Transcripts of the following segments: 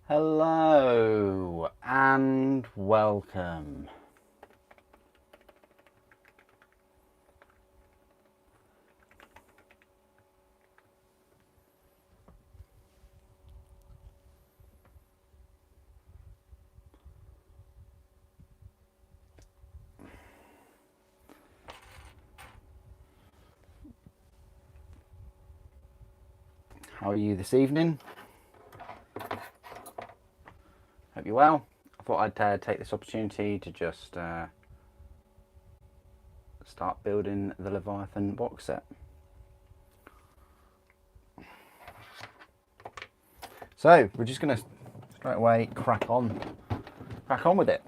Hello and welcome. How are you this evening? Hope you're well. I thought I'd take this opportunity to just start building the Leviathan box set. So we're just going to straight away crack on with it.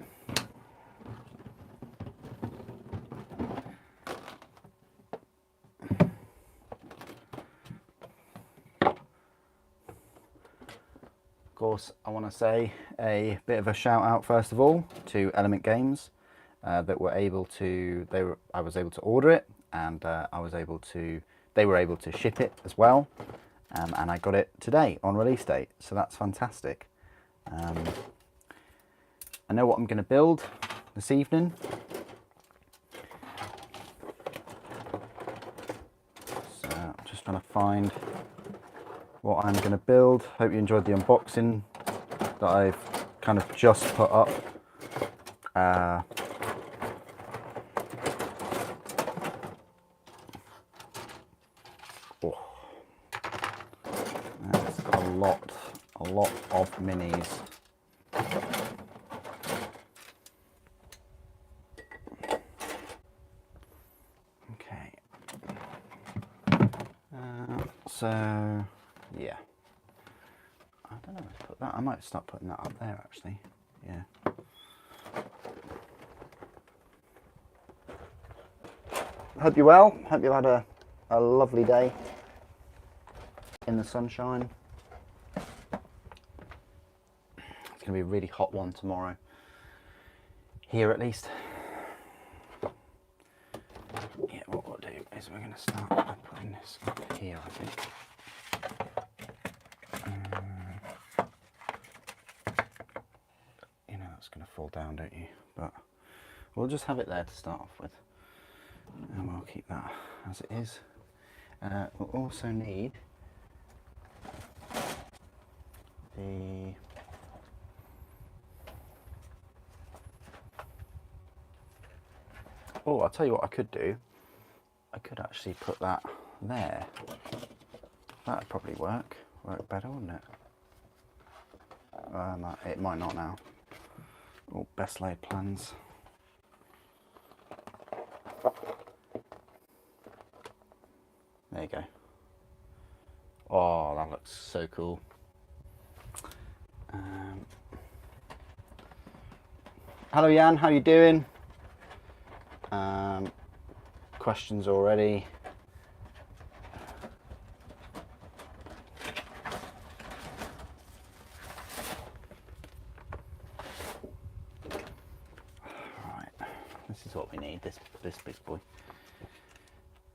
Of course, I want to say a bit of a shout out first of all to Element Games that were able to. I was able to order it, and they were able to ship it as well, and I got it today on release date. So that's fantastic. I know what I'm going to build this evening. So I'm just trying to find what I'm going to build. Hope you enjoyed the unboxing that I've kind of just put up. It's got a lot of minis. Okay. So yeah. I don't know where to put that. I might start putting that up there actually. Yeah. Hope you're well. Hope you had a lovely day in the sunshine. It's going to be a really hot one tomorrow. Here at least. Yeah, what we'll do is we're going to start by putting this up here, I think. You know that's going to fall down, don't you? But we'll just have it there to start off with. And we'll keep that as it is. We'll also need the I'll tell you what I could do. I could actually put that there. That'd probably work better, wouldn't it? It might not now. Oh, best laid plans. There you go. Oh, that looks so cool. Hello Jan, how you doing? Questions already. Right, this is what we need. This big boy.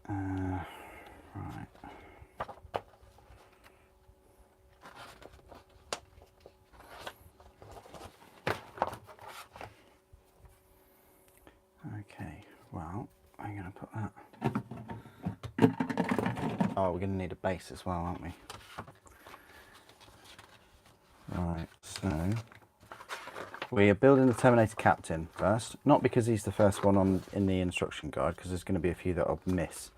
Right. Okay, well, I'm going to put that. Oh, we're going to need a base as well, aren't we? Right, so we are building the Terminator Captain first. Not because he's the first one in the instruction guide, because there's going to be a few that I'll miss.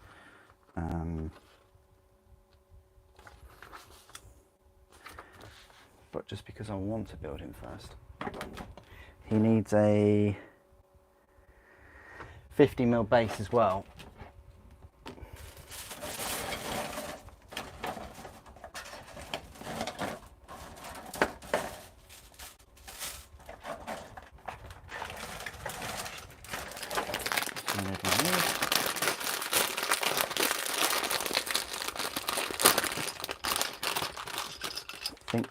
But just because I want to build him first. He needs a 50mm base as well. I think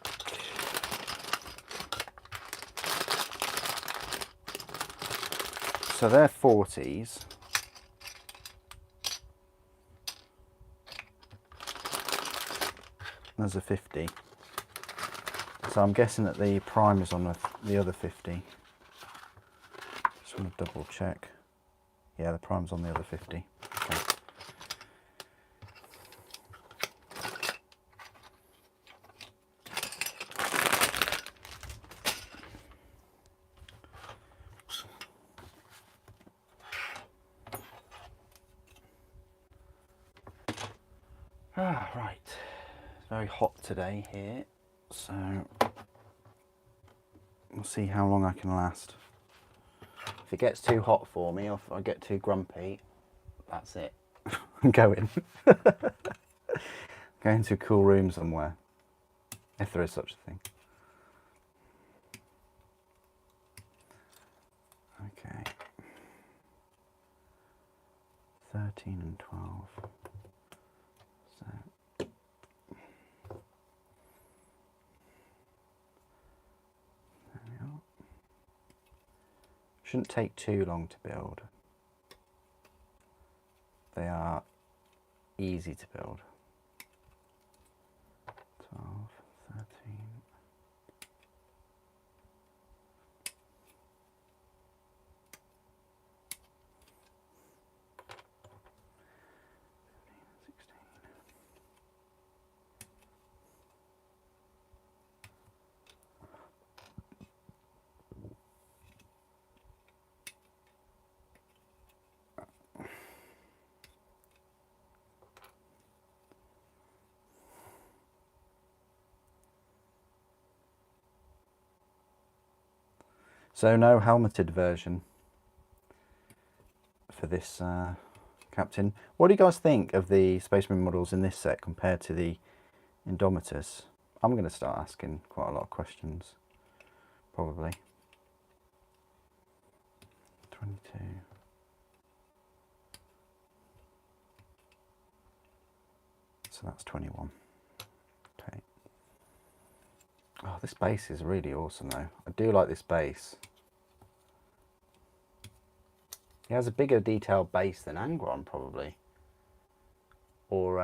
so they're 40s. There's a 50. So I'm guessing that the prime is on the other 50. Just want to double check. Yeah, the prime's on the other 50. Okay. Right. It's very hot today here, so we'll see how long I can last. If it gets too hot for me, or if I get too grumpy, that's it. I'm going. Going to a cool room somewhere, if there is such a thing. Okay. 13 and 12. So there we are. Shouldn't take too long to build. They are easy to build. 12, 13. So no helmeted version for this captain. What do you guys think of the Space Marine models in this set compared to the Indomitors? I'm going to start asking quite a lot of questions, probably. 22. So that's 21. Okay. Oh, this base is really awesome though. I do like this base. He has a bigger detailed base than Angron probably. Or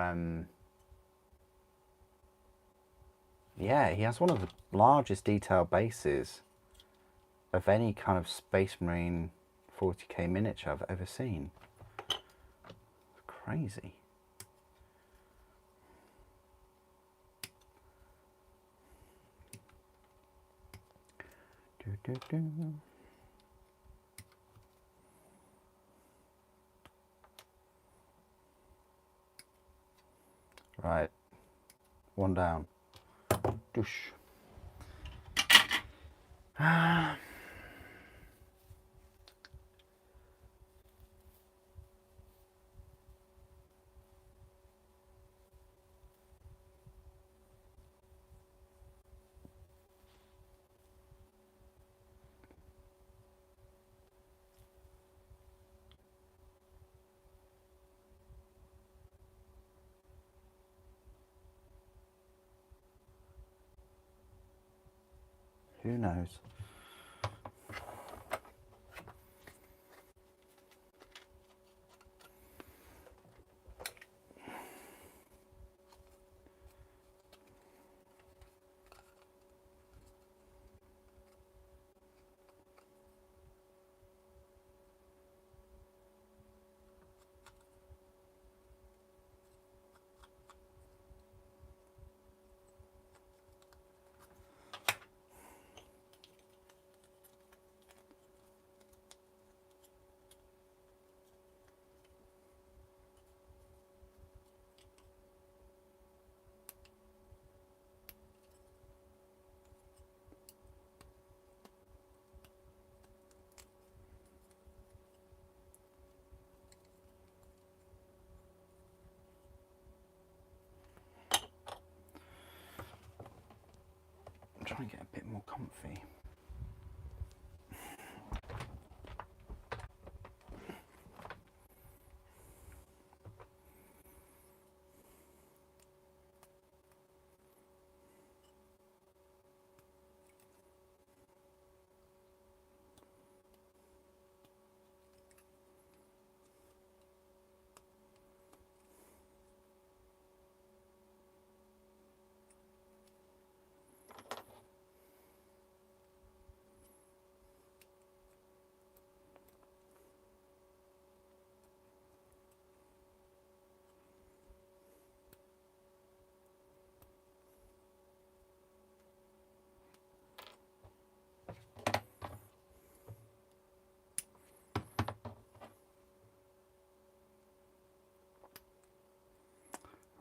yeah, he has one of the largest detailed bases of any kind of Space Marine 40k miniature I've ever seen. It's crazy. Right, one down. Doosh. Who knows? I'm trying to get a bit more comfy.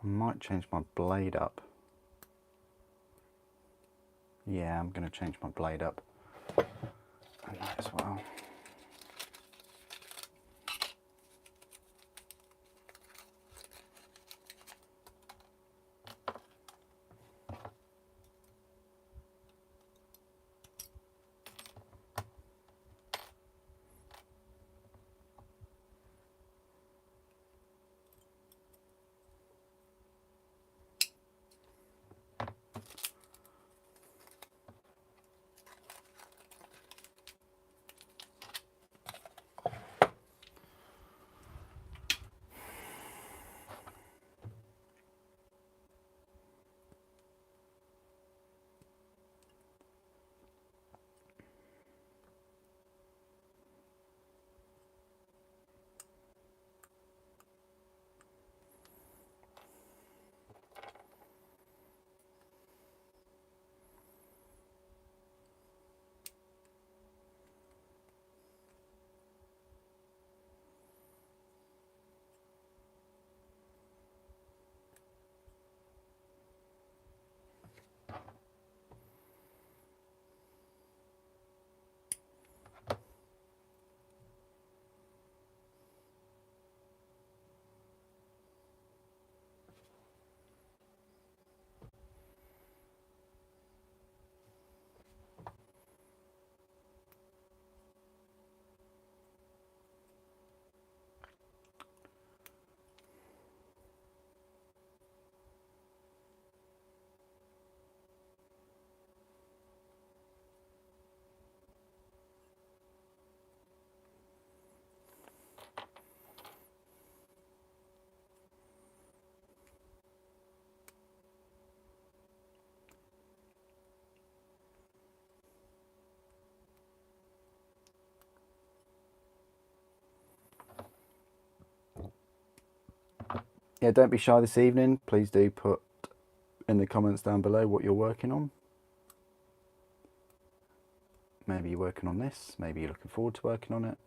I might change my blade up. Yeah, I'm going to change my blade up. And that as well. Yeah, don't be shy this evening. Please do put in the comments down below what you're working on. Maybe you're working on this, maybe you're looking forward to working on it.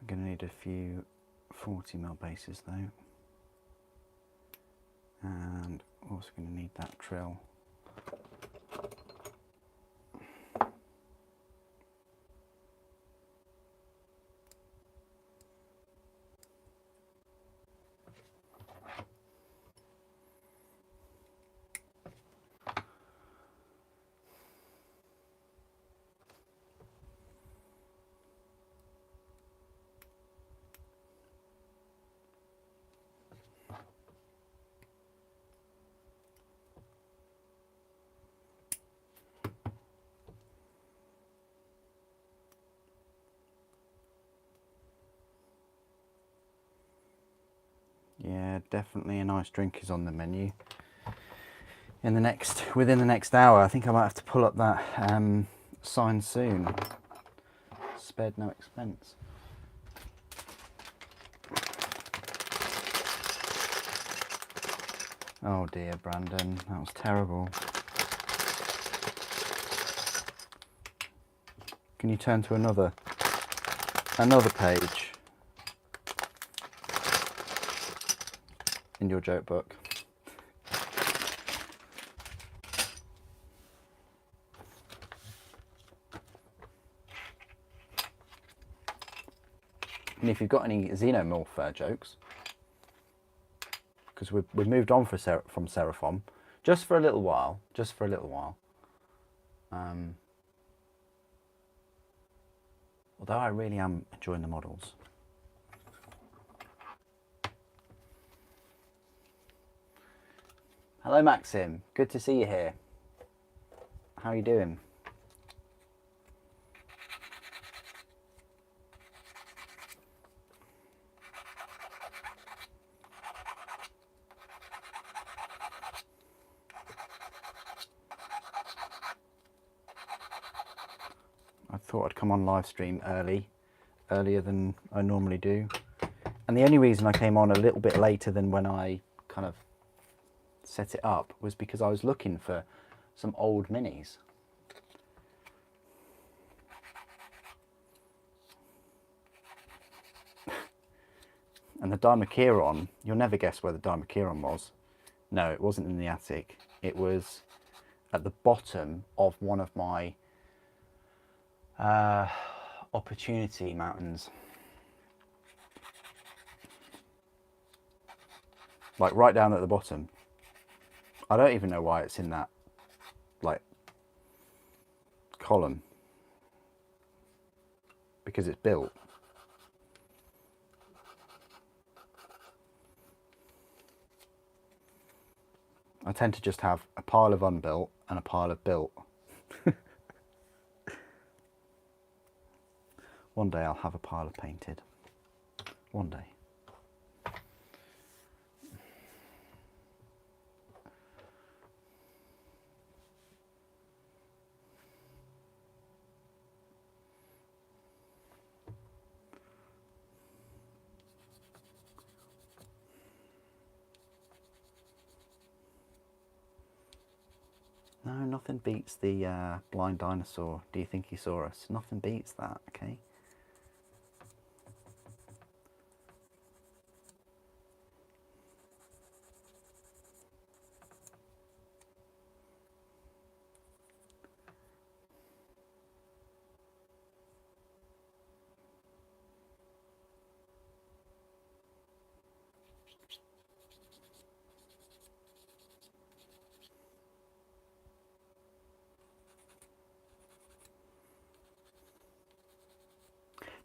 I'm going to need a few 40mm bases though, and also going to need that drill. Yeah, definitely a nice drink is on the menu. Within the next hour, I think I might have to pull up that sign soon. Spared no expense. Oh dear, Brandon, that was terrible. Can you turn to another page in your joke book? And if you've got any xenomorph jokes, because we've moved on from Seraphon, just for a little while, Although I really am enjoying the models. Hello Maxim, good to see you here. How are you doing? I thought I'd come on live stream earlier than I normally do. And the only reason I came on a little bit later than when I kind of set it up was because I was looking for some old minis. And the Dimacheron, you'll never guess where the Dimacheron was. No, it wasn't in the attic. It was at the bottom of one of my opportunity mountains. Like right down at the bottom. I don't even know why it's in that like column. Because it's built. I tend to just have a pile of unbuilt and a pile of built. One day I'll have a pile of painted. One day. No, nothing beats the blind dinosaur. Do you think he saw us? Nothing beats that, okay?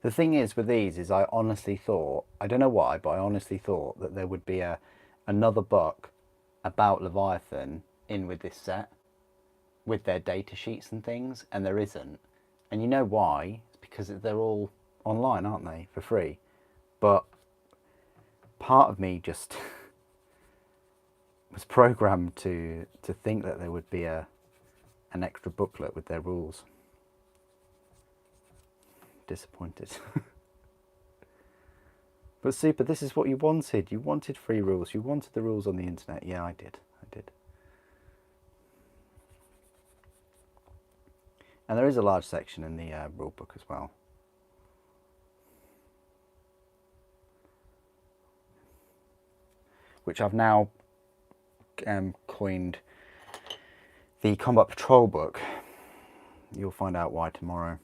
The thing is with these is I honestly thought, I don't know why, but I honestly thought that there would be another book about Leviathan in with this set, with their data sheets and things, and there isn't. And you know why? It's because they're all online, aren't they, for free? But part of me just was programmed to think that there would be an extra booklet with their rules. Disappointed. But Super, this is what you wanted. You wanted free rules. You wanted the rules on the internet. Yeah, I did. And there is a large section in the rule book as well. Which I've now coined the Combat Patrol book. You'll find out why tomorrow.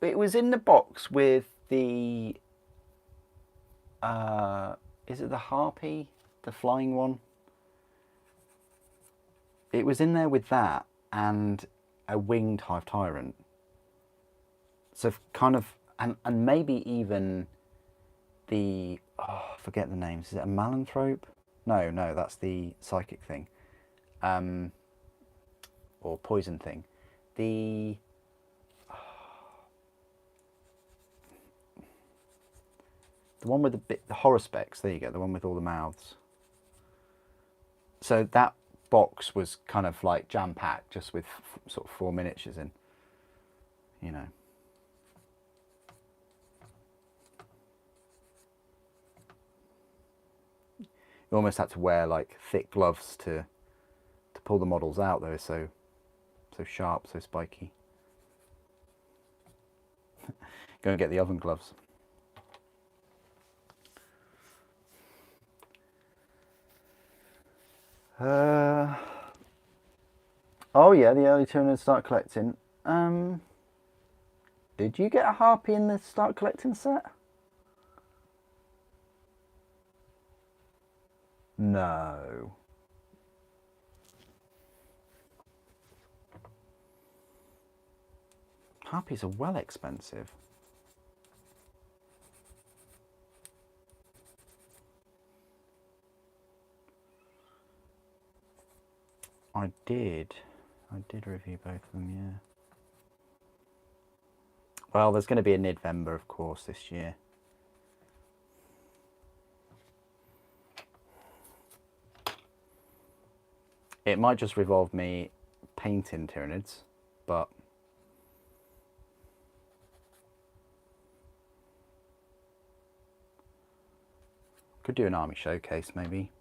It was in the box with the is it the Harpy, the flying one? It was in there with that and a winged Hive Tyrant. So kind of, and maybe even the, oh, I forget the names. Is it a Malanthrope? No, that's the psychic thing. Or poison thing. The one with the horror specs, there you go, the one with all the mouths. So that box was kind of like jam-packed, just with sort of 4 miniatures in, you know. You almost had to wear like thick gloves to pull the models out. They were so sharp, so spiky. Go and get the oven gloves. Oh yeah, the early Terminators start collecting. Did you get a Harpy in the start collecting set? No. Harpies are well expensive. I did review both of them, yeah. Well, there's going to be a Nidvember, of course, this year. It might just revolve me painting Tyranids, but could do an army showcase maybe.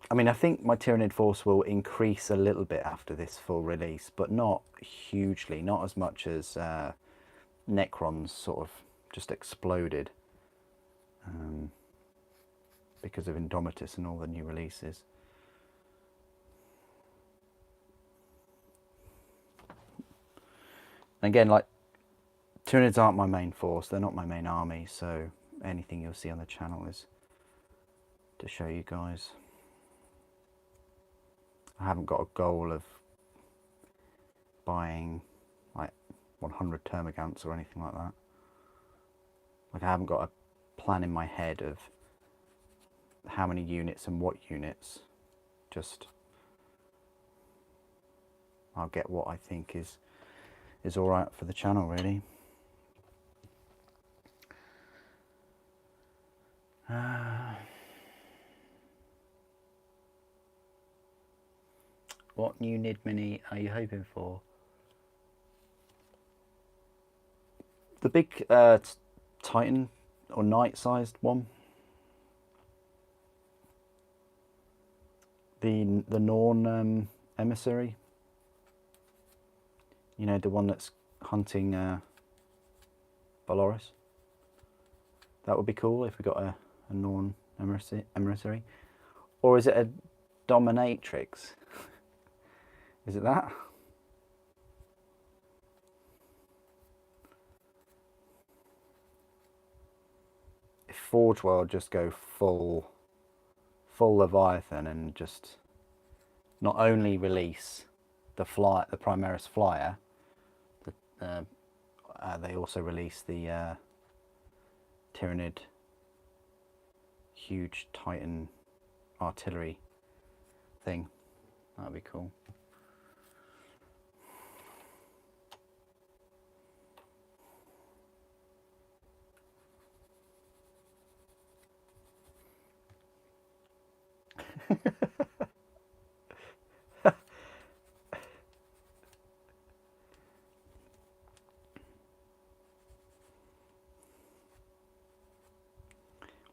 I mean, I think my Tyranid force will increase a little bit after this full release, but not hugely, not as much as Necron's sort of just exploded because of Indomitus and all the new releases. Again, like, Tyranids aren't my main force, they're not my main army, so anything you'll see on the channel is to show you guys. I haven't got a goal of buying like 100 Termagants or anything like that. Like, I haven't got a plan in my head of how many units and what units. Just I'll get what I think is alright for the channel, really. What new Nid Mini are you hoping for? The big Titan or Knight-sized one. The Norn emissary. You know, the one that's hunting Valoris. That would be cool if we got a Norn emissary. Or is it a Dominatrix? Is it that? If Forge World just go full Leviathan and just not only release the Primaris Flyer, they also release the Tyranid huge Titan artillery thing. That'd be cool.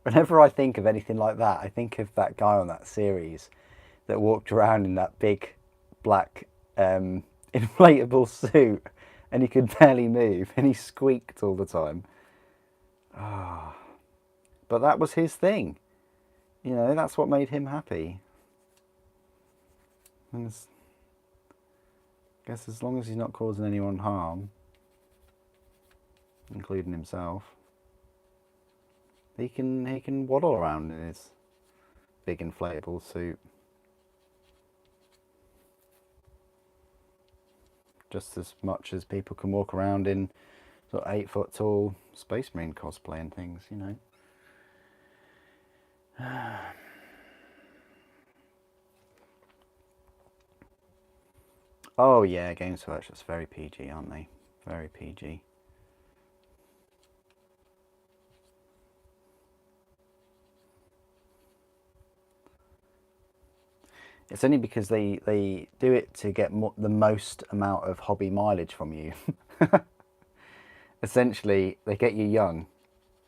Whenever I think of anything like that, I think of that guy on that series that walked around in that big black inflatable suit and he could barely move and he squeaked all the time. Oh. But that was his thing. You know, that's what made him happy. And I guess as long as he's not causing anyone harm, including himself, he can waddle around in his big inflatable suit. Just as much as people can walk around in sort of 8 foot tall Space Marine cosplay and things, you know. Oh yeah, Games Workshop's very PG, aren't they? Very PG. It's only because they do it to get the most amount of hobby mileage from you. Essentially, they get you young,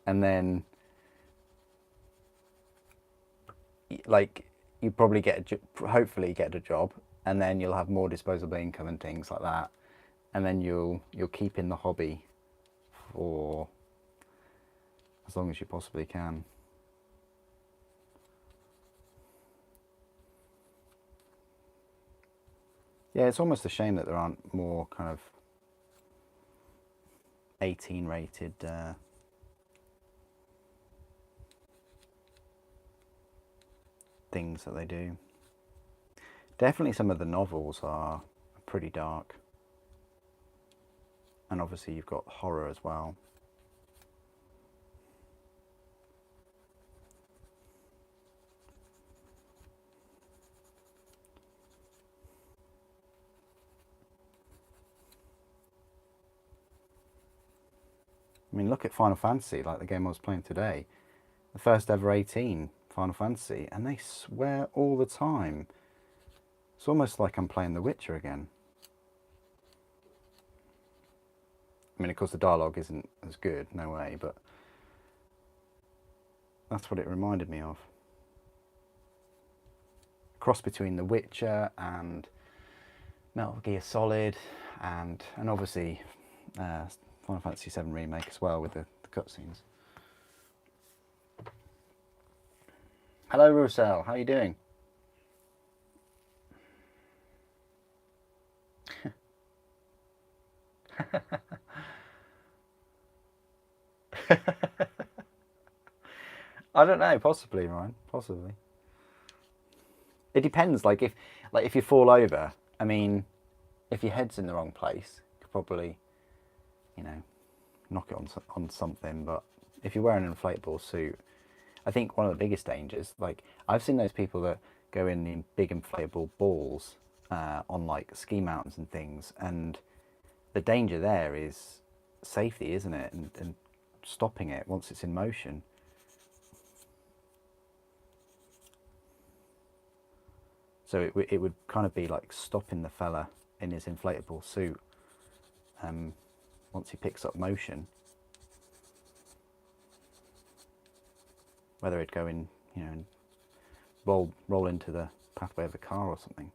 and then like you probably hopefully get a job, and then you'll have more disposable income and things like that, and then you'll keep in the hobby for as long as you possibly can. Yeah, it's almost a shame that there aren't more kind of 18 rated things that they do. Definitely some of the novels are pretty dark. And obviously you've got horror as well. I mean, look at Final Fantasy, like the game I was playing today. The first ever 18 Final Fantasy, and they swear all the time. It's almost like I'm playing The Witcher again. I mean, of course the dialogue isn't as good, no way, but that's what it reminded me of. Cross between The Witcher and Metal Gear Solid, and obviously Final Fantasy VII Remake as well with the cutscenes. Hello Roussel, how are you doing? I don't know, possibly, Ryan, possibly. It depends, like if you fall over, I mean, if your head's in the wrong place, you could probably, you know, knock it on something, but if you're wearing an inflatable suit, I think one of the biggest dangers, like I've seen those people that go in big inflatable balls on like ski mountains and things, and the danger there is safety, isn't it? And stopping it once it's in motion. So it would kind of be like stopping the fella in his inflatable suit once he picks up motion. Whether it'd go in, you know, and roll into the pathway of a car or something.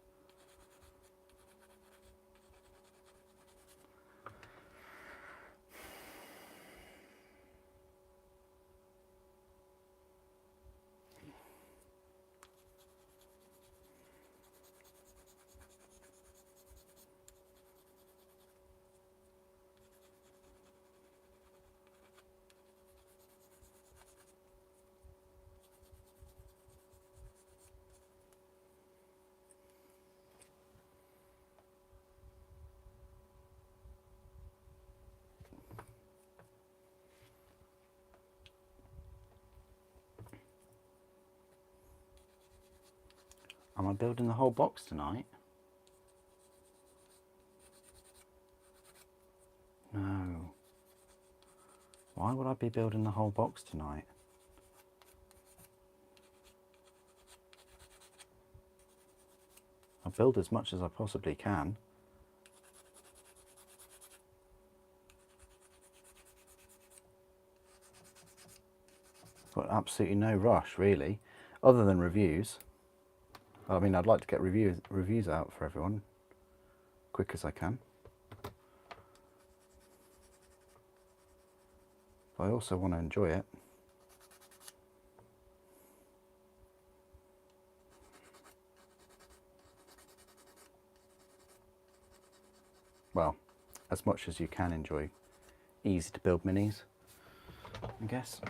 Am I building the whole box tonight? No. Why would I be building the whole box tonight? I'll build as much as I possibly can. Got absolutely no rush, really, other than reviews. I mean, I'd like to get reviews out for everyone, quick as I can. But I also want to enjoy it. Well, as much as you can enjoy easy to build minis, I guess.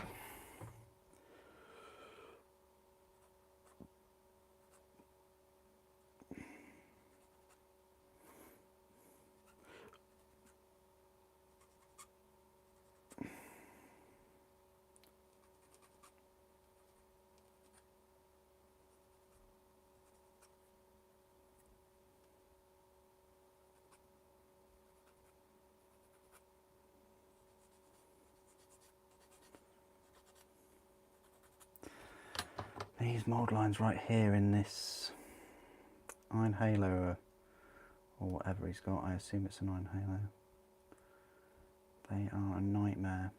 These mould lines right here in this Iron Halo or whatever he's got, I assume it's an Iron Halo. They are a nightmare.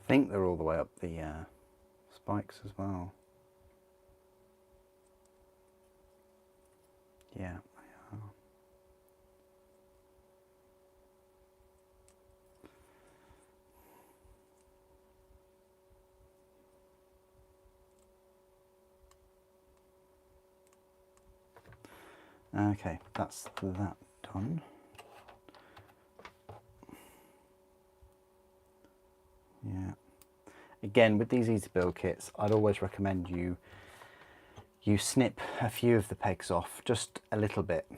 think they're all the way up the spikes as well. Yeah, they are. Okay, that's that done. Yeah. Again, with these easy build kits, I'd always recommend you snip a few of the pegs off, just a little bit.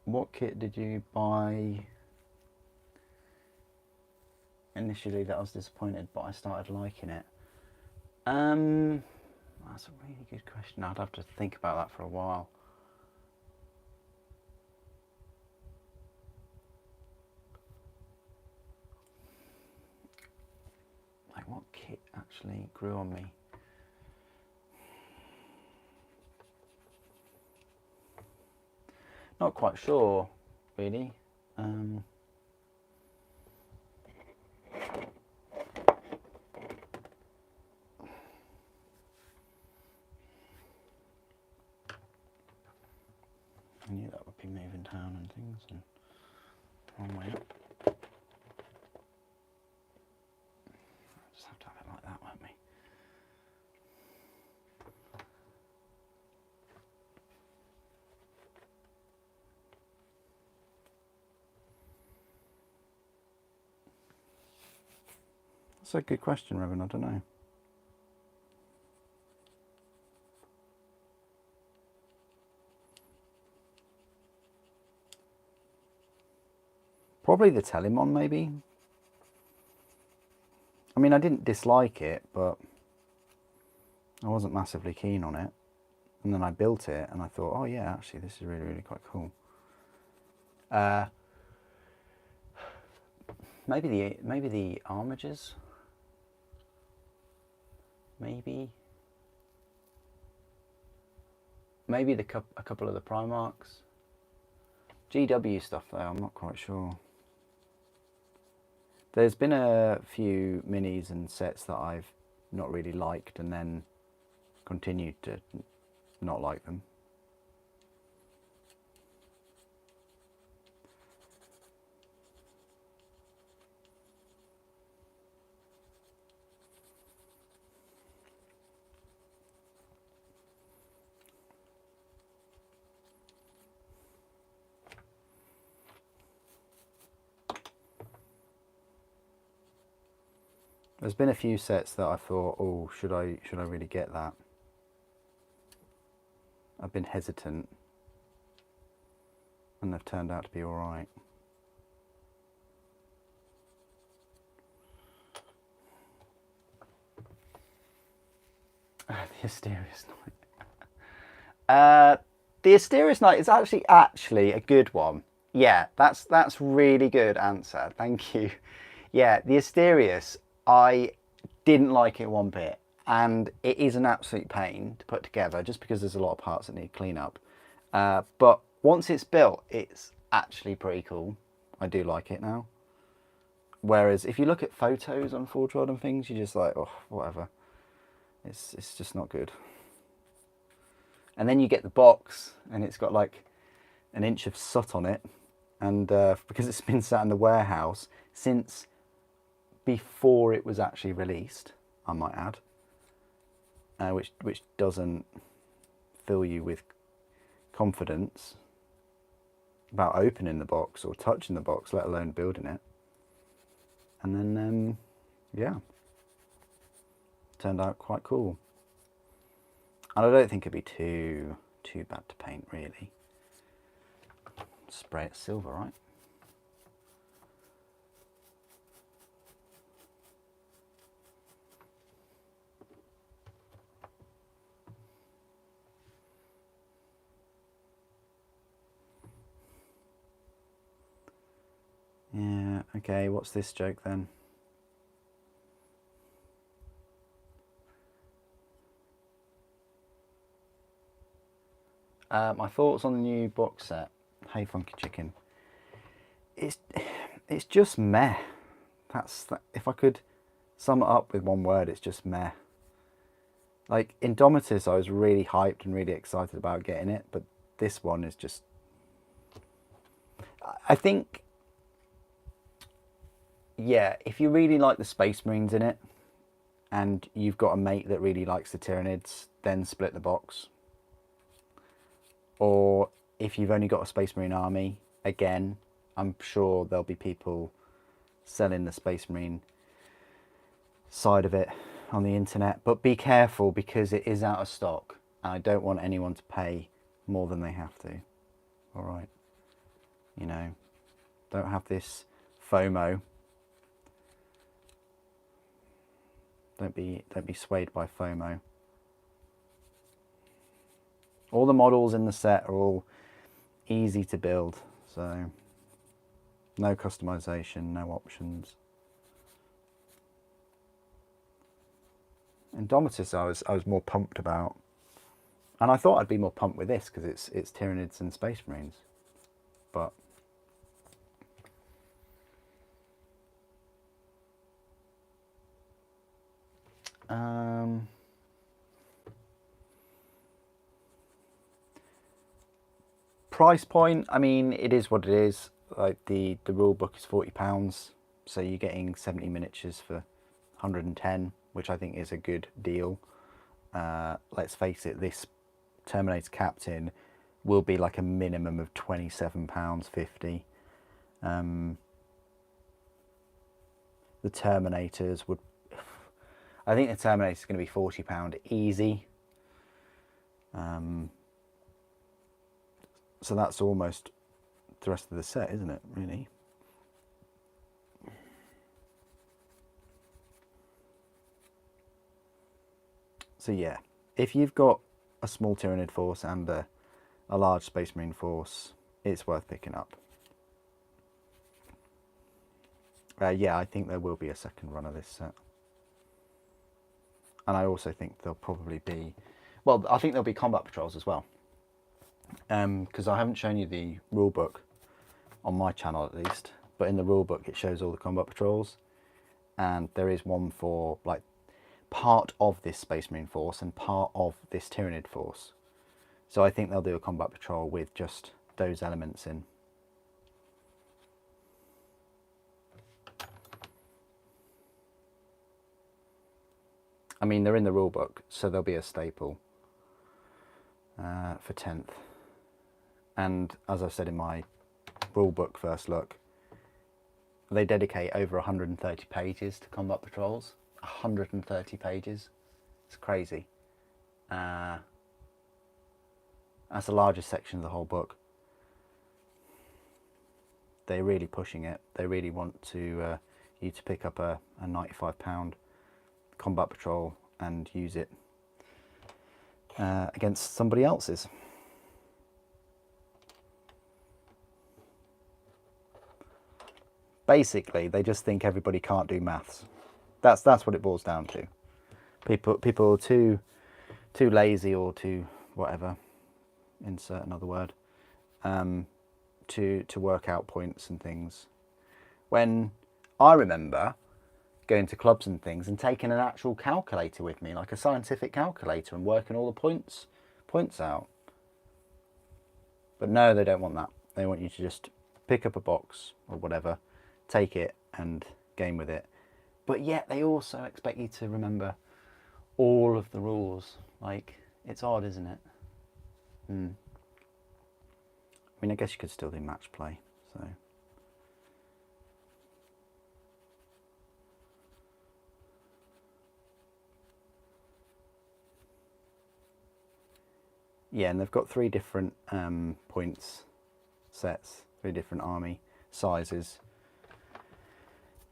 What kit did you buy initially that I was disappointed, but I started liking it? That's a really good question. I'd have to think about that for a while. Like, what kit actually grew on me? Not quite sure, really. I knew that would be moving down and things, and wrong way up. Just have to have it like that, won't we? That's a good question, Revan. I don't know. Probably the Telemon, maybe. I mean, I didn't dislike it, but I wasn't massively keen on it. And then I built it, and I thought, oh yeah, actually, this is really, really quite cool. Maybe the Armigers. Maybe a couple of the Primarchs. GW stuff though, I'm not quite sure. There's been a few minis and sets that I've not really liked and then continued to not like them. There's been a few sets that I thought, oh, should I really get that? I've been hesitant, and they've turned out to be all right. The Asterius Knight. The Asterius Knight is actually a good one. Yeah, that's really good answer. Thank you. Yeah, the Asterius, I didn't like it one bit, and it is an absolute pain to put together just because there's a lot of parts that need clean up. But once it's built, it's actually pretty cool. I do like it now. Whereas if you look at photos on Forge and things, you're just like, oh, whatever. It's just not good. And then you get the box, and it's got like an inch of soot on it, and because it's been sat in the warehouse since before it was actually released, I might add, which doesn't fill you with confidence about opening the box or touching the box, let alone building it. And then, yeah, turned out quite cool. And I don't think it'd be too bad to paint, really. Spray it silver, right? Yeah, okay, what's this joke then? My thoughts on the new box set. Hey Funky Chicken. It's just meh. If I could sum it up with one word, it's just meh. Like Indomitus, I was really hyped and really excited about getting it, but this one is just, I think, yeah, if you really like the Space Marines in it and you've got a mate that really likes the Tyranids, then split the box. Or if you've only got a Space Marine army, again, I'm sure there'll be people selling the Space Marine side of it on the internet, but be careful because it is out of stock and I don't want anyone to pay more than they have to. All right, you know, don't have this FOMO. Don't be swayed by FOMO. All the models in the set are all easy to build, so no customization, no options. Indomitus I was more pumped about, and I thought I'd be more pumped with this because it's Tyranids and Space Marines, but price point, I mean, it is what it is. Like the rule book is £40, so you're getting 70 miniatures for 110, which I think is a good deal. Let's face it, this Terminator Captain will be like a minimum of £27.50. The Terminators would, I think the Terminator is going to be £40 easy. So that's almost the rest of the set, isn't it, really? So yeah, if you've got a small Tyranid force and a large Space Marine force, it's worth picking up. Yeah, I think there will be a second run of this set. And I also think there'll probably be, well, I think there'll be combat patrols as well. Because I haven't shown you the rulebook on my channel at least, but in the rulebook it shows all the combat patrols, and there is one for like part of this Space Marine force and part of this Tyranid force. So I think they'll do a combat patrol with just those elements in. I mean, they're in the rulebook, so they'll be a staple for 10th. And as I said in my rulebook first look, they dedicate over 130 pages to combat patrols. 130 pages. It's crazy. That's the largest section of the whole book. They're really pushing it. They really want to you to pick up a £95 combat patrol and use it against somebody else's. Basically, they just think everybody can't do maths. That's what it boils down to. People are too lazy or too whatever, insert another word, to work out points and things. When I remember going to clubs and things and taking an actual calculator with me, like a scientific calculator, and working all the points out. But no, they don't want that. They want you to just pick up a box or whatever, take it and game with it. But yet they also expect you to remember all of the rules. Like, it's odd, isn't it? I mean, I guess you could still do match play, so. Yeah, and they've got 3 different points sets, 3 different army sizes.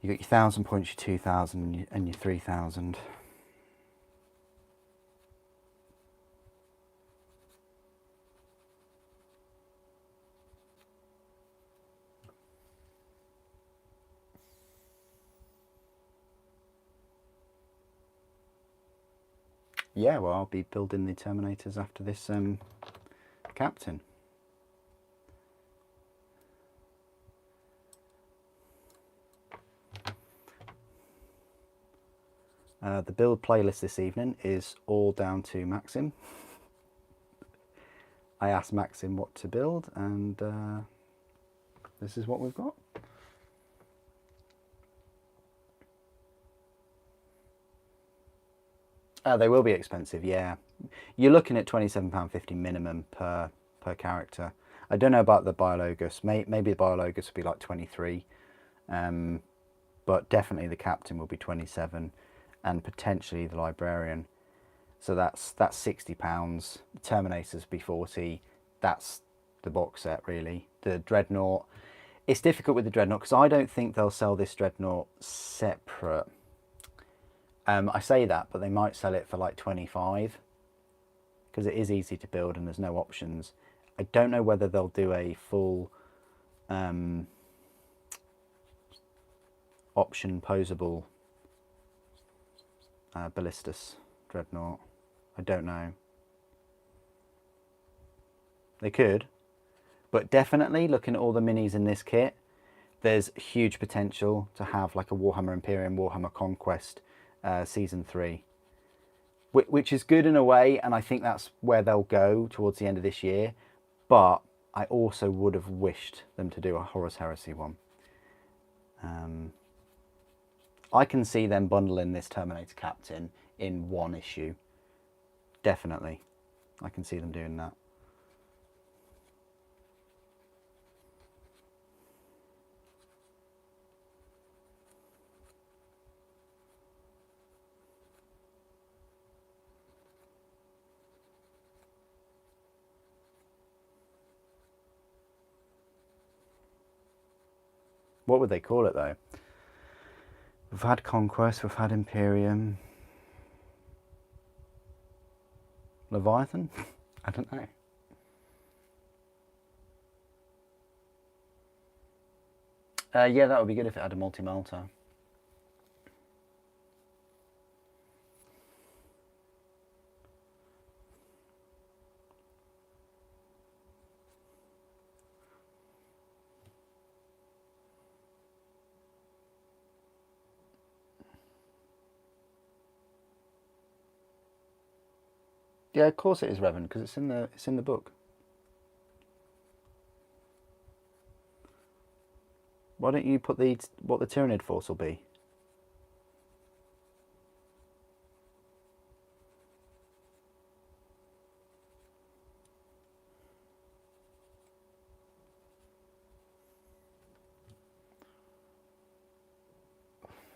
You got your 1,000 points, your 2,000, and your 3,000. Yeah, well, I'll be building the Terminators after this captain. The build playlist this evening is all down to Maxim. I asked Maxim what to build, and this is what we've got. They will be expensive, yeah. You're looking at £27.50 minimum per character. I don't know about the Biologus. Maybe the Biologus will be like 23, but definitely the captain will be 27, and potentially the librarian. So that's £60. The Terminators will be 40. That's the box set, really. The Dreadnought. It's difficult with the Dreadnought because I don't think they'll sell this Dreadnought separate. I say that, but they might sell it for like 25 because it is easy to build and there's no options. I don't know whether they'll do a full option posable ballistas Dreadnought. I don't know. They could, but definitely looking at all the minis in this kit, there's huge potential to have like a Warhammer Imperium, Warhammer Conquest Season 3, which is good in a way, and I think that's where they'll go towards the end of this year, but I also would have wished them to do a Horus Heresy one. I can see them bundling this Terminator Captain in one issue. Definitely. I can see them doing that. What would they call it though? We've had Conquest, we've had Imperium. Leviathan? I don't know. Yeah, that would be good if it had a multi-melter. Yeah, of course it is Revan, because it's in the book. Why don't you put what the Tyranid force will be?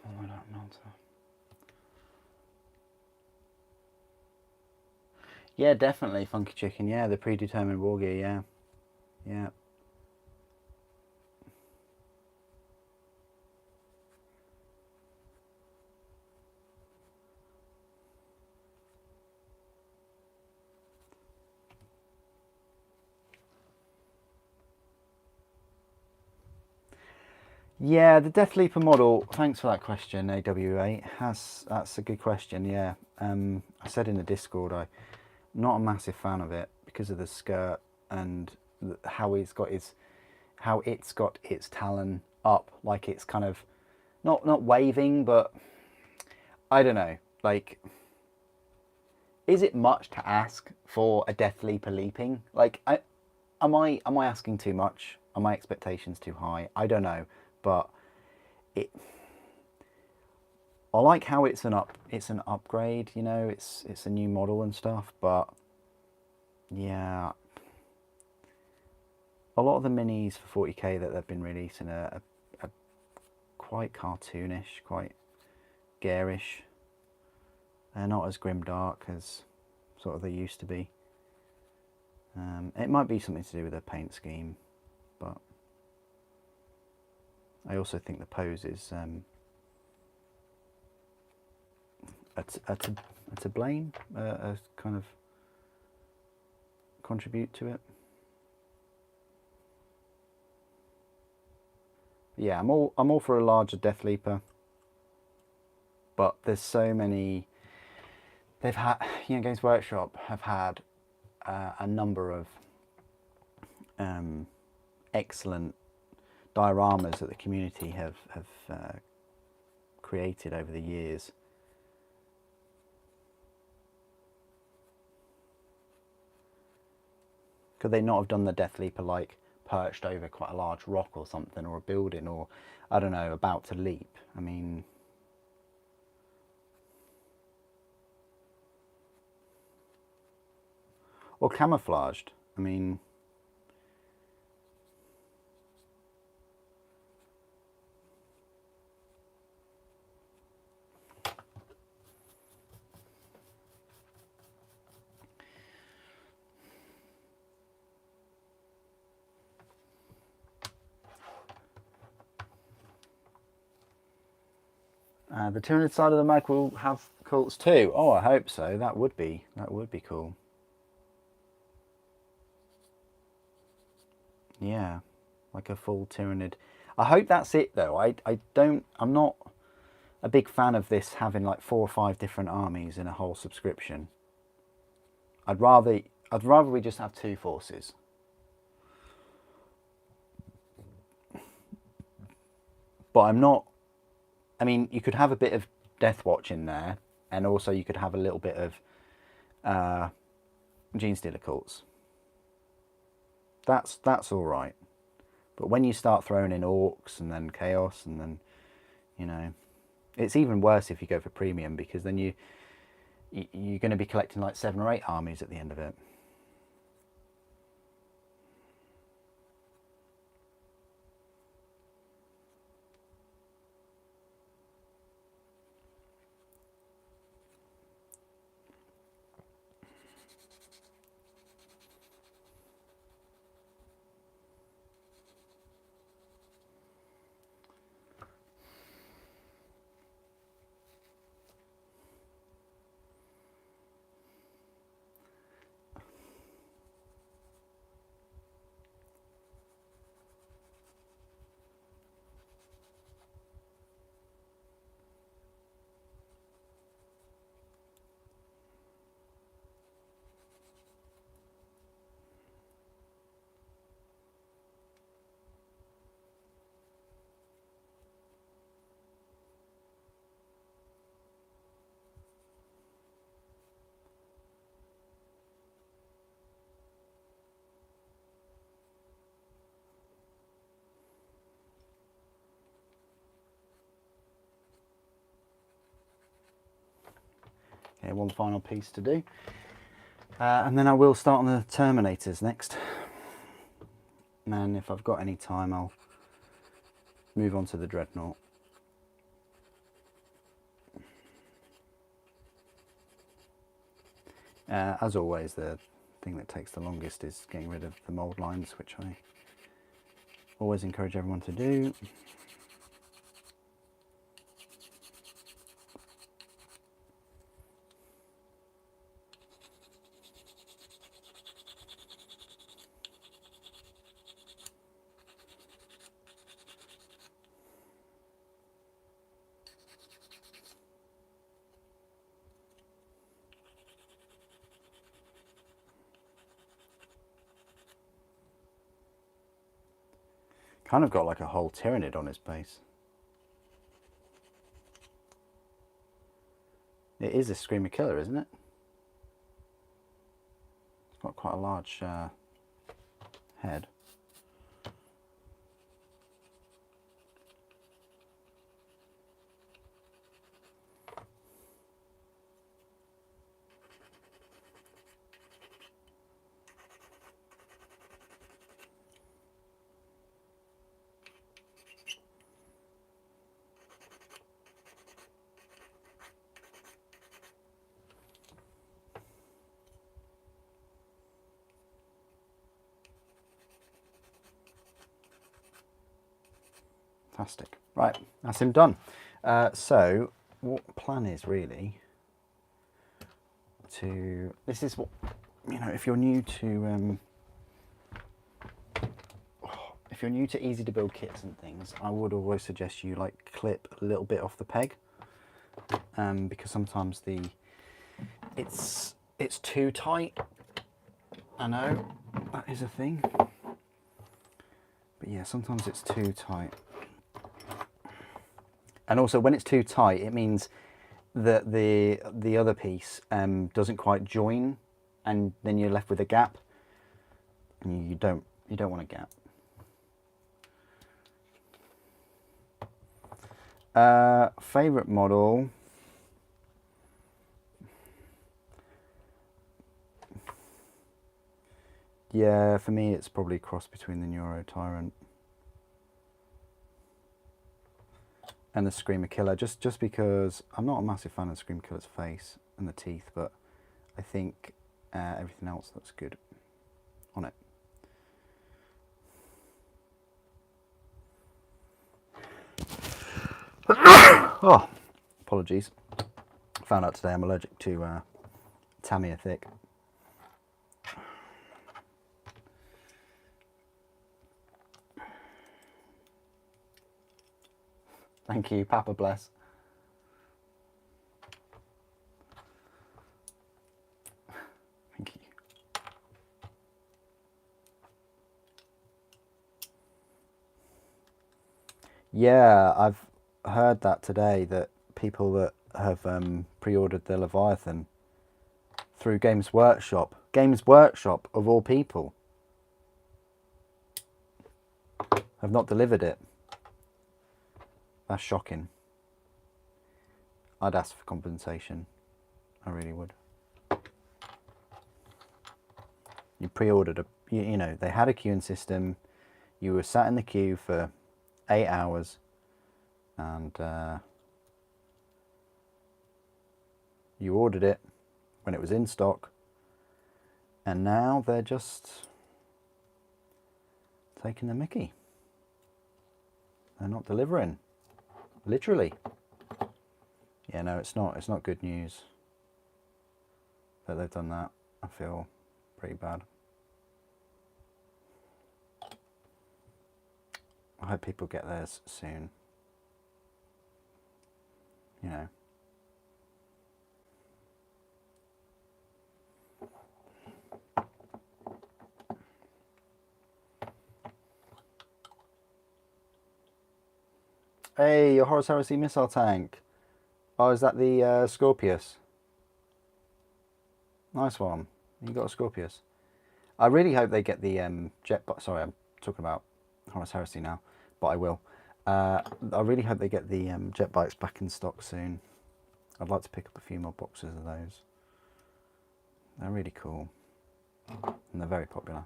Oh, I don't know. Yeah, definitely Funky Chicken. Yeah, the predetermined war gear. Yeah, yeah. Yeah, the Death Leaper model, thanks for that question, AWA. That's a good question, yeah. I said in the Discord, I'm not a massive fan of it because of the skirt and how it's got its talon up, like it's kind of, not waving, but I don't know, like, is it much to ask for a Death Leaper leaping? Like, am I asking too much? Are my expectations too high? I don't know. But I like how it's an upgrade, you know, it's a new model and stuff, but yeah, a lot of the minis for 40k that they've been releasing are quite cartoonish, quite garish. They're not as grimdark as sort of they used to be. It might be something to do with the paint scheme, but I also think the poses are to blame, kind of contribute to it. Yeah, I'm all for a larger Death Leaper, but there's so many. They've had, Games Workshop have had a number of excellent dioramas that the community have created over the years. Could they not have done the Death Leaper like perched over quite a large rock or something, or a building, or I don't know, about to leap? I mean, or camouflaged. I mean, the Tyranid side of the mag will have cults too. Oh, I hope so. That would be cool. Yeah, like a full Tyranid. I hope that's it though. I'm not a big fan of this having like 4 or 5 different armies in a whole subscription. I'd rather we just have 2 forces. But I'm not. I mean, you could have a bit of Death Watch in there, and also you could have a little bit of Genestealer cults. That's all right. But when you start throwing in Orcs and then Chaos, and then, you know, it's even worse if you go for premium, because then you're going to be collecting like 7 or 8 armies at the end of it. Okay, one final piece to do. And then I will start on the Terminators next. And then if I've got any time, I'll move on to the Dreadnought. As always, the thing that takes the longest is getting rid of the mould lines, which I always encourage everyone to do. Kind of got like a whole Tyranid on his base. It is a Screamer Killer, isn't it? It's got quite a large head. Fantastic. Right, that's him done. So what the plan is really to, this is what, you know, if you're new to easy to build kits and things, I would always suggest you like clip a little bit off the peg, because sometimes it's too tight. I know that is a thing. But yeah, sometimes it's too tight. And also when it's too tight, it means that the other piece doesn't quite join, and then you're left with a gap, and you don't want a gap. Favorite model. Yeah, for me it's probably a cross between the Neuro Tyrant and the Screamer Killer, just because I'm not a massive fan of the Screamer Killer's face and the teeth, but I think everything else looks good on it. Oh, apologies. Found out today I'm allergic to Tamiya thick. Thank you, Papa bless. Thank you. Yeah, I've heard that today, that people that have pre-ordered the Leviathan through Games Workshop of all people, have not delivered it. That's shocking. I'd ask for compensation. I really would. You pre-ordered you know, they had a queuing system. You were sat in the queue for 8 hours, and you ordered it when it was in stock, and now they're just taking the mickey. They're not delivering, literally. Yeah, no, it's not good news that they've done that. I feel pretty bad. I hope people get theirs soon. You know. Hey, your Horus Heresy missile tank. Oh, is that the Scorpius? Nice one. You got a Scorpius. I really hope they get the jet. Sorry, I'm talking about Horus Heresy now, but I will. I really hope they get the jet bikes back in stock soon. I'd like to pick up a few more boxes of those. They're really cool, and they're very popular.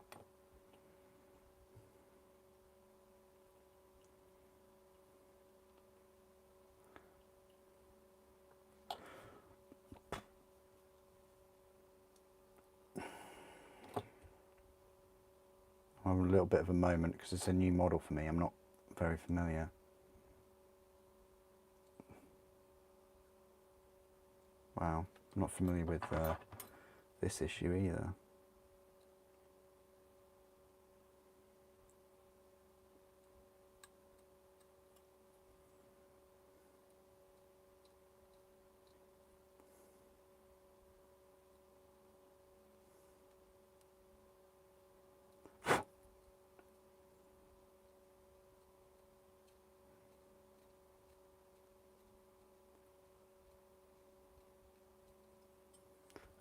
I'm having a little bit of a moment because it's a new model for me. I'm not very familiar. Wow, I'm not familiar with this issue either.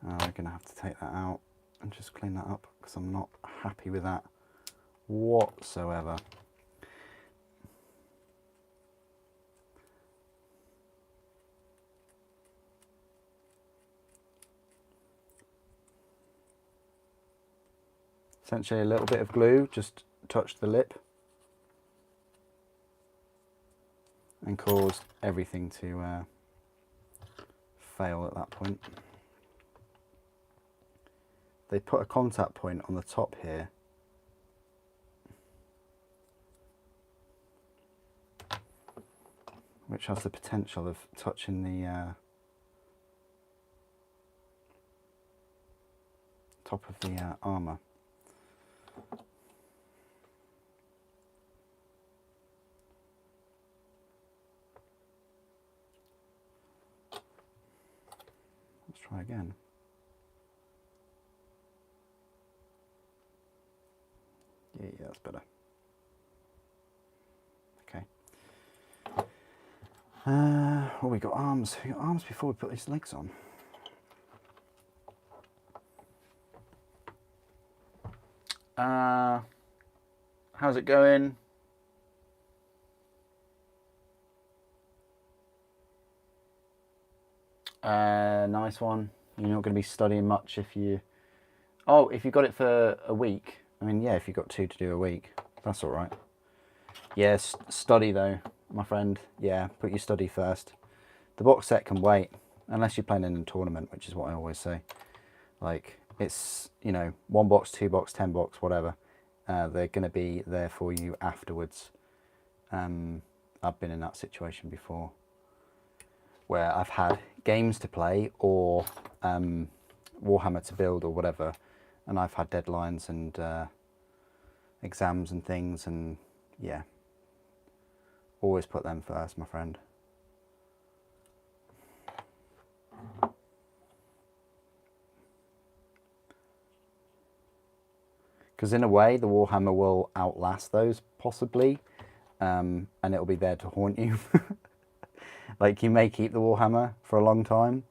We're going to have to take that out and just clean that up because I'm not happy with that whatsoever. Essentially a little bit of glue, just touched the lip and caused everything to fail at that point. They put a contact point on the top here, which has the potential of touching the top of the armour. Let's try again. Yeah, that's better. Oh, we got arms. We got arms before we put his legs on. How's it going? Nice one. You're not going to be studying much if you... Oh, if you got it for a week. I mean, yeah, if you got 2 to do a week, that's all right. Yes, study though, my friend. Yeah, put your study first. The box set can wait, unless you're playing in a tournament, which is what I always say. Like, it's, you know, 1 box, 2 box, 10 box, whatever. They're going to be there for you afterwards. I've been in that situation before, where I've had games to play or Warhammer to build or whatever, and I've had deadlines and exams and things, and yeah, always put them first, my friend. Because in a way, the Warhammer will outlast those, possibly, and it'll be there to haunt you. Like, you may keep the Warhammer for a long time,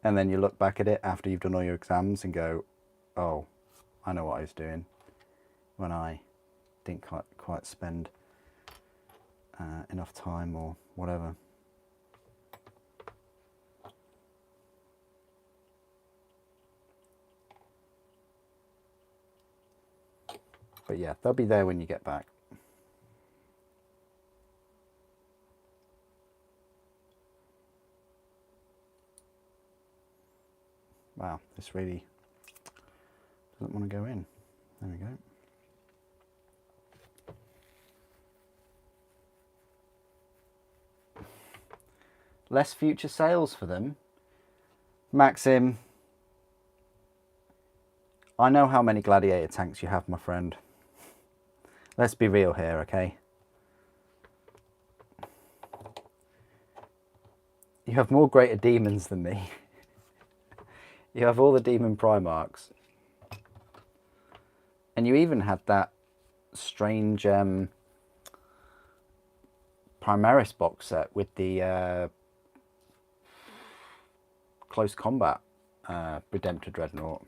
and then you look back at it after you've done all your exams and go, oh, I know what I was doing when I didn't quite spend enough time or whatever. But yeah, they'll be there when you get back. Wow, this really doesn't want to go in. There we go. Less future sales for them. Maxim, I know how many gladiator tanks you have, my friend. Let's be real here, okay? You have more greater demons than me. You have all the demon Primarchs. And you even had that strange Primaris box set with the close combat Redemptor Dreadnought.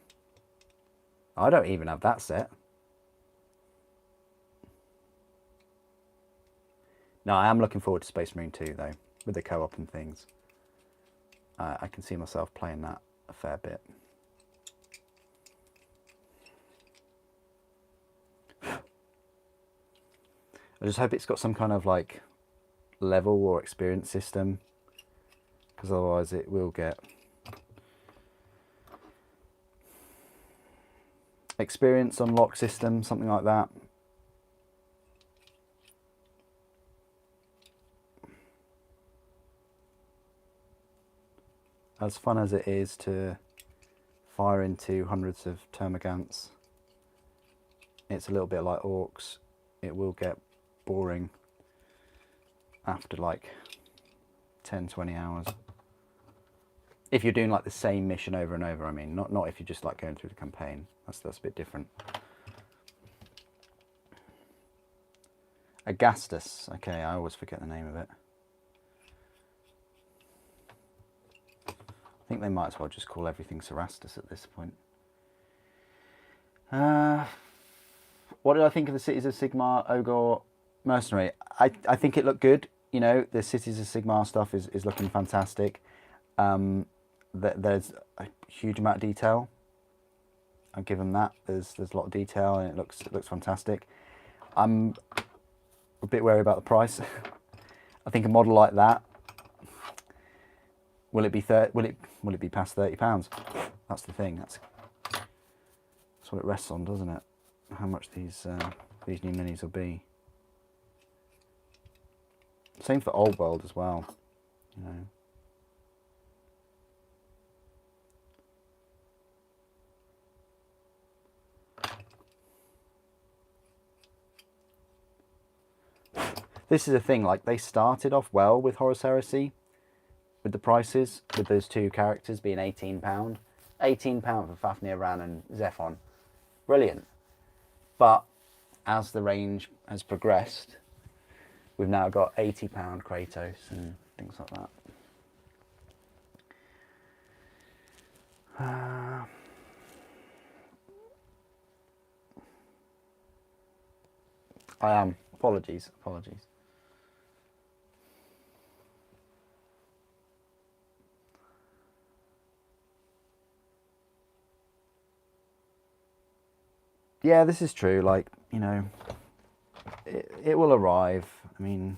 I don't even have that set. No, I am looking forward to Space Marine 2 though, with the co-op and things. I can see myself playing that a fair bit. I just hope it's got some kind of like level or experience system, because otherwise it will get experience unlock system, something like that. As fun as it is to fire into hundreds of termagants, it's a little bit like orcs. It will get boring after like 10-20 hours. If you're doing like the same mission over and over, I mean, not if you're just like going through the campaign. That's a bit different. Agastus. Okay, I always forget the name of it. I think they might as well just call everything Cerastus at this point. What did I think of the Cities of Sigmar Ogre Mercenary? I think it looked good. You know, the Cities of Sigmar stuff is looking fantastic. There's a huge amount of detail. I'll give them that. There's a lot of detail and it looks fantastic. I'm a bit wary about the price. I think a model like that, will it be past £30? That's the thing. That's what it rests on, doesn't it? How much these new minis will be. Same for Old World as well, you know. This is a thing, like, they started off well with Horus Heresy, with the prices, with those 2 characters being £18. £18 for Fafnir, Ran and Zephon. Brilliant. But as the range has progressed, we've now got £80 Kratos and things like that. I am. Apologies. Yeah, this is true. Like, you know, it will arrive. I mean,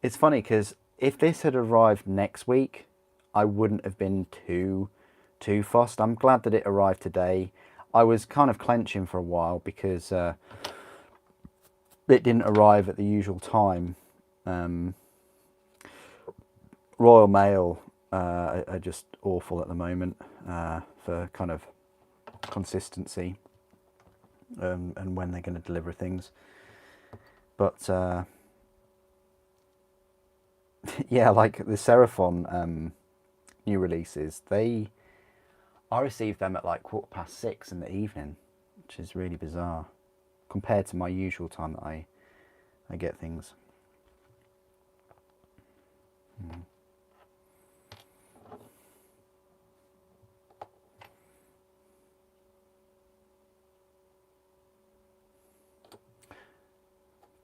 it's funny because if this had arrived next week, I wouldn't have been too fussed. I'm glad that it arrived today. I was kind of clenching for a while because it didn't arrive at the usual time. Royal Mail are just awful at the moment for kind of consistency and when they're going to deliver things. But yeah, like the Seraphon new releases, I received them at like 6:15 in the evening, which is really bizarre compared to my usual time that I get things.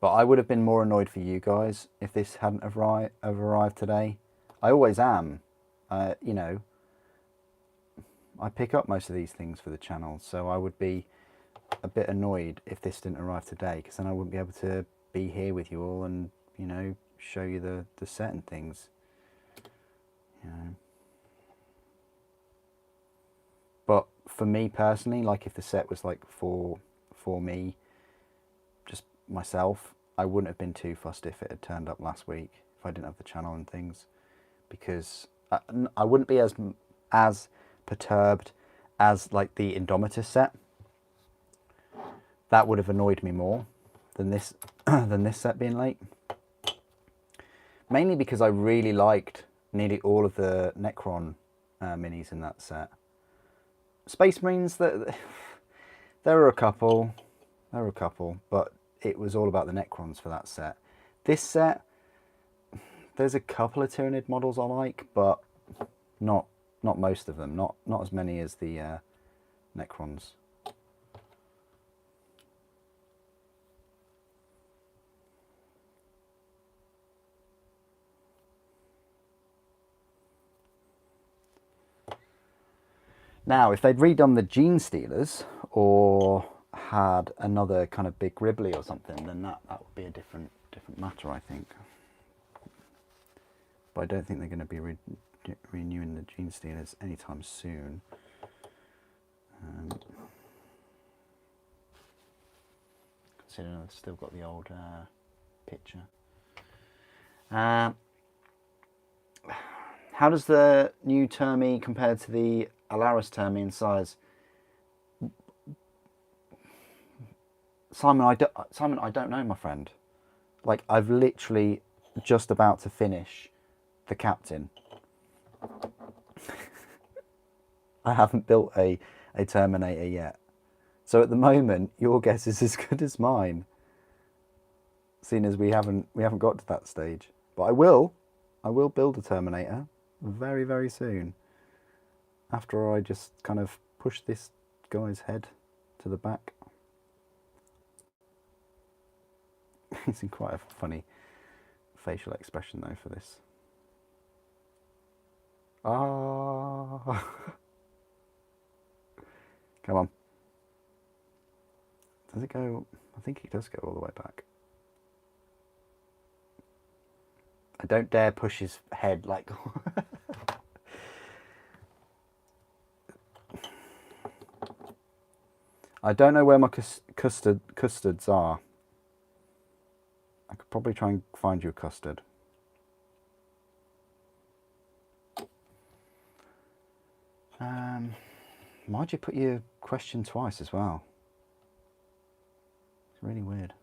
But I would have been more annoyed for you guys if this hadn't arrived today. I always am. You know, I pick up most of these things for the channel, so I would be a bit annoyed if this didn't arrive today, because then I wouldn't be able to be here with you all and, you know, show you the set and things. You know. But for me personally, like if the set was like for me, just myself, I wouldn't have been too fussed if it had turned up last week, if I didn't have the channel and things, because I wouldn't be as perturbed as like the Indomitus set. That would have annoyed me more than this set being late. Mainly because I really liked nearly all of the Necron minis in that set. Space Marines, there were a couple, but it was all about the Necrons for that set. This set, there's a couple of Tyranid models I like, but not most of them. Not as many as the Necrons. Now, if they'd redone the Gene Stealers or had another kind of big Gribbly or something, then that would be a different matter, I think. But I don't think they're going to be renewing the Gene Stealers anytime soon. Considering I've still got the old picture. How does the new Termi compare to the Alaris Termi in size? Simon, I don't know, my friend. Like, I've literally just about to finish the Captain. I haven't built a Terminator yet. So at the moment, your guess is as good as mine. Seeing as we haven't got to that stage. But I will build a Terminator very, very soon. After I just kind of push this guy's head to the back. He's in quite a funny facial expression though for this. Ah. Come on. Does it go? I think it does go all the way back. I don't dare push his head like... I don't know where my custards are. I could probably try and find you a custard. Why'd you put your question twice as well? It's really weird.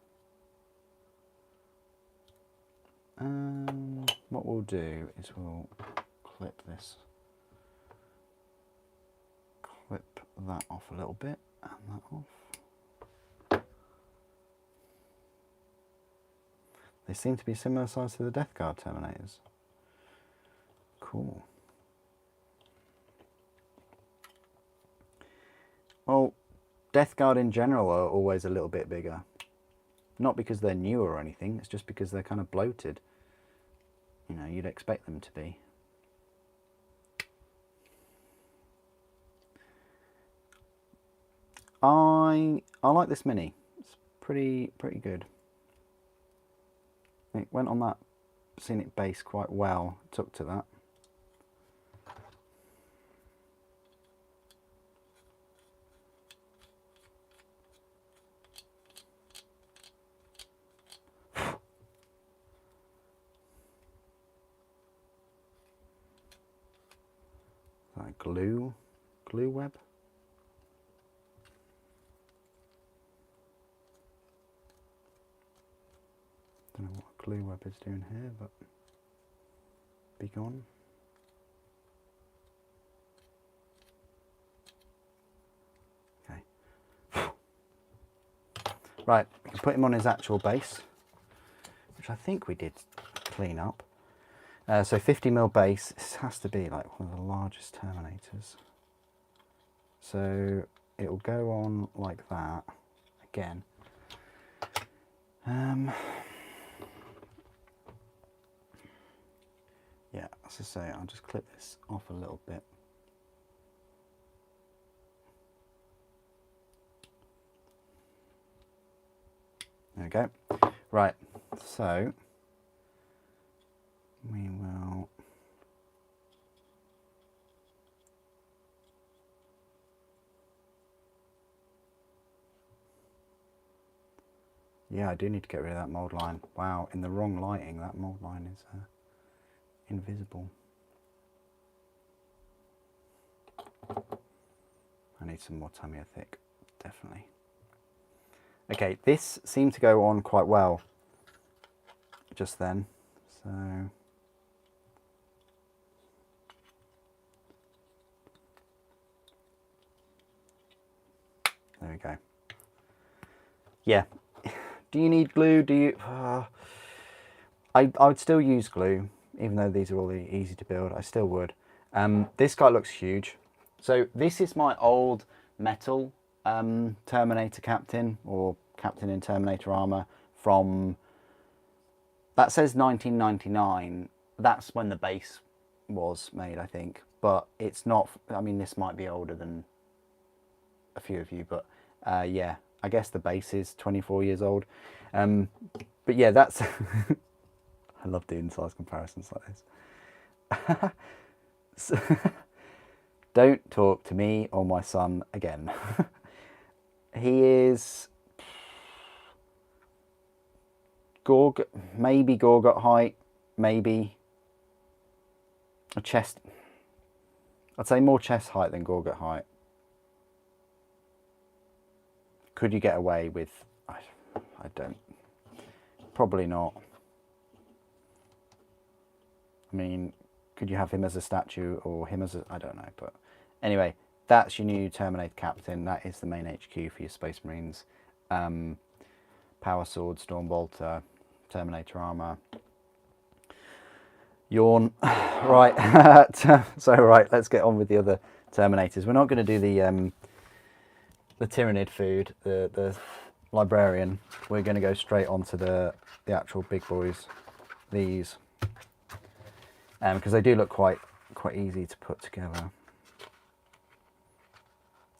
What we'll do is we'll clip this. Clip that off a little bit and that off. They seem to be similar size to the Death Guard Terminators. Cool. Well, Death Guard in general are always a little bit bigger. Not because they're new or anything, it's just because they're kind of bloated. You know, you'd expect them to be. I like this Mini. It's pretty good. It went on that scenic base quite well. Took to that. Like glue web. Don't know what glue web is doing here, but be gone. Okay. Right, we can put him on his actual base, which I think we did clean up. So 50mm base, this has to be like one of the largest Terminators. So it'll go on like that again. Yeah, as I say, I'll just clip this off a little bit. There we go. Right, so we will yeah, I do need to get rid of that mould line. Wow, in the wrong lighting, that mould line is invisible. I need some more Tamiya thick, definitely. Okay, this seemed to go on quite well just then, so there we go. Yeah, do you need glue? Do you? I would still use glue, even though these are all easy to build. I still would. This guy looks huge. So this is my old metal Terminator captain, or captain in Terminator armor from, that says 1999. That's when the base was made, I think, but it's not. I mean, this might be older than a few of you, but yeah, I guess the base is 24 years old. But yeah, that's I love doing size comparisons like this. So, don't talk to me or my son again. He is maybe Gorgot height, maybe a chest. I'd say more chest height than Gorgot height. Could you get away with? I don't. Probably not. I mean, could you have him as a statue or him as a? I don't know, but anyway, that's your new Terminator captain. That is the main HQ for your Space Marines. Power Sword, Stormbolter, Terminator armor. Yawn. Right. So right, let's get on with the other Terminators. We're not going to do the Tyranid food, the librarian. We're going to go straight onto the actual big boys, these, because they do look quite easy to put together.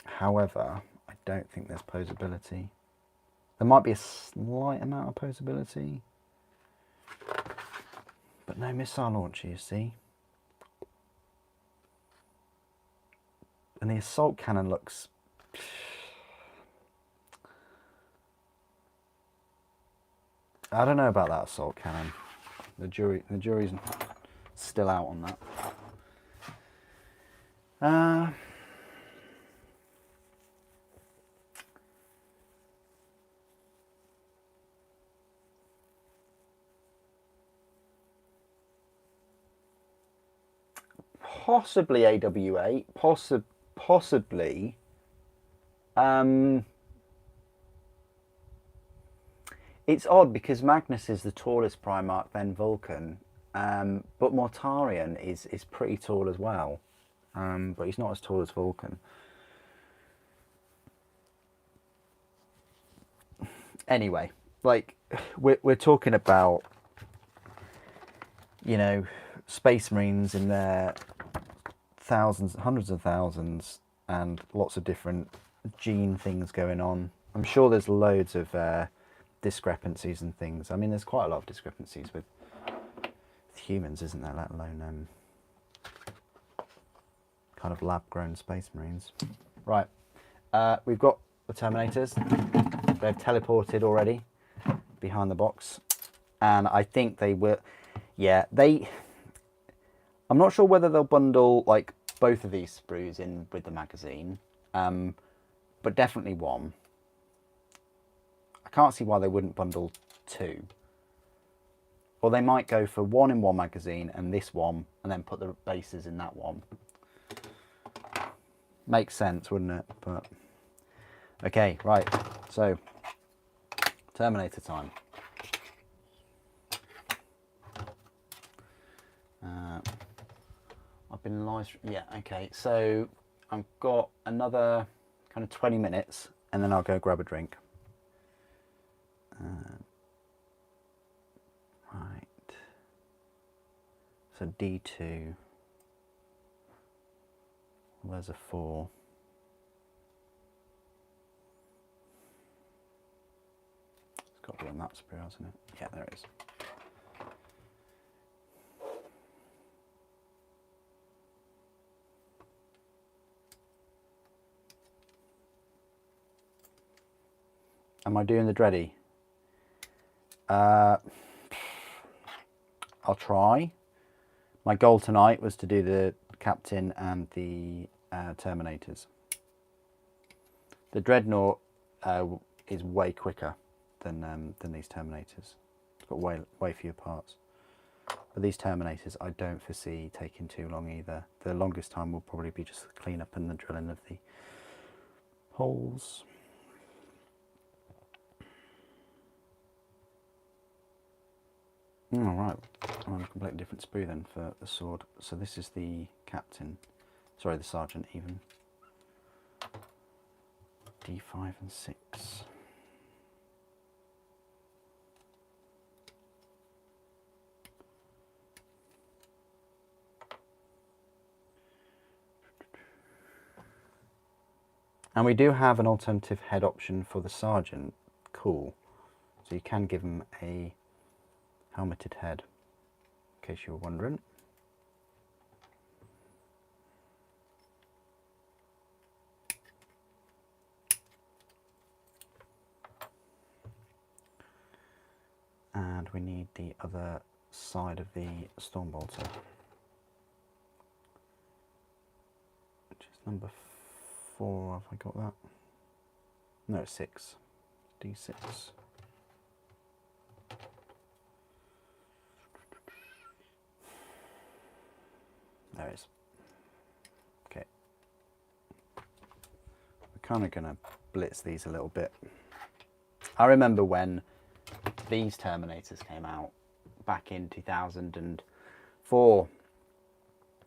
However, I don't think there's posability. There might be a slight amount of posability, but no missile launcher, you see. And the assault cannon looks... I don't know about that assault cannon. The jury's still out on that. Possibly AWA, possibly. It's odd because Magnus is the tallest Primarch, then Vulcan, but Mortarion is pretty tall as well, but he's not as tall as Vulcan. Anyway, like we're talking about, you know, Space Marines in their thousands, hundreds of thousands, and lots of different gene things going on. I'm sure there's loads of discrepancies and things. I mean, there's quite a lot of discrepancies with humans, isn't there? Let alone kind of lab-grown Space Marines. Right, we've got the Terminators. They've teleported already behind the box, and I think they will. Yeah, I'm not sure whether they'll bundle like both of these sprues in with the magazine, but definitely one. I can't see why they wouldn't bundle two. Or they might go for one in one magazine and this one, and then put the bases in that one. Makes sense, wouldn't it? But okay, right. So Terminator time. I've been live. Yeah, okay. So I've got another kind of 20 minutes, and then I'll go grab a drink. Right. So D2. Well, there's a 4. It's got to be on that sprue, hasn't it? Yeah, there it is. Am I doing the Dready? I'll try. My goal tonight was to do the Captain and the Terminators. The Dreadnought is way quicker than these Terminators. It's got way fewer parts. But these Terminators I don't foresee taking too long either. The longest time will probably be just the clean up and the drilling of the holes. All right, I'm on a completely different sprue then for the sword. So this is the Captain, sorry, the Sergeant even. D5 and 6. And we do have an alternative head option for the Sergeant. Cool. So you can give him a helmeted head, in case you were wondering. And we need the other side of the Stormbolter, which is number 4. Have I got that? No, it's 6. D6. There it is. Okay. We're kind of going to blitz these a little bit. I remember when these Terminators came out back in 2004.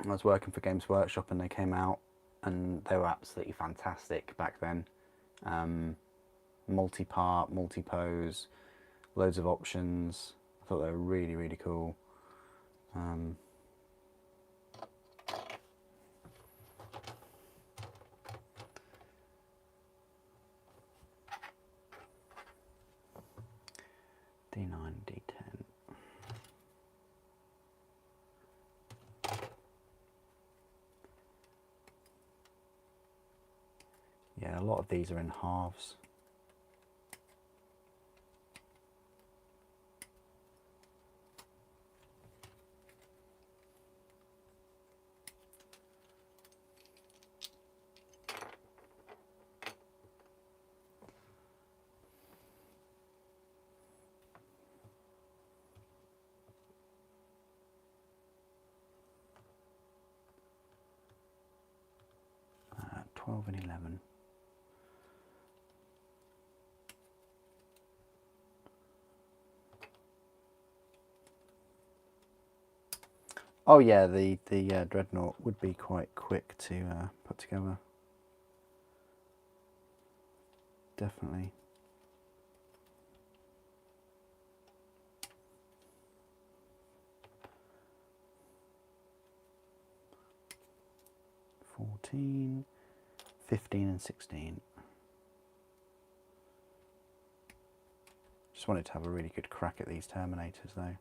I was working for Games Workshop and they came out and they were absolutely fantastic back then. Multi-part, multi-pose, loads of options. I thought they were really, really cool. D9, D10. Yeah, a lot of these are in halves. Uh, 12 and 11. Oh yeah, the Dreadnought would be quite quick to put together. Definitely. $14, $15 and $16. Just wanted to have a really good crack at these Terminators though.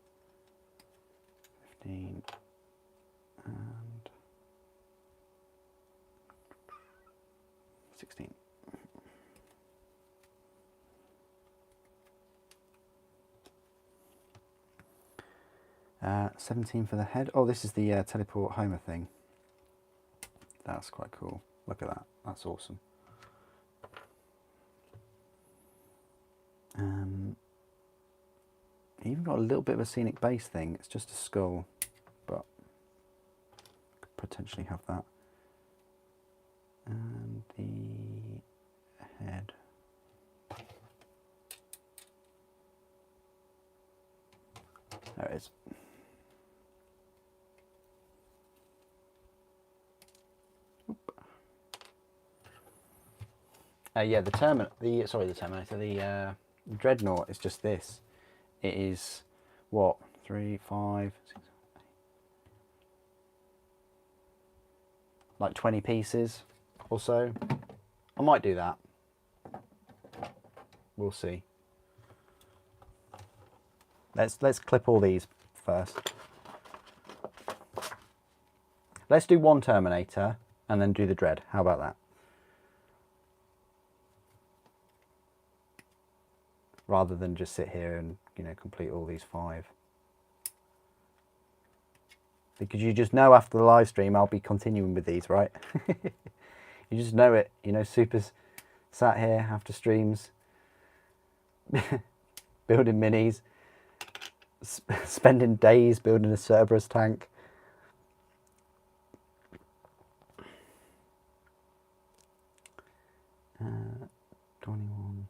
15 and 16. 17 for the head. Oh, this is the teleport Homer thing. That's quite cool. Look at that. That's awesome. Even got a little bit of a scenic base thing. It's just a skull, but could potentially have that. And the head. There it is. Yeah, the Terminator, the Dreadnought is just this. It is what, 3, 5, 6, 8, like 20 pieces or so. I might do that. We'll see. Let's clip all these first. Let's do one Terminator and then do the Dread. How about that? Rather than just sit here and, you know, complete all these 5. Because you just know after the live stream I'll be continuing with these, right? You just know it. You know, Super's sat here after streams, building minis, spending days building a Cerberus tank. Uh, 21.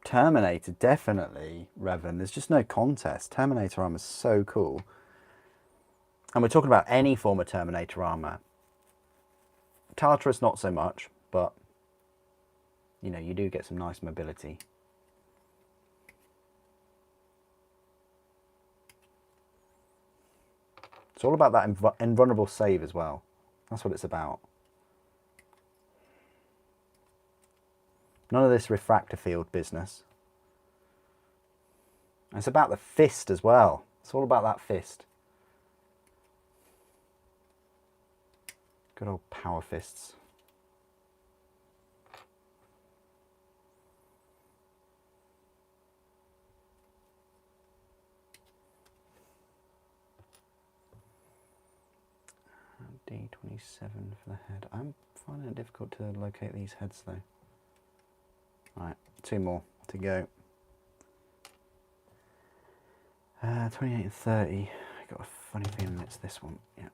Terminator, definitely, Revan. There's just no contest. Terminator armor is so cool. And we're talking about any form of Terminator armor. Tartarus, not so much, but, you know, you do get some nice mobility. It's all about that invulnerable save as well. That's what it's about. None of this refractor field business. It's about the fist as well. It's all about that fist. Good old power fists. D27 for the head. I'm finding it difficult to locate these heads though. Right, 2 more to go. 28 and 30. I got a funny feeling it's this one. Yeah.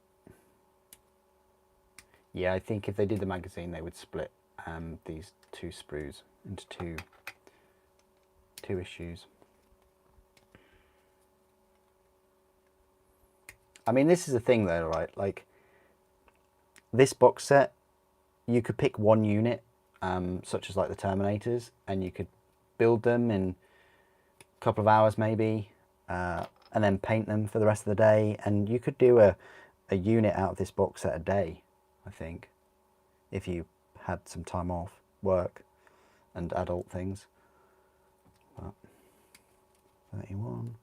Yeah, I think if they did the magazine, they would split these 2 sprues into two issues. I mean, this is the thing though, right? Like, this box set, you could pick one unit, such as like the Terminators, and you could build them in a couple of hours maybe, and then paint them for the rest of the day, and you could do a unit out of this box set a day, I think, if you had some time off work and adult things. But 31.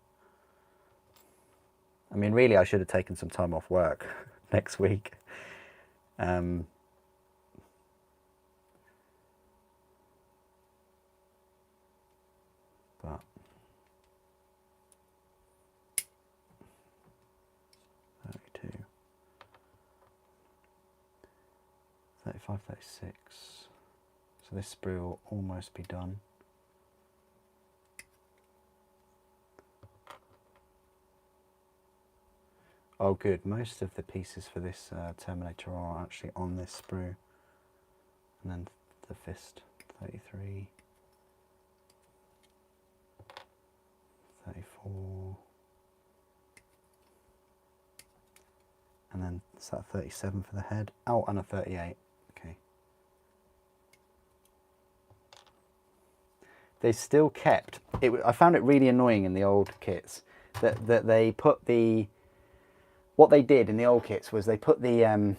I mean, really, I should have taken some time off work next week. But 32, 35, 36. So this sprue will almost be done. Oh good, most of the pieces for this Terminator are actually on this sprue. And then the fist, 33, 34, and then it's that 37 for the head. Oh, and a 38, okay. They still kept, I found it really annoying in the old kits that they put the, what they did in the old kits was they put the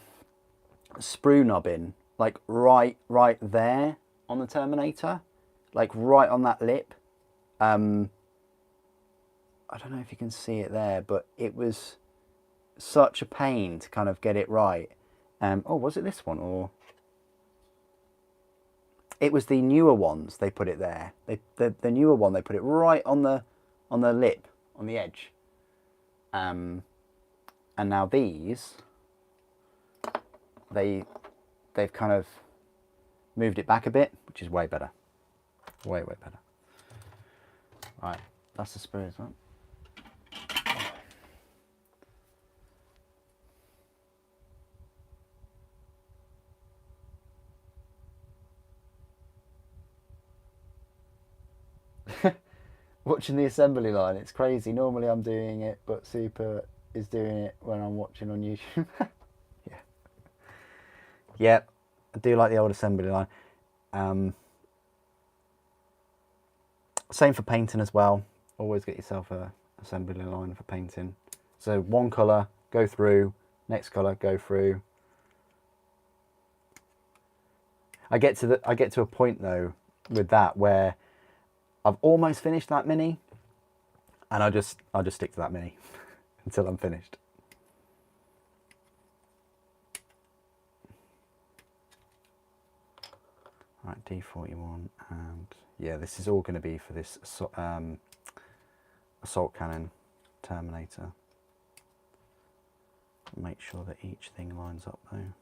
sprue knob in, like right there on the Terminator, like right on that lip. I don't know if you can see it there, but it was such a pain to kind of get it right. Oh, was it this one, or it was the newer ones? They put it there. The newer one, they put it right on the lip, on the edge. And now these, they've kind of moved it back a bit, which is way better. Way better. Right, that's the sprue as well. Watching the assembly line, it's crazy. Normally I'm doing it, but Super is doing it when I'm watching on YouTube. Yeah. Yeah, I do like the old assembly line. Same for painting as well. Always get yourself a assembly line for painting. So one colour, go through, next colour, go through. I get to a point though with that where I've almost finished that mini, and I'll just stick to that mini until I'm finished. Right, D41, and yeah, this is all going to be for this assault cannon Terminator. Make sure that each thing lines up though.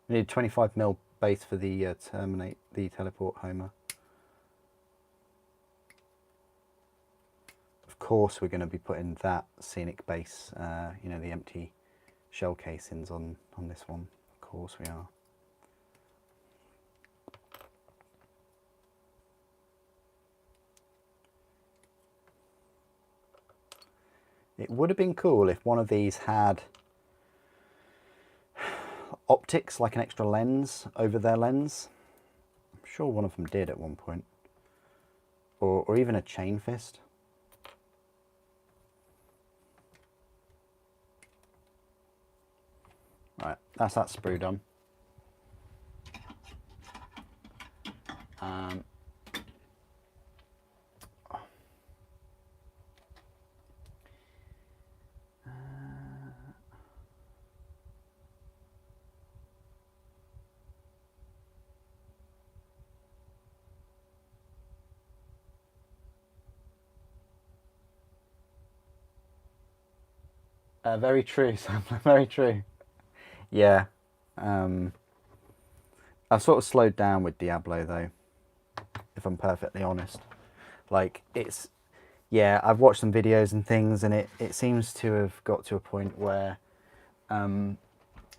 We need 25mm base for the the teleport Homer. Of course, we're going to be putting that scenic base, you know, the empty shell casings on this one. Of course we are. It would have been cool if one of these had optics, like an extra lens over their lens. I'm sure one of them did at one point. Or even a chain fist. Right, that's that sprue done. Very true, Sam. Very true. Yeah. I've sort of slowed down with Diablo though, if I'm perfectly honest. Like, it's, yeah, I've watched some videos and things, and it seems to have got to a point where the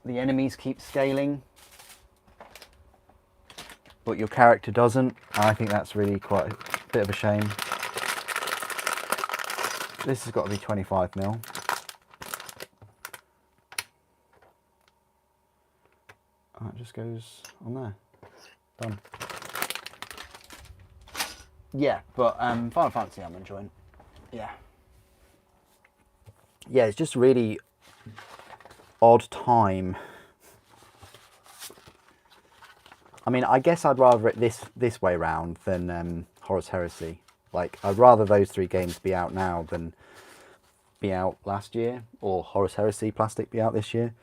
enemies keep scaling, but your character doesn't. And I think that's really quite a bit of a shame. This has got to be 25mm. That just goes on there. Done. Yeah, but Final Fantasy I'm enjoying. Yeah. Yeah, it's just really odd time. I mean, I guess I'd rather it this way round than Horus Heresy. Like, I'd rather those three games be out now than be out last year, or Horus Heresy Plastic be out this year.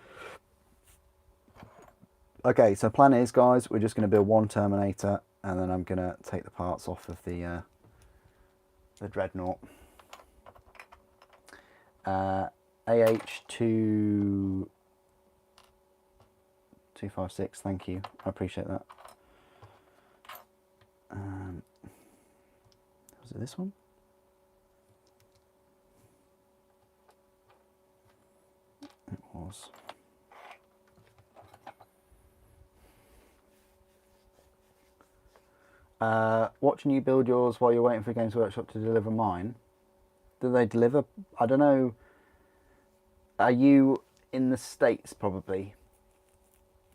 Okay, so plan is, guys, we're just going to build one Terminator, and then I'm going to take the parts off of the Dreadnought. AH 2 256, thank you. I appreciate that. Was it this one? It was. Watching you build yours while you're waiting for Games Workshop to deliver mine. Do they deliver? I don't know. Are you in the States probably?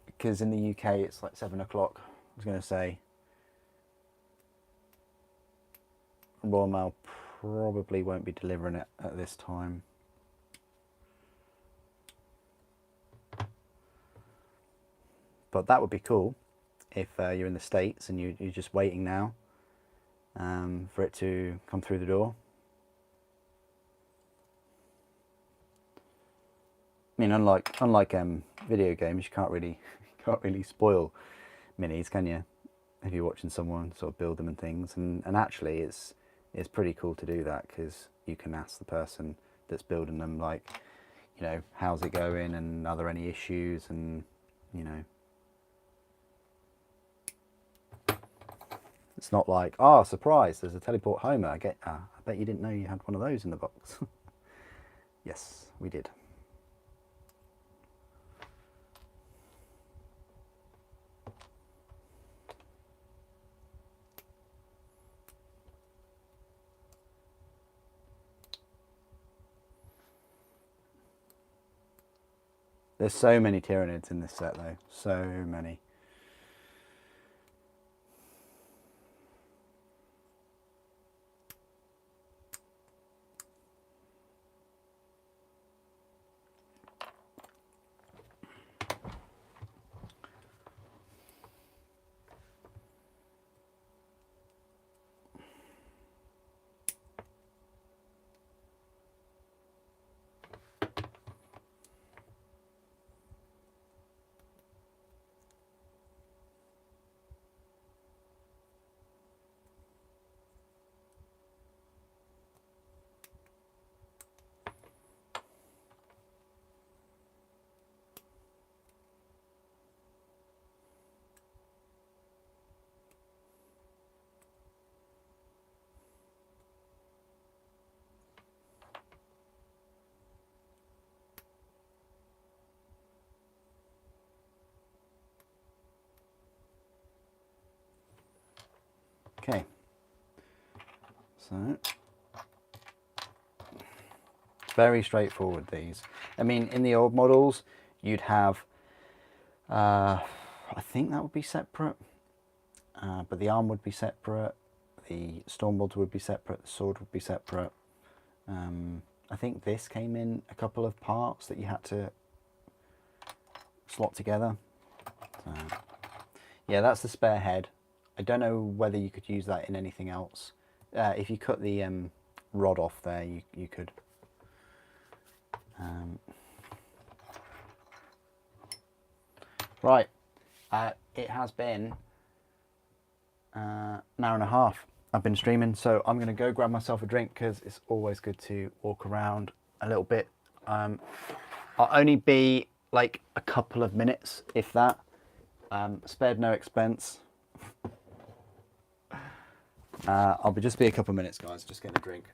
Because in the UK it's like 7 o'clock. I was going to say. Royal Mail probably won't be delivering it at this time. But that would be cool if you're in the States and you're just waiting now for it to come through the door. I mean, unlike video games, you can't really spoil minis, can you? If you're watching someone sort of build them and things, and actually it's pretty cool to do that, because you can ask the person that's building them, like, you know, how's it going and are there any issues, and you know, it's not like, oh, surprise, there's a teleport Homer. I bet you didn't know you had one of those in the box. Yes, we did. There's so many Tyranids in this set though, so many. Okay, so very straightforward these. I mean, in the old models, you'd have, I think that would be separate, but the arm would be separate, the Stormbolts would be separate, the sword would be separate. I think this came in a couple of parts that you had to slot together. So, yeah, that's the spare head. I don't know whether you could use that in anything else. If you cut the rod off there, you could. Right, it has been an hour and a half I've been streaming, so I'm going to go grab myself a drink, because it's always good to walk around a little bit. I'll only be like a couple of minutes, if that. Spared no expense. I'll just be a couple of minutes, guys, just getting a drink.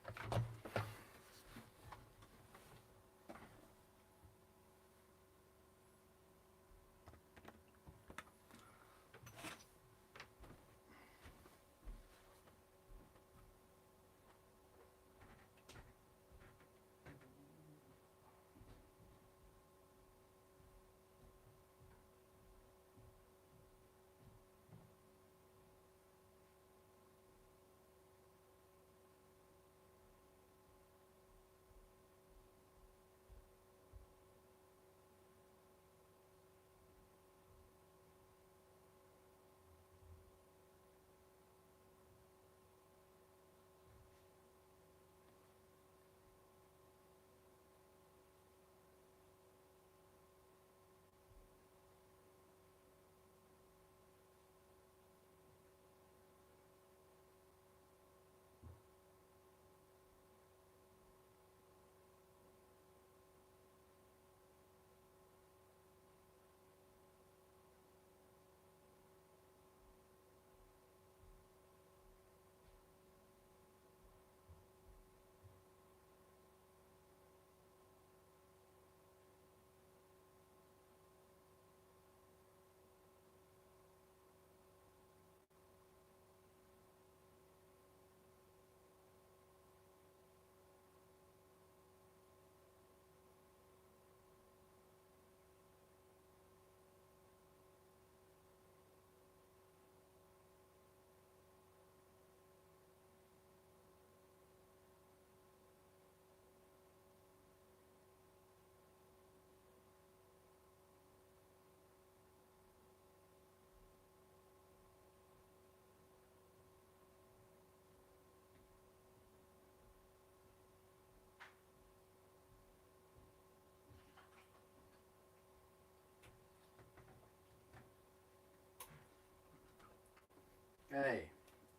Okay,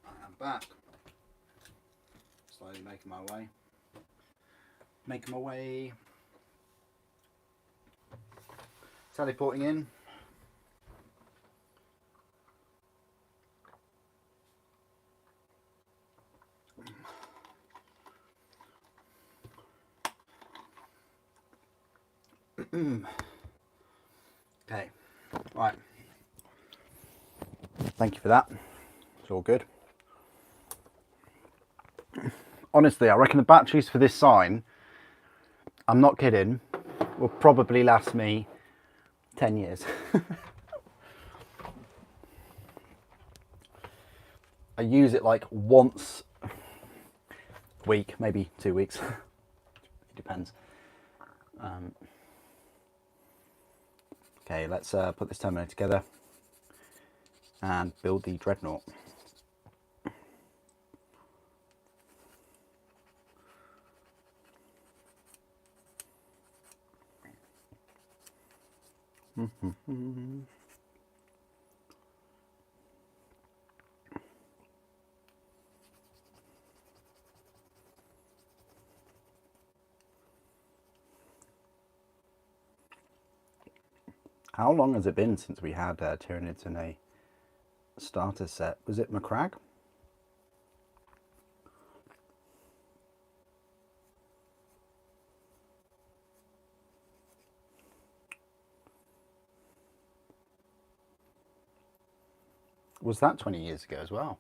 I am back. Slowly making my way. Teleporting in. Okay, right. Thank you for that. It's all good. Honestly, I reckon the batteries for this sign, I'm not kidding, will probably last me 10 years. I use it like once a week, maybe 2 weeks. It depends. Okay, let's put this Terminator together and build the Dreadnought. How long has it been since we had Tyranids in a starter set? Was it Macragge? Was that 20 years ago as well?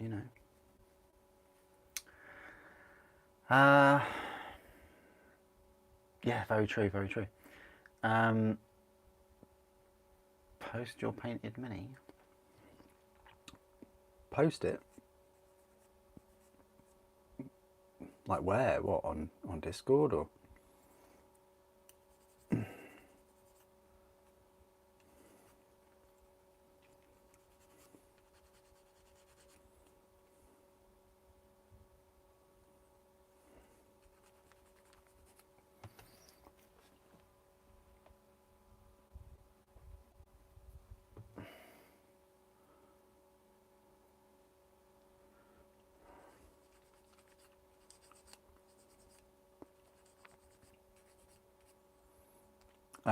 You know. Yeah, very true, very true. Post your painted mini. Post it? Like where? What, on Discord or?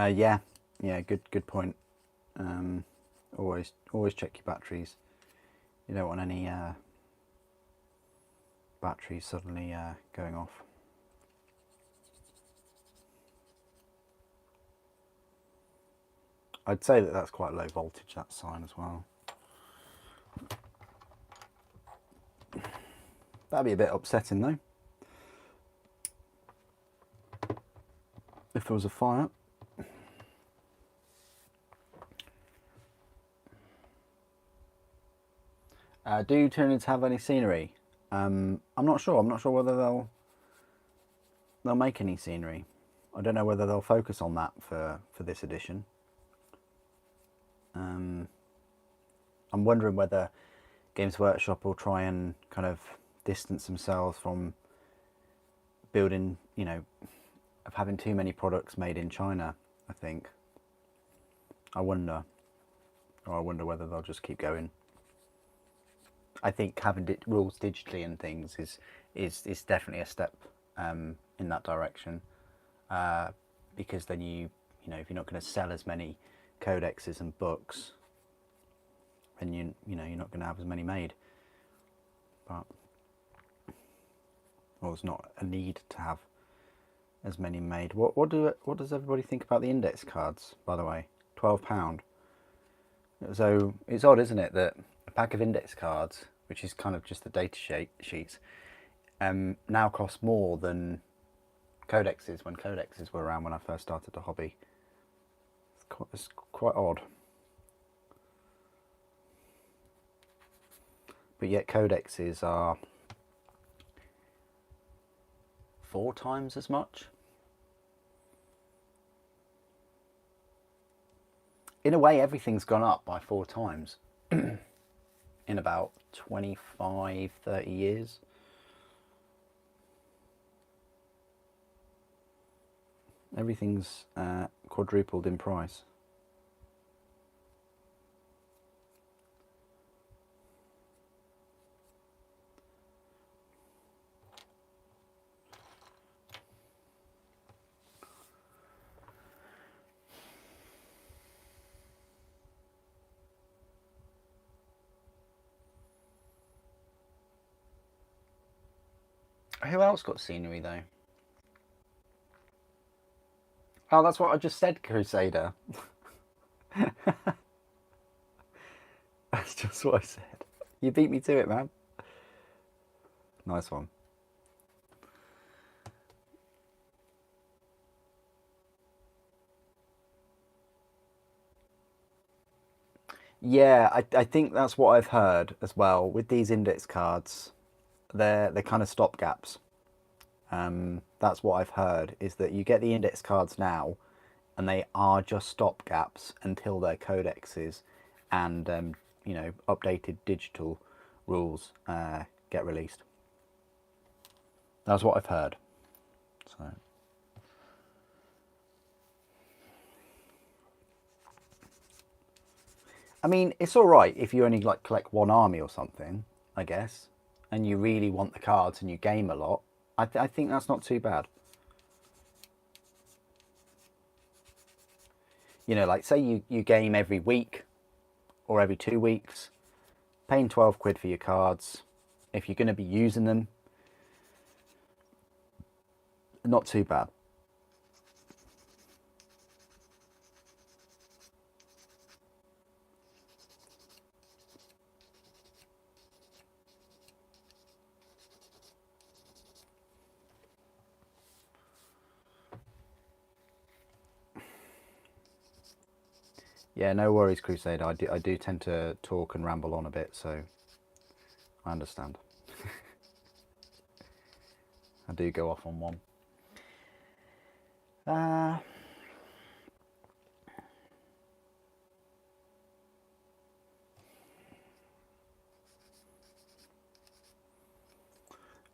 Yeah, good point. Always check your batteries. You don't want any batteries suddenly going off. I'd say that that's quite low voltage, that sign as well. That'd be a bit upsetting though, if there was a fire. Do Tyranids have any scenery? I'm not sure. I'm not sure whether they'll make any scenery. I don't know whether they'll focus on that for this edition. I'm wondering whether Games Workshop will try and kind of distance themselves from building, you know, of having too many products made in China, I think. I wonder whether they'll just keep going. I think having rules digitally and things is definitely a step in that direction, because then you know, if you're not going to sell as many codexes and books, then you know you're not going to have as many made. But well, there's not a need to have as many made. What does everybody think about the index cards, by the way? £12. So it's odd, isn't it, that a pack of index cards, which is kind of just the data sheets, now cost more than codexes when codexes were around when I first started the hobby. It's quite odd. But yet codexes are 4 times as much. In a way, everything's gone up by 4 times in about 25, 30 years. Everything's quadrupled in price. Who else got scenery though? Oh, that's what I just said, Crusader. That's just what I said. You beat me to it, man. Nice one. Yeah, I think that's what I've heard as well with these index cards. They're kind of stopgaps. That's what I've heard, is that you get the index cards now, and they are just stopgaps until their codexes and you know, updated digital rules get released. That's what I've heard. So. I mean, it's all right if you only like collect one army or something, I guess, and you really want the cards and you game a lot. I think that's not too bad. You know, like say you game every week or every 2 weeks, paying 12 quid for your cards. If you're going to be using them, not too bad. Yeah, no worries, Crusader. I do tend to talk and ramble on a bit, so I understand. I do go off on one.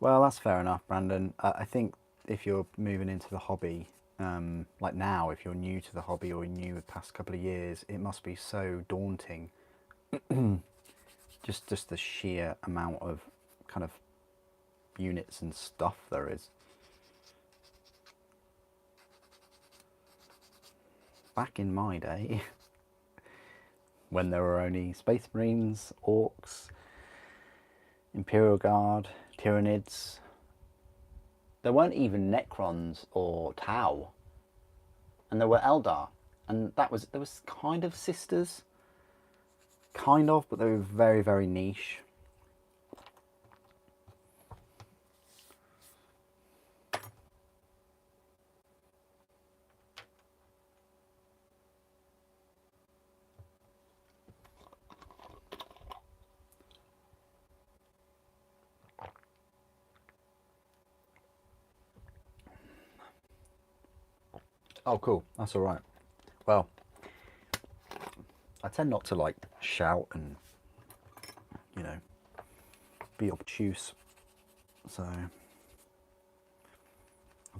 Well, that's fair enough, Brandon. I think if you're moving into the hobby, like now, if you're new to the hobby or new the past couple of years, it must be so daunting. just the sheer amount of kind of units and stuff there is. Back in my day, when there were only Space Marines, Orcs, Imperial Guard, Tyranids, there weren't even Necrons or Tau, and there were Eldar, and there was kind of Sisters, kind of, but they were very, very niche. Oh, cool. That's all right. Well, I tend not to like shout and, you know, be obtuse. So I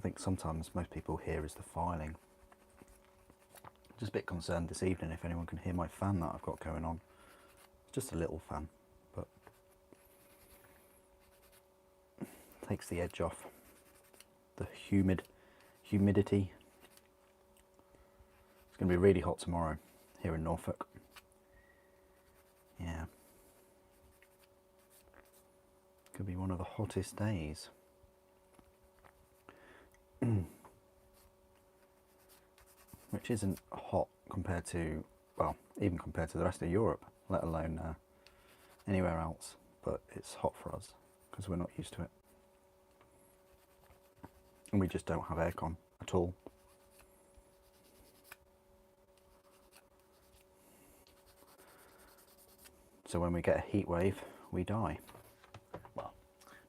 think sometimes most people hear is the filing. Just a bit concerned this evening if anyone can hear my fan that I've got going on. It's just a little fan, but takes the edge off the humidity. It's going to be really hot tomorrow here in Norfolk. Yeah. Could be one of the hottest days. Which isn't hot compared to, well, even compared to the rest of Europe, let alone anywhere else. But it's hot for us because we're not used to it. And we just don't have aircon at all. So when we get a heat wave, we die. Well,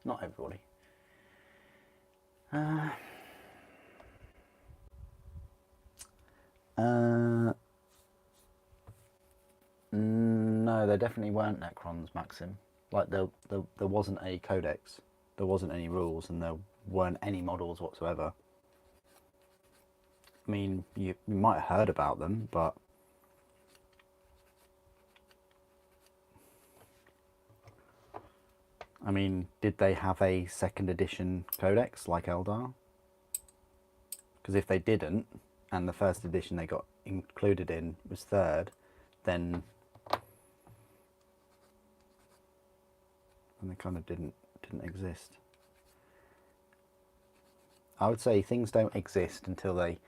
not everybody. No, there definitely weren't Necrons, Maxim. Like there wasn't a codex, there wasn't any rules, and there weren't any models whatsoever. I mean, you might have heard about them, but I mean, did they have a second edition codex like Eldar? Because if they didn't, and the first edition they got included in was third, then they kind of didn't exist. I would say things don't exist until they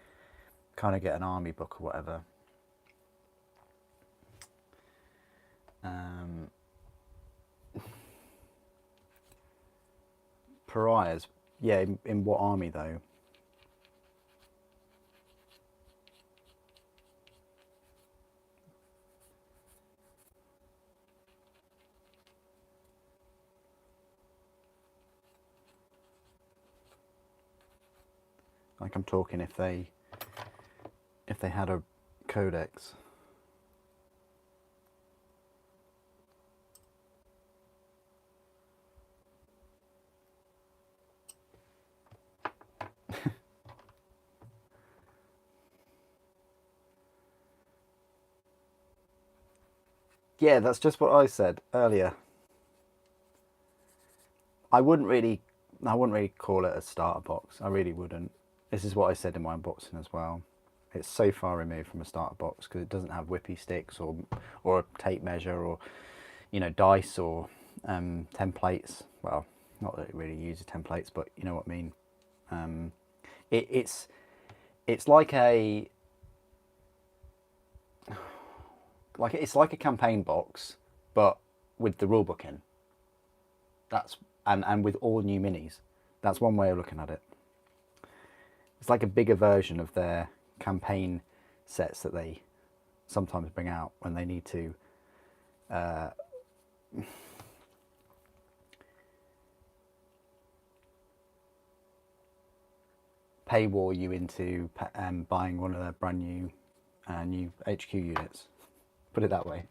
kind of get an army book or whatever. Pariahs, yeah, in what army though? Like I'm talking if they had a codex. Yeah, that's just what I said earlier. I wouldn't really call it a starter box. I really wouldn't. This is what I said in my unboxing as well. It's so far removed from a starter box because it doesn't have whippy sticks or a tape measure or, you know, dice or templates. Well, not that it really uses templates, but you know what I mean. It's like it's like a campaign box, but with the rulebook in. That's and with all new minis. That's one way of looking at it. It's like a bigger version of their campaign sets that they sometimes bring out when they need to paywall you into buying one of their brand new new HQ units. Put it that way.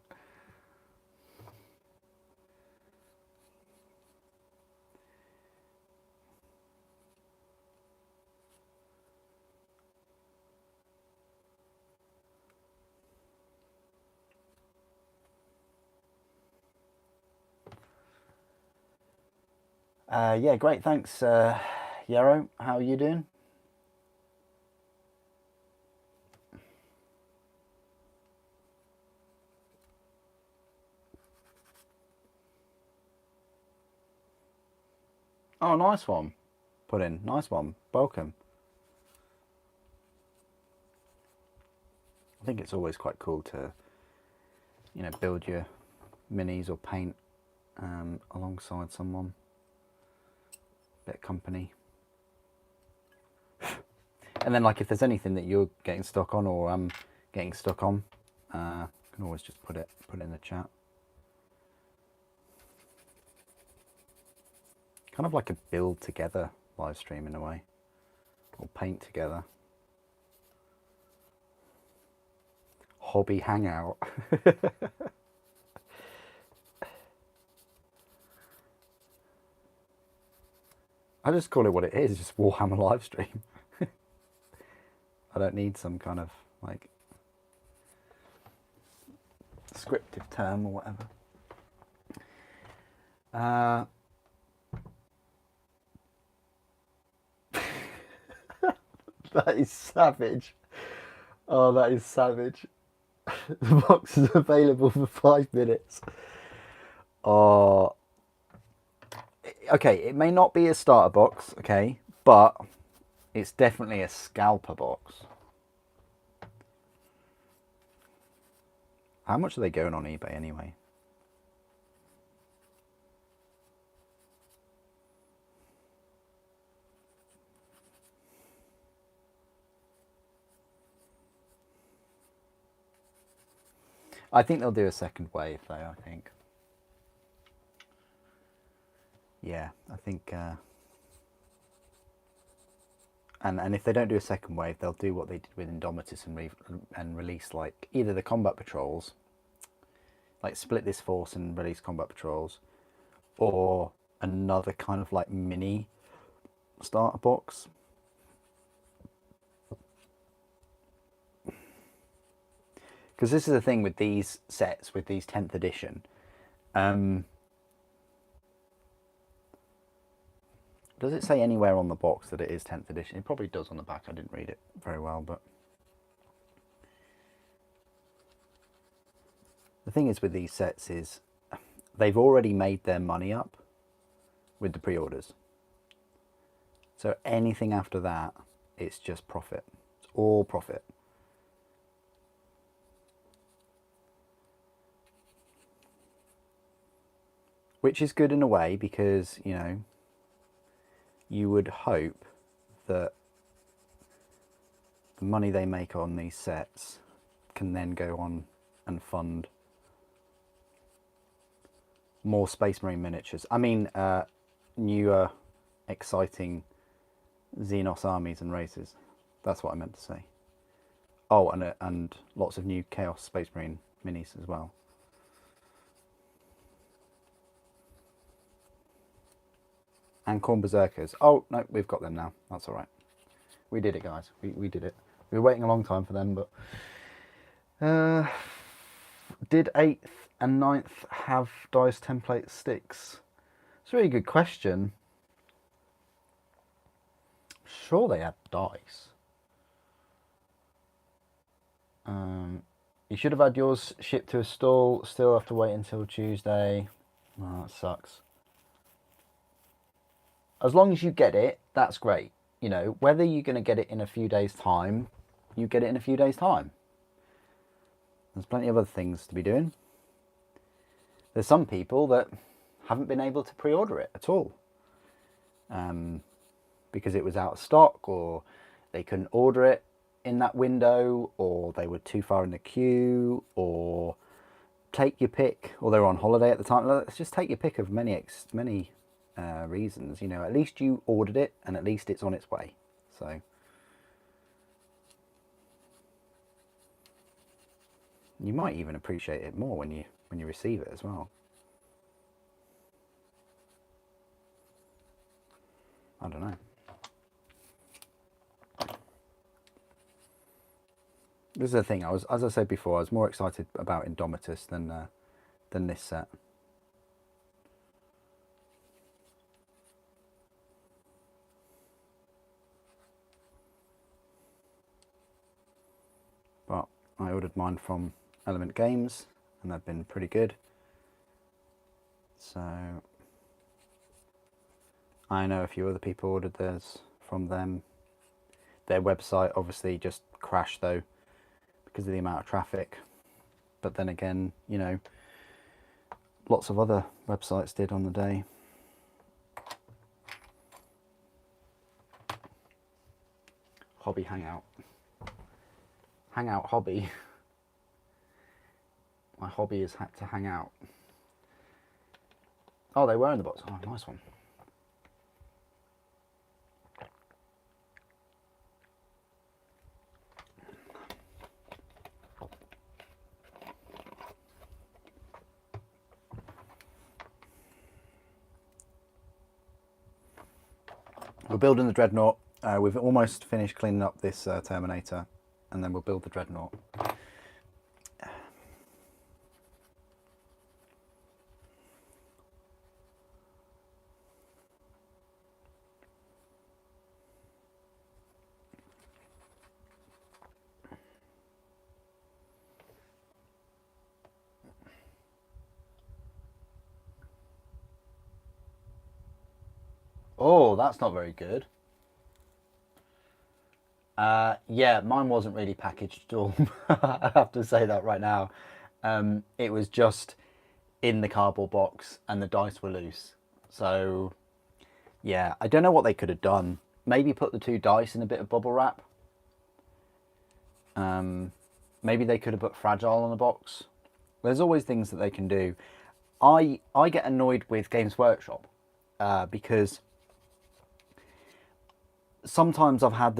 Yeah, great. Thanks, Yarrow. How are you doing? Oh, nice one. Put in. Nice one. Welcome. I think it's always quite cool to, you know, build your minis or paint alongside someone. Bit of company. And then, like, if there's anything that you're getting stuck on or I'm getting stuck on, I can always just put it in the chat. Kind of like a build together live stream in a way, or paint together. Hobby hangout. I just call it what it is, just Warhammer live stream. I don't need some kind of like scripted term or whatever. That is savage. Oh, that is savage. The box is available for 5 minutes. Oh, okay, it may not be a starter box, okay, but it's definitely a scalper box. How much are they going on eBay anyway? I think they'll do a second wave though, I think. Yeah, I think... And if they don't do a second wave, they'll do what they did with Indomitus and release like either the combat patrols, like split this force and release combat patrols, or another kind of like mini starter box. Because this is the thing with these sets, with these 10th edition. Does it say anywhere on the box that it is 10th edition? It probably does on the back. I didn't read it very well, but the thing is with these sets is they've already made their money up with the pre-orders. So anything after that, it's just profit. It's all profit. Which is good in a way because, you know, you would hope that the money they make on these sets can then go on and fund more Space Marine miniatures. I mean, newer, exciting Xenos armies and races. That's what I meant to say. Oh, and lots of new Chaos Space Marine minis as well. And Khorne Berserkers. Oh, no, we've got them now. That's all right. We did it, guys. We did it. We were waiting a long time for them, but... did 8th and 9th have dice template sticks? It's a really good question. Sure they had dice. You should have had yours shipped to a stall. Still have to wait until Tuesday. Oh, that sucks. As long as you get it, that's great. You know, whether you're going to get it in a few days' time, you get it in a few days' time. There's plenty of other things to be doing. There's some people that haven't been able to pre-order it at all. Because it was out of stock, or they couldn't order it in that window, or they were too far in the queue, or take your pick, or they were on holiday at the time. Let's just take your pick of many reasons. You know, at least you ordered it, and at least it's on its way. So you might even appreciate it more when you receive it as well. I don't know. This is the thing. As I said before, I was more excited about Indomitus than this set. But I ordered mine from Element Games, and they've been pretty good. So I know a few other people ordered theirs from them. Their website obviously just crashed though, because of the amount of traffic. But then again, you know, lots of other websites did on the day. Hobby Hangout. Hangout hobby. My hobby is to hang out. Oh, they were in the box. Oh, nice one. We're building the Dreadnought. We've almost finished cleaning up this Terminator, and then we'll build the Dreadnought. Oh, that's not very good. Yeah, mine wasn't really packaged at all. I have to say that right now. It was just in the cardboard box and the dice were loose. So, yeah, I don't know what they could have done. Maybe put the 2 dice in a bit of bubble wrap. Maybe they could have put Fragile on the box. There's always things that they can do. I get annoyed with Games Workshop because sometimes I've had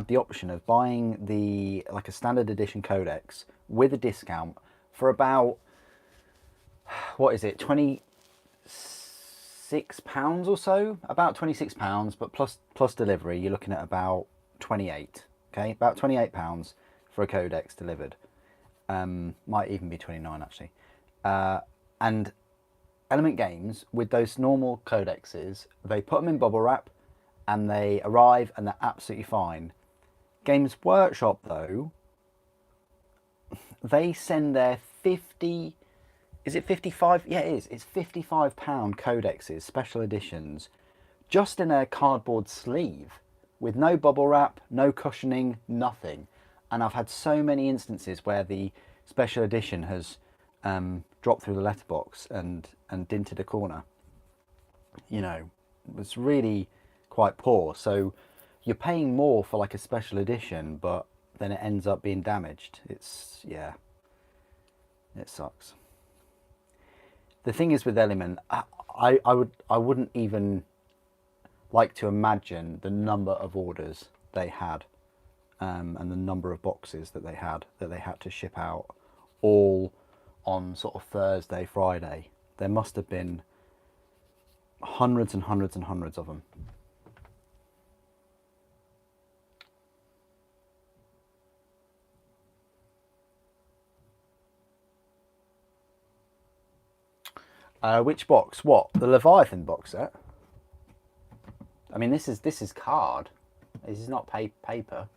the option of buying like a standard edition codex with a discount for about, what is it, £26 or so, about £26, but plus delivery you're looking at about 28. Okay, about £28 for a codex delivered. Might even be 29 actually. And Element Games, with those normal codexes, they put them in bubble wrap and they arrive and they're absolutely fine. Games Workshop though, they send their 50, is it 55? Yeah, it is. It's £55 codexes, special editions, just in a cardboard sleeve with no bubble wrap, no cushioning, nothing. And I've had so many instances where the special edition has dropped through the letterbox and dinted a corner. You know, it was really quite poor. So you're paying more for like a special edition, but then it ends up being damaged. It's, yeah, it sucks. The thing is with Element, I wouldn't even like to imagine the number of orders they had, and the number of boxes that they had to ship out, all on sort of Thursday, Friday. There must have been hundreds and hundreds and hundreds of them. Which box? What? The Leviathan box set? I mean, this is card. This is not paper.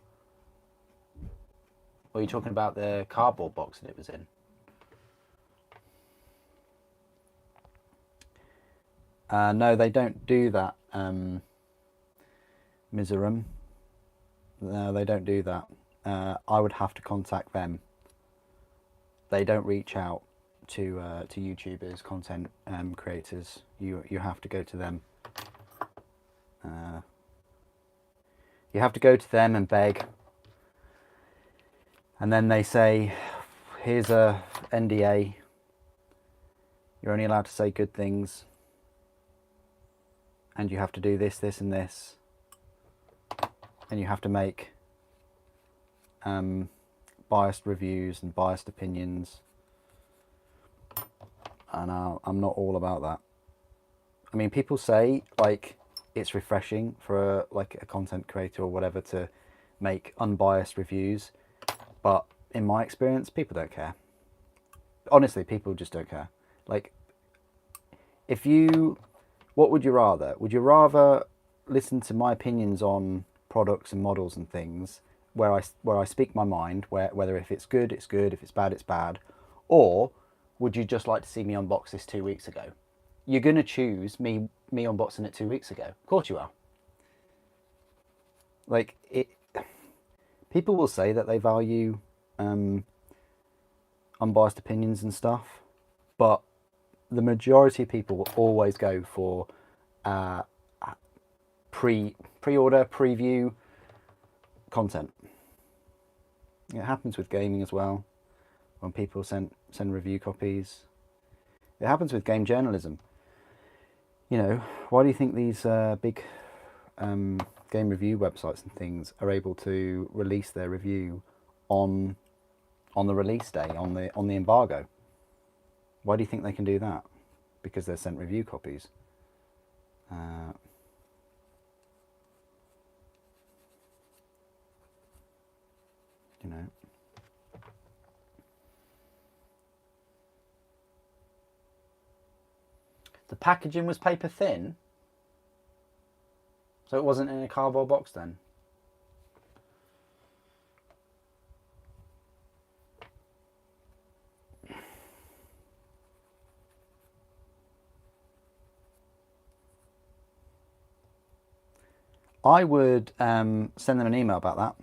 Or are you talking about the cardboard box that it was in? No, they don't do that, Miserum. No, they don't do that. I would have to contact them. They don't reach out to YouTubers, content creators. You have to go to them. You have to go to them and beg, and then they say, here's a NDA, you're only allowed to say good things, and you have to do this, this and this, and you have to make biased reviews and biased opinions, and I'm not all about that. I mean, people say like it's refreshing for like a content creator or whatever to make unbiased reviews, but in my experience, people don't care. Honestly, people just don't care. Like, what would you rather? Would you rather listen to my opinions on products and models and things, where I speak my mind, whether if it's good, it's good, if it's bad, it's bad, or would you just like to see me unbox this 2 weeks ago? You're gonna choose me unboxing it 2 weeks ago. Of course you are. Like, people will say that they value unbiased opinions and stuff, but the majority of people will always go for pre-order, preview content. It happens with gaming as well, when people send review copies. It happens with game journalism. You know, why do you think these big game review websites and things are able to release their review on the release day, on the embargo? Why do you think they can do that? Because they're sent review copies. You know. The packaging was paper thin, so it wasn't in a cardboard box then. I would send them an email about that.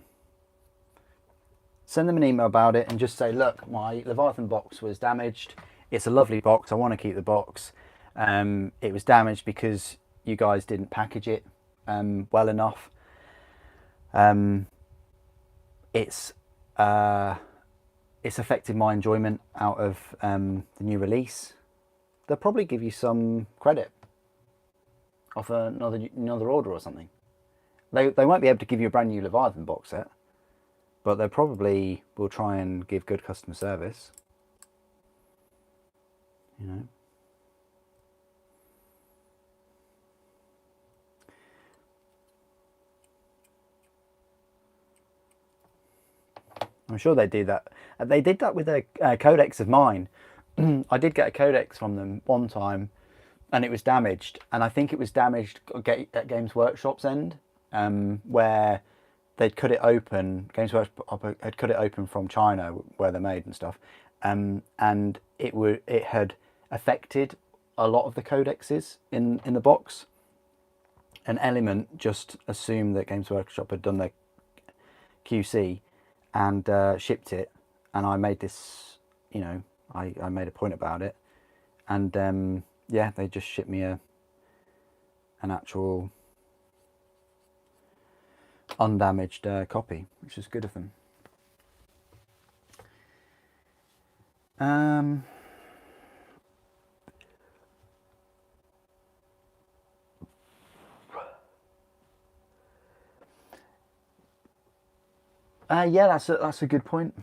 Send them an email about it and just say, look, my Leviathan box was damaged. It's a lovely box. I want to keep the box. It was damaged because you guys didn't package it well enough. It's affected my enjoyment out of the new release. They'll probably give you some credit off another order or something. They won't be able to give you a brand new Leviathan box set, but they probably will try and give good customer service. You know. I'm sure they do that. They did that with a codex of mine. I did get a codex from them one time, and it was damaged. And I think it was damaged at Games Workshop's end, where they'd cut it open. Games Workshop had cut it open from China, where they're made and stuff, and it had affected a lot of the codexes in the box. an Element just assumed that Games Workshop had done their QC and shipped it, and I made this, you know, I made a point about it, and yeah, they just shipped me an actual undamaged copy, which is good of them. Yeah, that's a good point.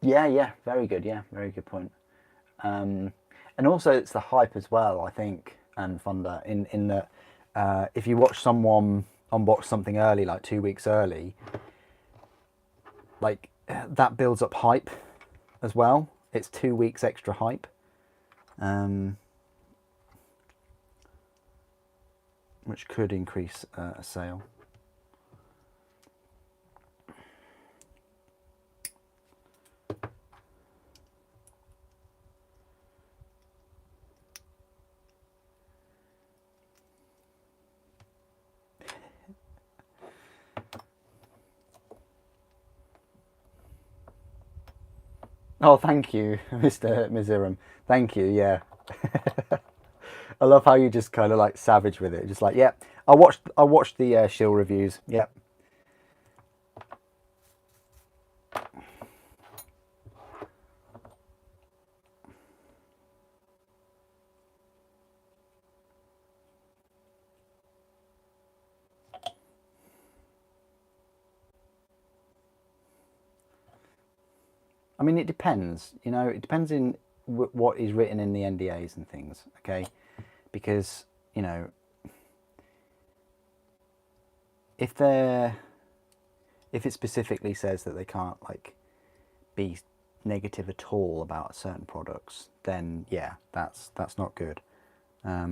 Yeah, very good. Yeah, very good point. And also it's the hype as well, I think, and Thunder in that if you watch someone unbox something early, like 2 weeks early, like that builds up hype as well. It's 2 weeks extra hype. Which could increase a sale. Oh, thank you, Mr. Mizeram. Thank you, yeah. I love how you just kind of like savage with it. Just like, yeah, I watched the shill reviews. Yep. I mean, it depends. You know, it depends in what is written in the NDAs and things. Okay, because you know, if it specifically says that they can't like be negative at all about certain products, then yeah, that's not good. I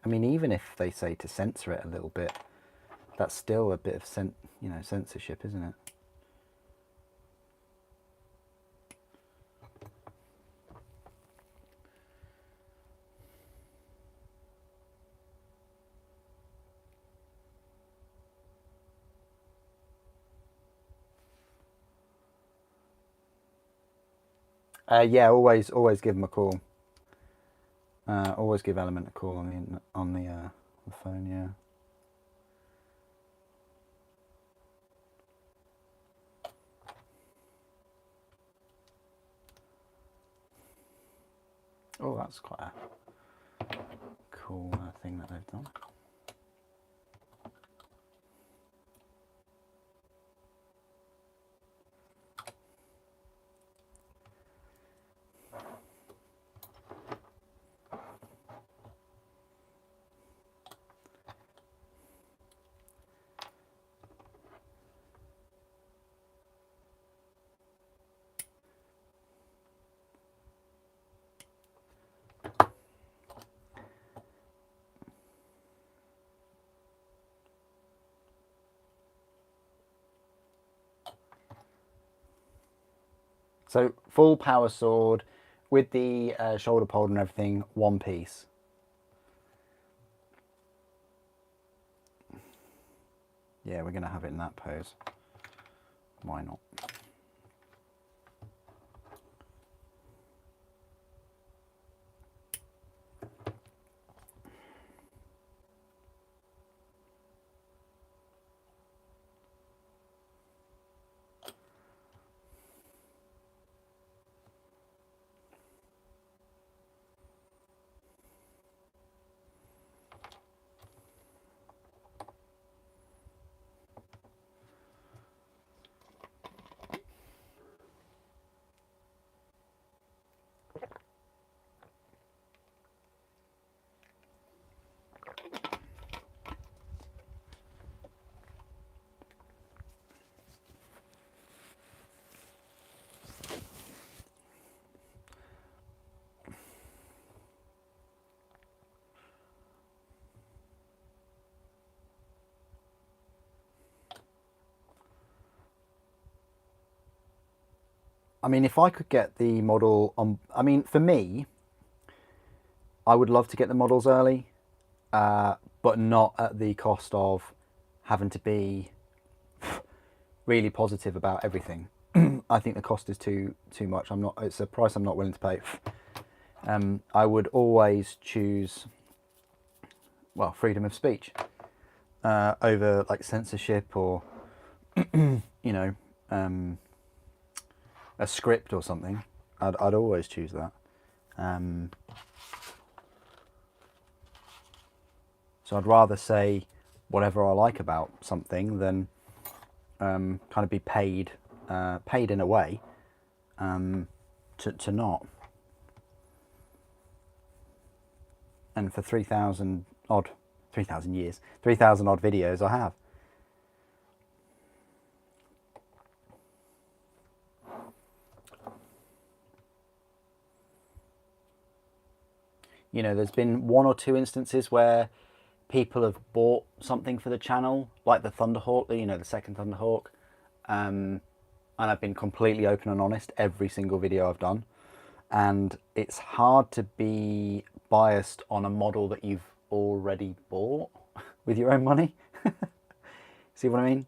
mean, even if they say to censor it a little bit, that's still a bit of censorship, isn't it? Yeah, always give them a call. Always give Element a call on the phone. Yeah. Oh, that's quite a cool thing that they've done. So full power sword with the shoulder pole and everything, one piece. Yeah, we're going to have it in that pose. Why not? I mean, if I could get the model on, I mean, for me, I would love to get the models early, but not at the cost of having to be really positive about everything. I think the cost is too much. It's a price I'm not willing to pay. I would always choose, well, freedom of speech over like censorship or you know, a script or something. I'd always choose that. So I'd rather say whatever I like about something than kind of be paid in a way to not. And for 3,000 odd videos I have. You know, there's been 1 or 2 instances where people have bought something for the channel, like the Thunderhawk, you know, the second Thunderhawk, and I've been completely open and honest every single video I've done, and it's hard to be biased on a model that you've already bought with your own money. See what I mean?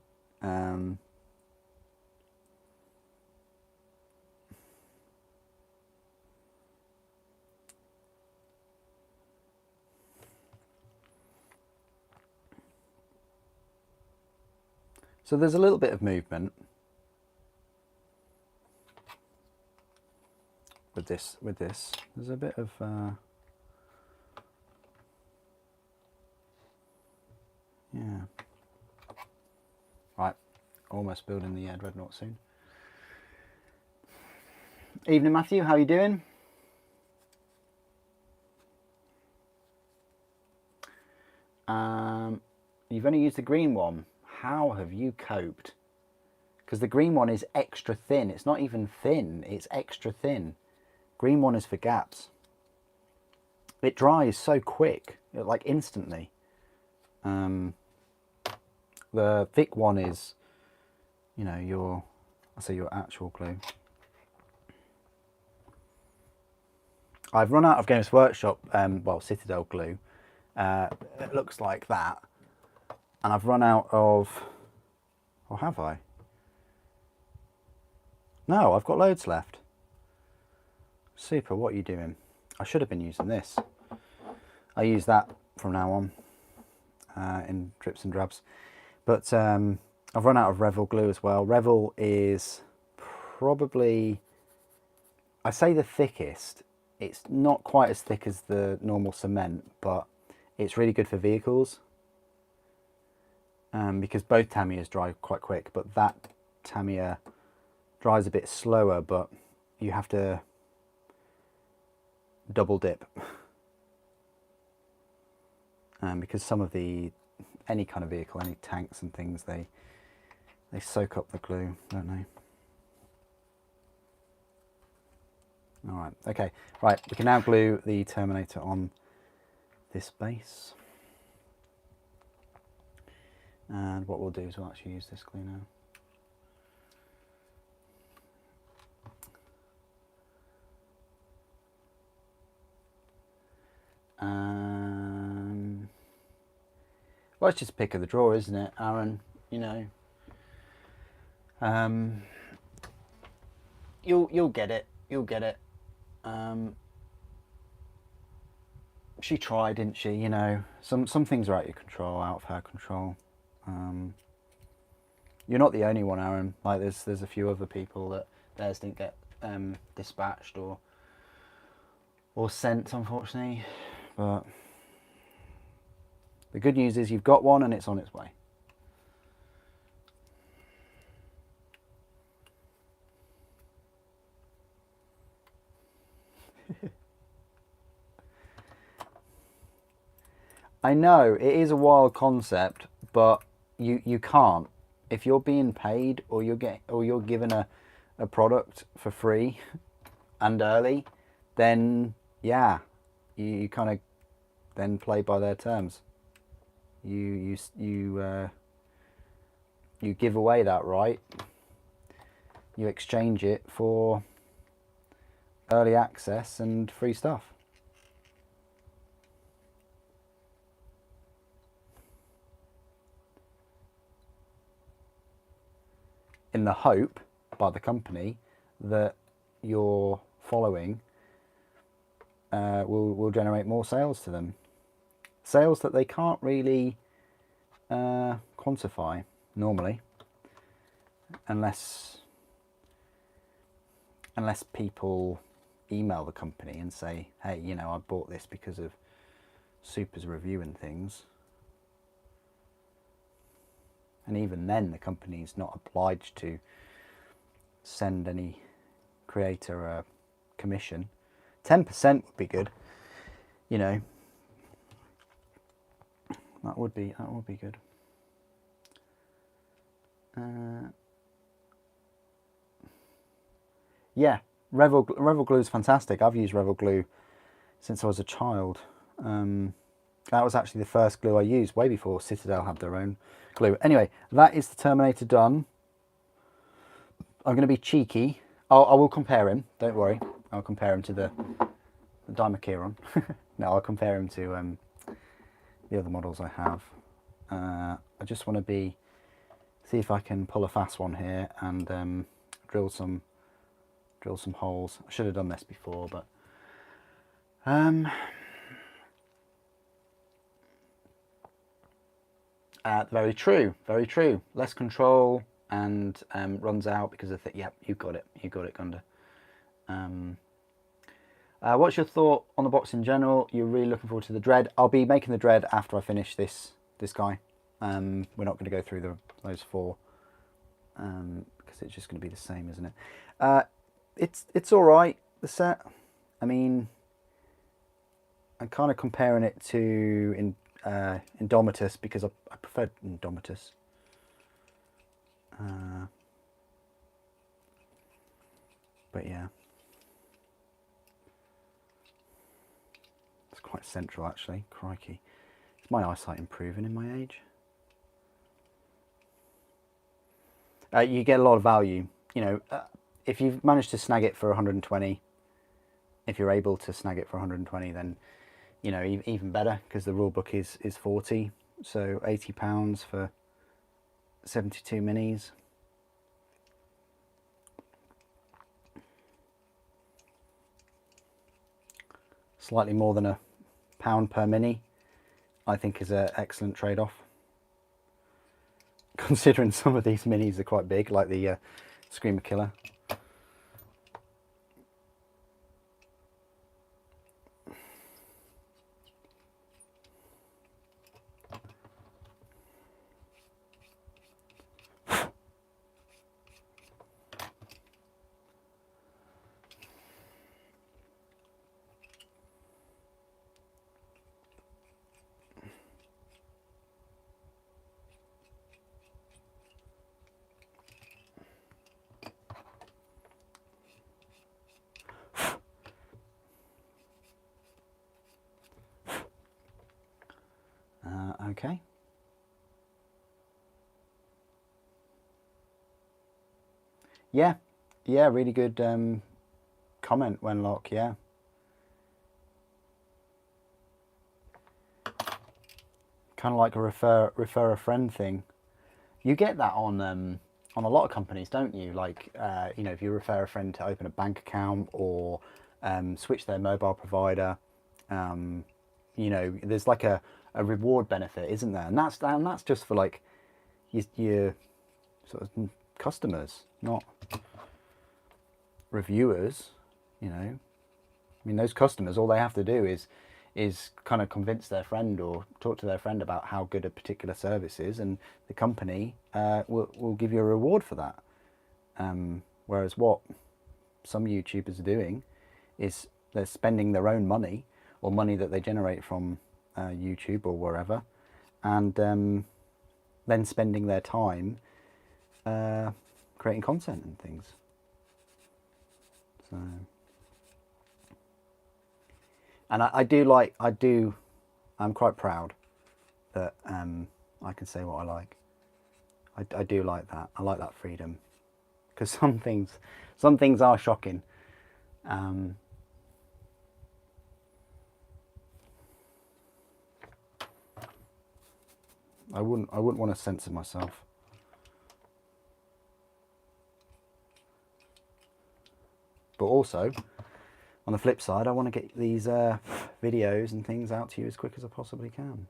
So there's a little bit of movement with this. There's a bit of yeah. Right, almost building the Dreadnought soon. Evening, Matthew. How are you doing? You've only used the green one. How have you coped? Because the green one is extra thin. It's not even thin, it's extra thin. Green one is for gaps. It dries so quick, like instantly. The thick one is, you know, your actual glue. I've run out of Games Workshop, well, Citadel glue. It looks like that. And I've run out of, or have I? No, I've got loads left. Super, what are you doing? I should have been using this. I use that from now on in drips and drabs. But I've run out of Revel glue as well. Revel is probably, I say the thickest. It's not quite as thick as the normal cement, but it's really good for vehicles. Because both Tamiya's dry quite quick, but that Tamiya dries a bit slower, but you have to double dip. Because some of any kind of vehicle, any tanks and things, they soak up the glue, don't they? Alright, okay, right, we can now glue the Terminator on this base. And what we'll do is we'll actually use this glue now. Well, it's just pick of the drawer, isn't it, Aaron? You know, you'll get it. You'll get it. She tried, didn't she? You know, some things are out of your control, out of her control. You're not the only one, Aaron. Like there's a few other people that theirs didn't get dispatched or sent, unfortunately. But the good news is you've got one and it's on its way. I know it is a wild concept, but you can't. If you're being paid or you're given a product for free and early, then yeah, you kind of then play by their terms. You give away that right you exchange it for early access and free stuff. In the hope by the company that your following will generate more sales to them. Sales that they can't really quantify normally, unless people email the company and say, hey, you know, I bought this because of Super's review and things. And even then, the company's not obliged to send any creator a commission. 10% would be good, you know. That would be good. Yeah, Revel Glue is fantastic. I've used Revel Glue since I was a child. That was actually the first glue I used, way before Citadel had their own glue. Anyway, that is the Terminator done. I'm going to be cheeky. I will compare him, don't worry. I'll compare him to the Dimacheron. No, I'll compare him to the other models I have. I just want to see if I can pull a fast one here and drill some holes. I should have done this before, but very true, very true. Less control and runs out because of yep, you got it, Gunda. What's your thought on the box in general? You're really looking forward to the Dread. I'll be making the Dread after I finish this guy. We're not going to go through those four because it's just going to be the same, isn't it? It's all right, the set. I mean, I'm kind of comparing it to Indomitus because I prefer Indomitus. But yeah, it's quite central actually. Crikey, is my eyesight improving in my age? You get a lot of value, you know. If you've managed to snag it for 120, if you're able to snag it for 120, then you know, even better, because the rule book is 40, so £80 for 72 minis. Slightly more than £1 per mini, I think, is an excellent trade-off. Considering some of these minis are quite big, like the Screamer Killer. Okay. Yeah, really good comment, Wenlock, yeah. Kind of like a refer a friend thing. You get that on a lot of companies, don't you? Like, you know, if you refer a friend to open a bank account or switch their mobile provider, you know, there's like a reward benefit, isn't there? And that's just for like your sort of customers, not reviewers, you know. I mean, those customers, all they have to do is kind of convince their friend or talk to their friend about how good a particular service is, and the company will give you a reward for that. Whereas what some YouTubers are doing is they're spending their own money or money that they generate from YouTube or wherever, and then spending their time creating content and things. So, and I'm quite proud that I can say what I like. I do like that. I like that freedom. because some things are shocking. I wouldn't want to censor myself. But also, on the flip side, I want to get these videos and things out to you as quick as I possibly can.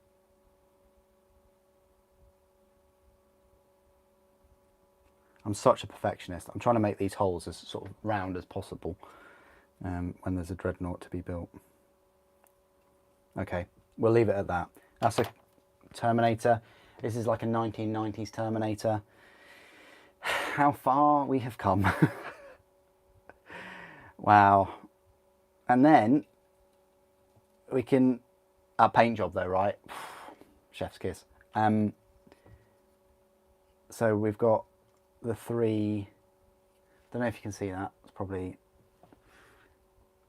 I'm such a perfectionist. I'm trying to make these holes as sort of round as possible when there's a Dreadnought to be built. Okay, we'll leave it at that. That's a Terminator. This is like a 1990s Terminator. How far we have come. Wow. And then we can, our paint job though, right? Chef's kiss. So we've got the three, don't know if you can see that. It's probably,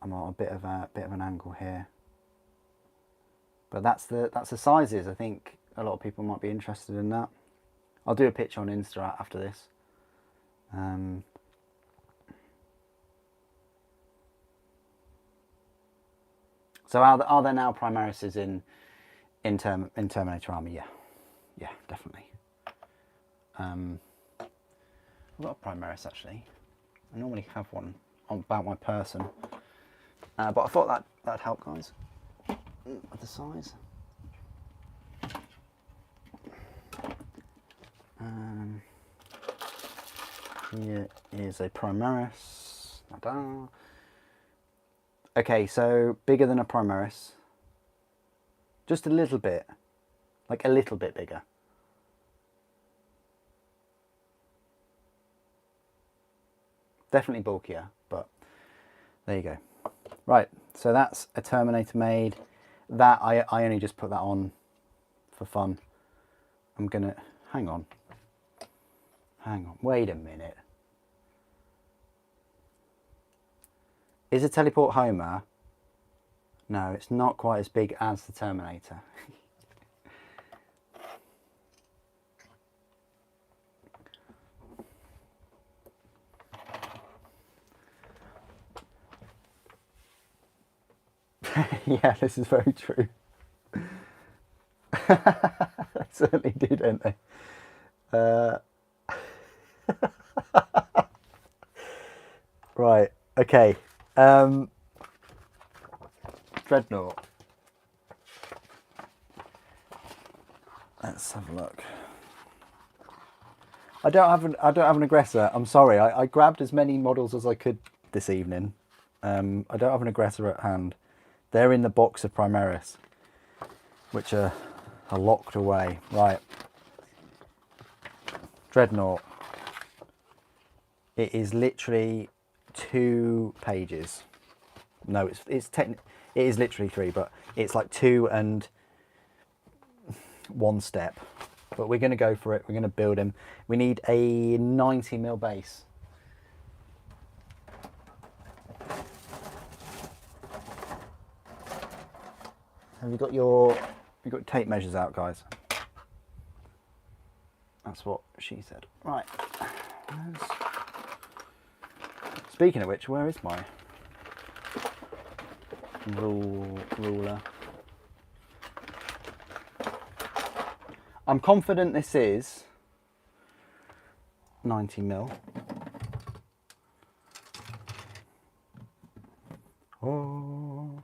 I'm on a bit of an angle here. But that's the sizes. I think a lot of people might be interested in that. I'll do a picture on Insta after this. So are there now Primarises in Terminator Army? Yeah, definitely. I've got a Primaris actually. I normally have one about my person, but I thought that'd help, guys, with the size. Here is a Primaris. Ta-da. Okay, so bigger than a Primaris. Just a little bit. Like a little bit bigger. Definitely bulkier, but there you go. Right, so that's a Terminator made. That, I only just put that on for fun. I'm gonna, hang on, wait a minute. Is a Teleport Homer? No, it's not quite as big as the Terminator. Yeah, this is very true. They certainly do, don't they? Right, okay. Dreadnought. Let's have a look. I don't have an aggressor. I'm sorry. I grabbed as many models as I could this evening. I don't have an aggressor at hand. They're in the box of Primaris, which are locked away. Right. Dreadnought. It is literally 2 pages. No, it is literally 3, but it's like 2 and 1 step. But we're going to go for it. We're going to build him. We need a 90mm base. Have you got tape measures out, guys? That's what she said. Right. Speaking of which, where is my ruler? I'm confident this is 90mm. Oh.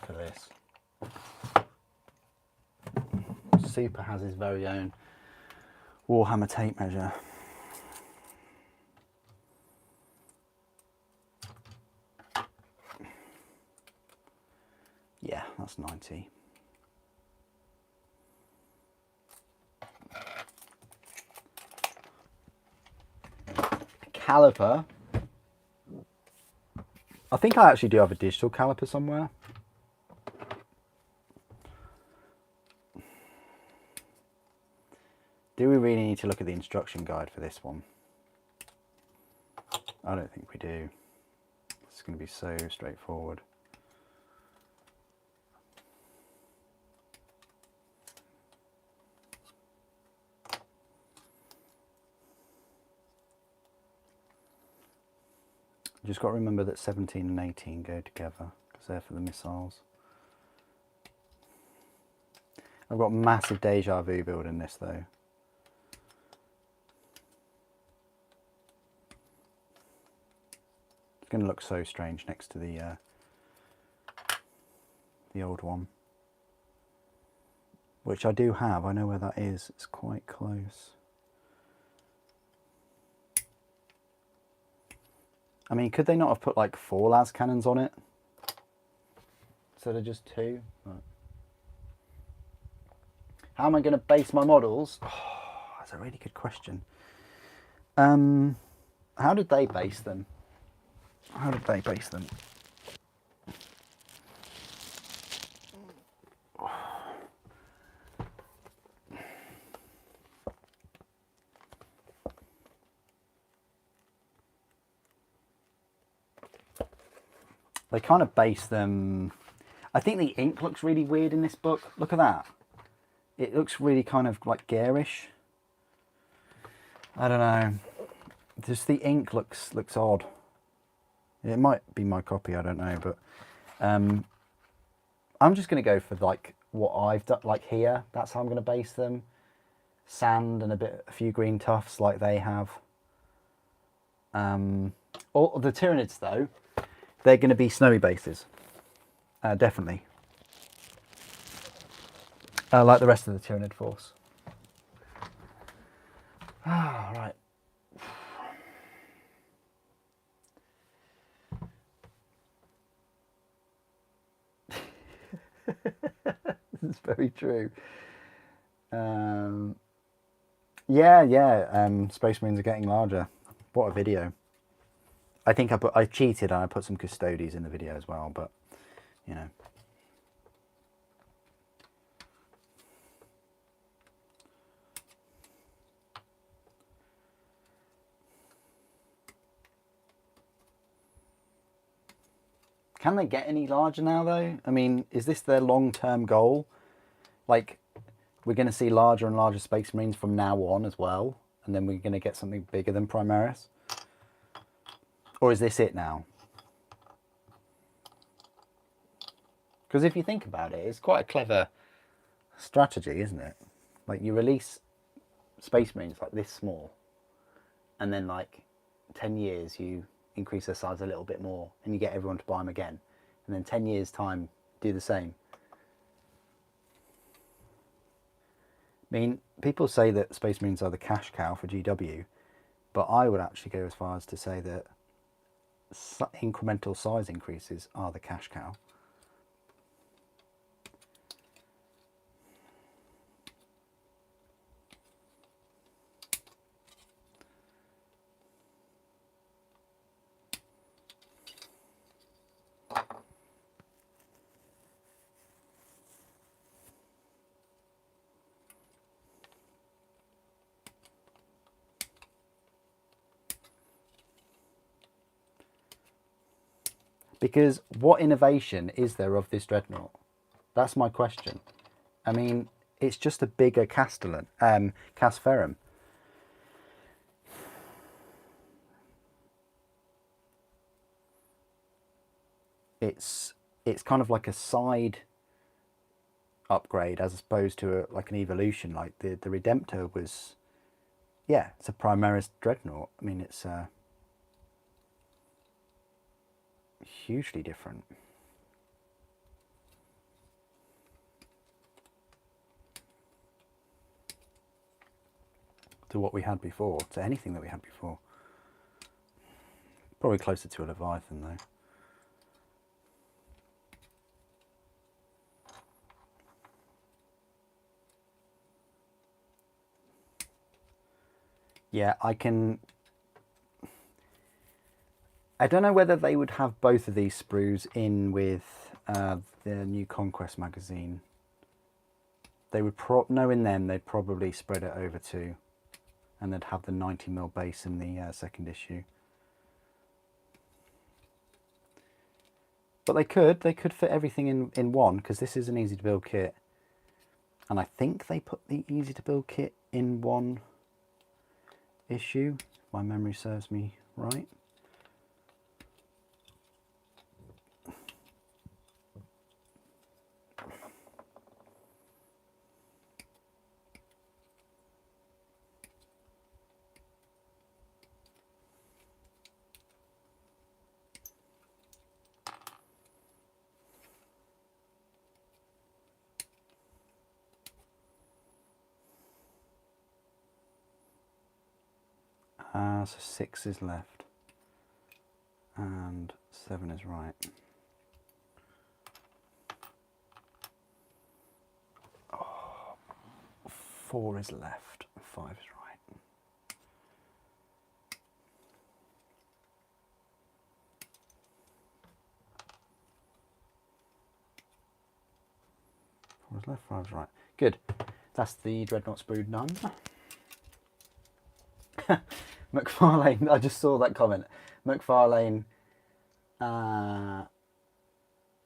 For this. Super has his very own Warhammer tape measure. Yeah, that's 90. Caliper. I think I actually do have a digital caliper somewhere. Do we really need to look at the instruction guide for this one? I don't think we do. It's going to be so straightforward. You just got to remember that 17 and 18 go together because they're for the missiles. I've got massive deja vu building this though. It's going to look so strange next to the old one, which I do have. I know where that is. It's quite close. I mean, could they not have put like 4 las cannons on it instead of just 2? Right. How am I going to base my models? Oh, that's a really good question. How did they base them? How did they base them? They kind of base them... I think the ink looks really weird in this book. Look at that. It looks really kind of like garish. I don't know. Just the ink looks odd. It might be my copy, I don't know, but I'm just going to go for like what I've done, like here. That's how I'm going to base them. Sand and a few green tufts like they have. All the Tyranids though, they're going to be snowy bases, definitely. Like the rest of the Tyranid force. Ah, right. It's very true. Yeah. Space Marines are getting larger. What a video! I think I cheated and I put some custodies in the video as well, but you know. Can they get any larger now though? I mean, is this their long-term goal? Like, we're going to see larger and larger Space Marines from now on as well, and then we're going to get something bigger than Primaris? Or is this it now? Because if you think about it, it's quite a clever strategy, isn't it? Like, you release Space Marines like this small, and then like 10 years you increase their size a little bit more and you get everyone to buy them again, and then 10 years time do the same. I mean, people say that Space Marines are the cash cow for GW, but I would actually go as far as to say that incremental size increases are the cash cow. Because what innovation is there of this Dreadnought? That's my question. I mean, it's just a bigger Castellan, Casferum. It's kind of like a side upgrade as opposed to like an evolution. Like the Redemptor was, yeah, it's a Primaris Dreadnought. I mean, it's hugely different. To what we had before, to anything that we had before. Probably closer to a Leviathan though. Yeah, I don't know whether they would have both of these sprues in with the new Conquest magazine. They would knowing them, they'd probably spread it over too, and they'd have the 90mm base in the second issue. But they could fit everything in one, because this is an easy to build kit. And I think they put the easy to build kit in one issue, if my memory serves me right. So 6 is left. And 7 is right. Oh, 4 is left. 5 is right. Four is left, 5 is right. Good. That's the Dreadnought sprue done. McFarlane, I just saw that comment. McFarlane,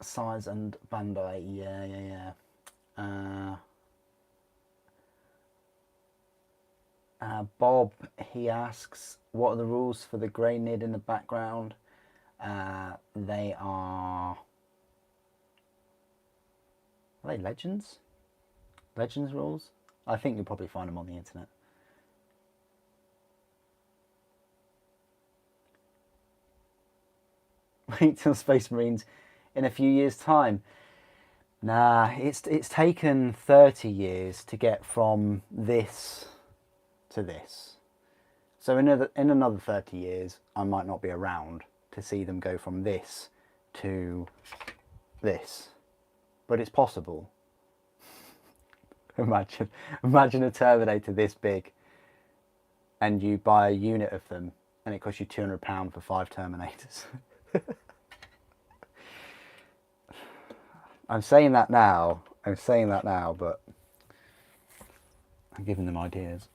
size and Bandai, yeah. Bob, he asks, what are the rules for the grey nid in the background? They are they legends? Legends rules? I think you'll probably find them on the internet. Wait till Space Marines in a few years' time. Nah, it's taken 30 years to get from this to this. So in another 30 years, I might not be around to see them go from this to this. But it's possible. Imagine a Terminator this big and you buy a unit of them and it costs you £200 for 5 Terminators. I'm saying that now, but I'm giving them ideas.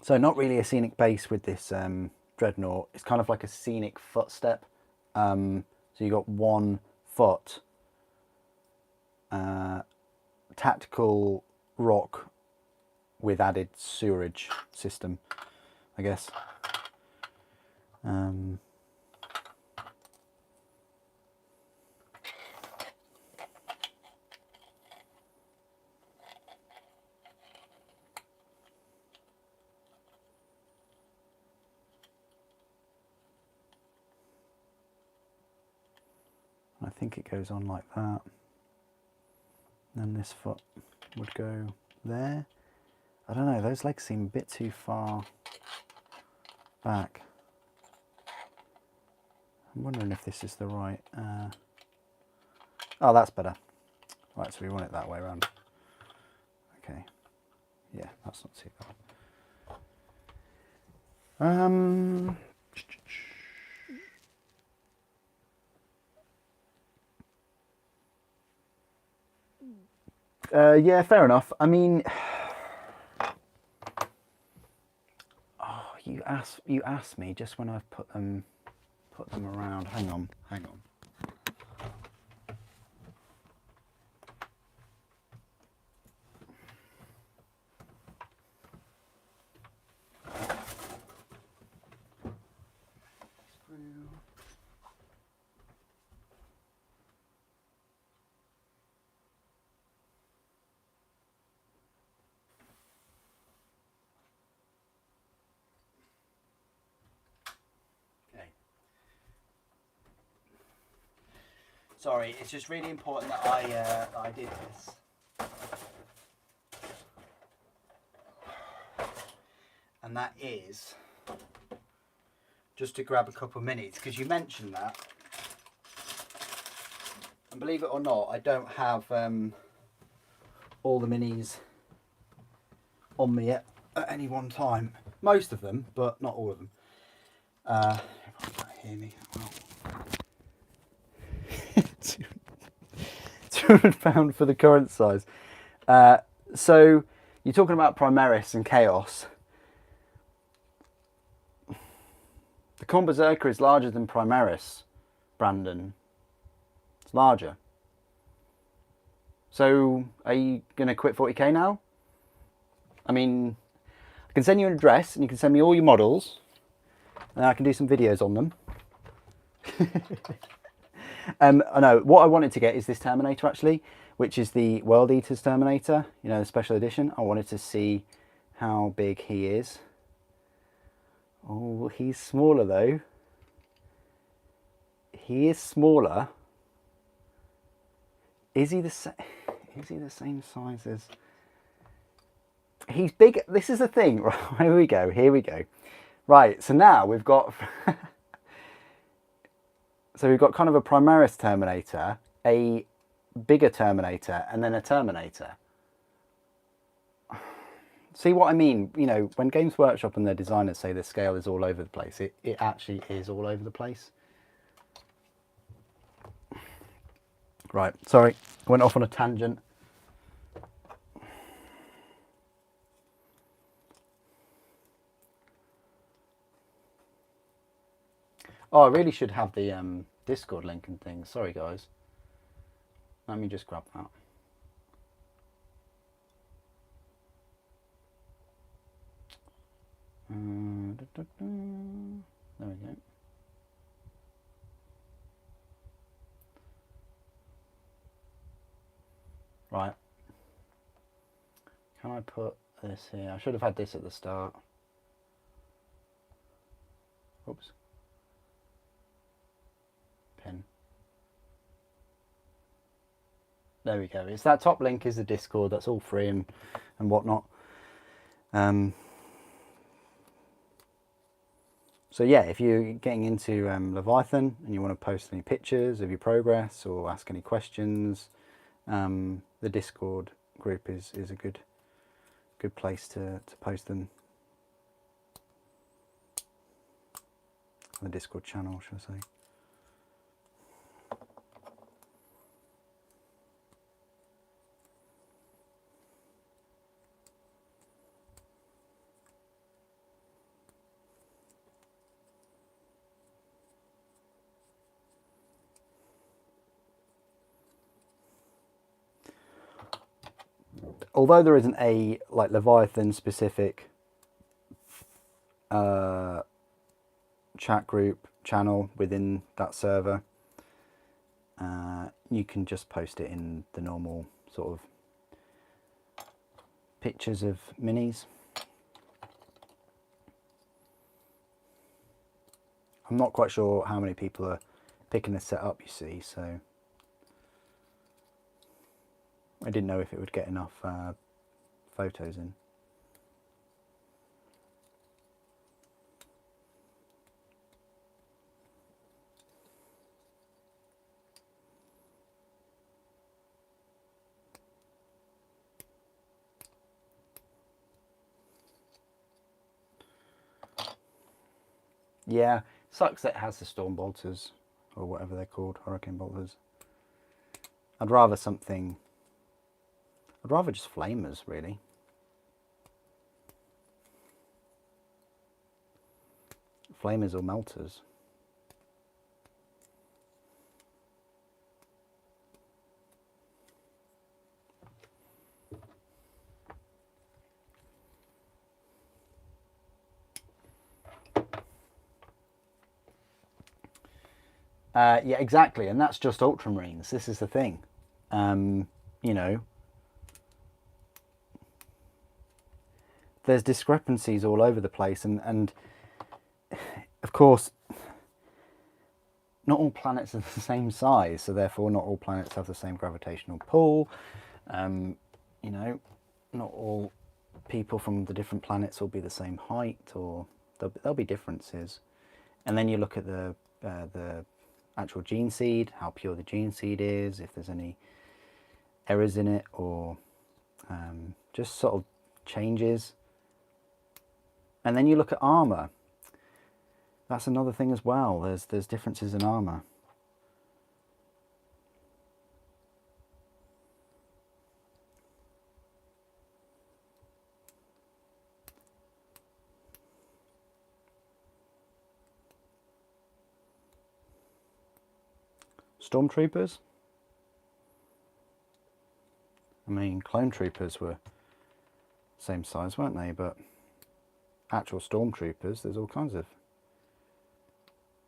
So not really a scenic base with this Dreadnought. It's kind of like a scenic footstep. So you got 1 foot, tactical rock with added sewerage system, I guess. I think it goes on like that. And then this foot would go there. I don't know, those legs seem a bit too far back. I'm wondering if this is the right... Oh, that's better. Right, so we want it that way around. Okay. Yeah, that's not too bad. Yeah, fair enough. I mean, oh, you asked me just when I've put them around. Hang on. Sorry, it's just really important that I did this. And that is just to grab a couple of minis, because you mentioned that. And believe it or not, I don't have all the minis on me at any one time. Most of them, but not all of them. If I can't hear me. Well. £200 for the current size. So you're talking about Primaris and Chaos. The Khorne Berserker is larger than Primaris, Brandon. It's larger. So are you going to quit 40k now? I mean, I can send you an address and you can send me all your models and I can do some videos on them. I know what I wanted to get is this Terminator actually, which is the World Eaters Terminator, you know, the special edition. I wanted to see how big he is. Oh, he's smaller though. He is smaller. Is he the same? Is he the same size as? He's big. This is the thing. Right, here we go. Here we go. Right. So now we've got. So we've got kind of a Primaris Terminator, a bigger Terminator, and then a Terminator. See what I mean? You know, when Games Workshop and their designers say the scale is all over the place, it actually is all over the place. Right, sorry, I went off on a tangent. Oh, I really should have the Discord link and things. Sorry, guys. Let me just grab that. There we go. Right. Can I put this here? I should have had this at the start. Oops. Pin. There we go. It's that top link is the Discord. That's all free and whatnot. So yeah, if you're getting into Leviathan and you want to post any pictures of your progress or ask any questions, the Discord group is a good place to post them. The Discord channel, should I say. Although there isn't a like Leviathan specific chat group channel within that server, you can just post it in the normal sort of pictures of minis. I'm not quite sure how many people are picking this set up, you see, so I didn't know if it would get enough photos in. Yeah, sucks that it has the storm bolters, or whatever they're called, hurricane bolters. I'd rather just flamers, really. Flamers or melters. Yeah, exactly, and that's just Ultramarines. This is the thing. You know, there's discrepancies all over the place, and of course, not all planets are the same size, so therefore not all planets have the same gravitational pull. You know, not all people from the different planets will be the same height, or there'll be differences. And then you look at the actual gene seed, how pure the gene seed is, if there's any errors in it, or just sort of changes. And then you look at armor. That's another thing as well. There's differences in armor. Stormtroopers. I mean, clone troopers were same size, weren't they? But actual stormtroopers, there's all kinds of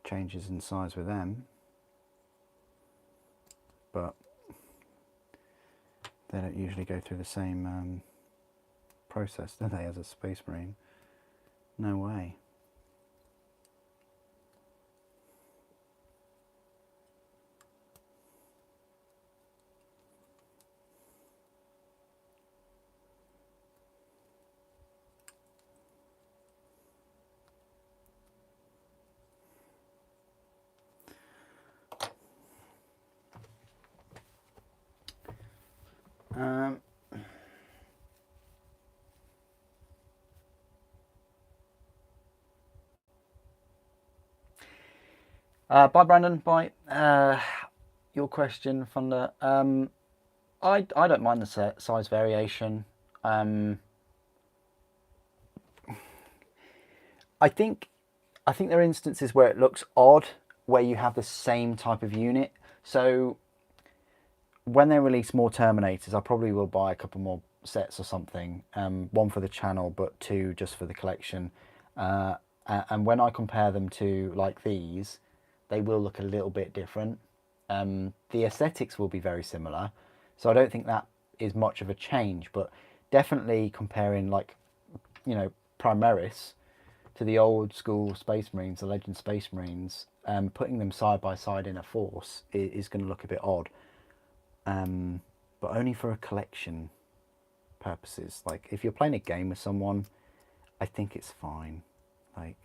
changes in size with them. But they don't usually go through the same process, do they, as a Space Marine? No way. Bye, Brandon. Bye. Your question, Thunder. I don't mind the size variation. I think there are instances where it looks odd, where you have the same type of unit. So when they release more Terminators, I probably will buy a couple more sets or something. One for the channel, but two just for the collection. And when I compare them to like these, they will look a little bit different. The aesthetics will be very similar, so I don't think that is much of a change. But definitely comparing, like, you know, Primaris to the old school Space Marines, the Legend Space Marines, putting them side by side in a force is going to look a bit odd. But only for a collection purposes. Like, if you're playing a game with someone, I think it's fine. Like,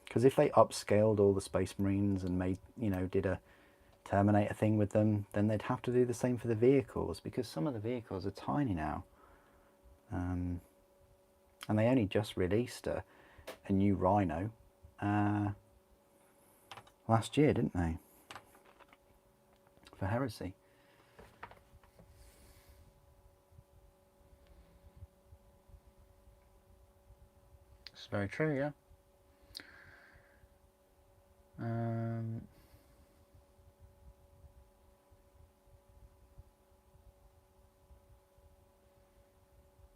because if they upscaled all the Space Marines and made, you know, did a Terminator thing with them, then they'd have to do the same for the vehicles, because some of the vehicles are tiny now. And they only just released a new Rhino last year, didn't they? For Heresy. It's very true, yeah.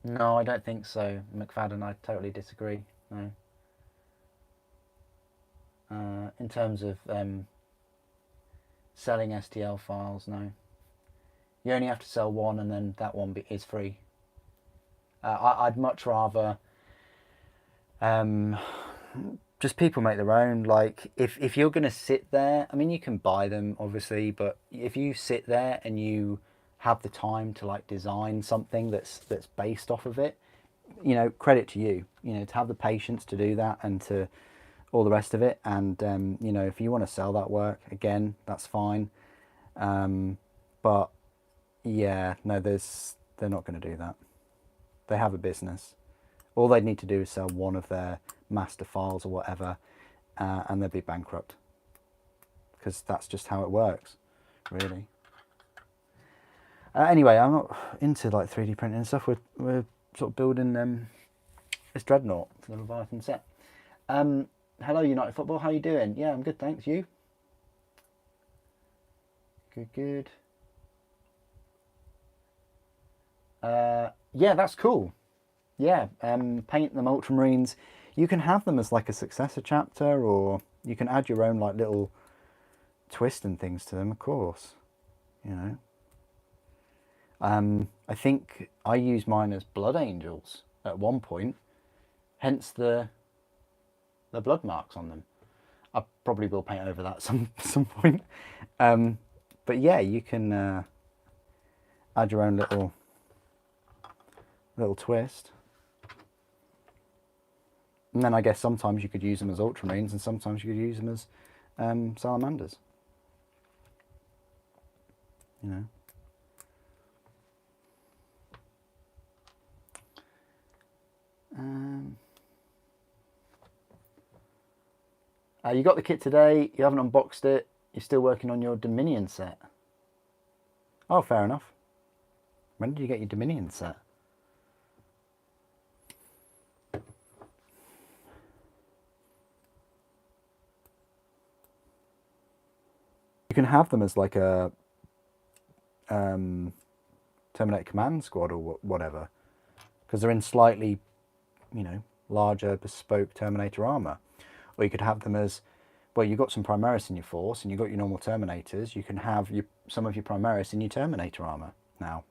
No, I don't think so, McFadden. I totally disagree. No. In terms of selling STL files, no. You only have to sell one, and then that one is free. I'd much rather just people make their own. Like, if you're going to sit there, I mean, you can buy them obviously, but if you sit there and you have the time to like design something that's based off of it, you know, credit to you, you know, to have the patience to do that and to all the rest of it. And you know, if you want to sell that work, again, that's fine. But yeah, no, they're not going to do that. They have a business. All they'd need to do is sell one of their master files or whatever, and they'd be bankrupt, because that's just how it works, really. Anyway, I'm not into like 3D printing and stuff. We're sort of building this Dreadnought for the Leviathan set. Hello, United Football. How you doing? Yeah, I'm good, thanks. You? Good. Yeah, that's cool. Yeah, paint them Ultramarines. You can have them as like a successor chapter, or you can add your own like little twist and things to them, of course. You know. I think I used mine as Blood Angels at one point, hence the blood marks on them. I probably will paint over that some point. But yeah, you can add your own little twist. And then I guess sometimes you could use them as Ultramarines, and sometimes you could use them as Salamanders. You know. You got the kit today, you haven't unboxed it, you're still working on your Dominion set. Oh, fair enough. When did you get your Dominion set? You can have them as like a Terminator Command Squad or whatever, because they're in slightly, you know, larger bespoke Terminator armor. Or you could have them as, well, you've got some Primaris in your force and you've got your normal Terminators. You can have some of your Primaris in your Terminator armor now.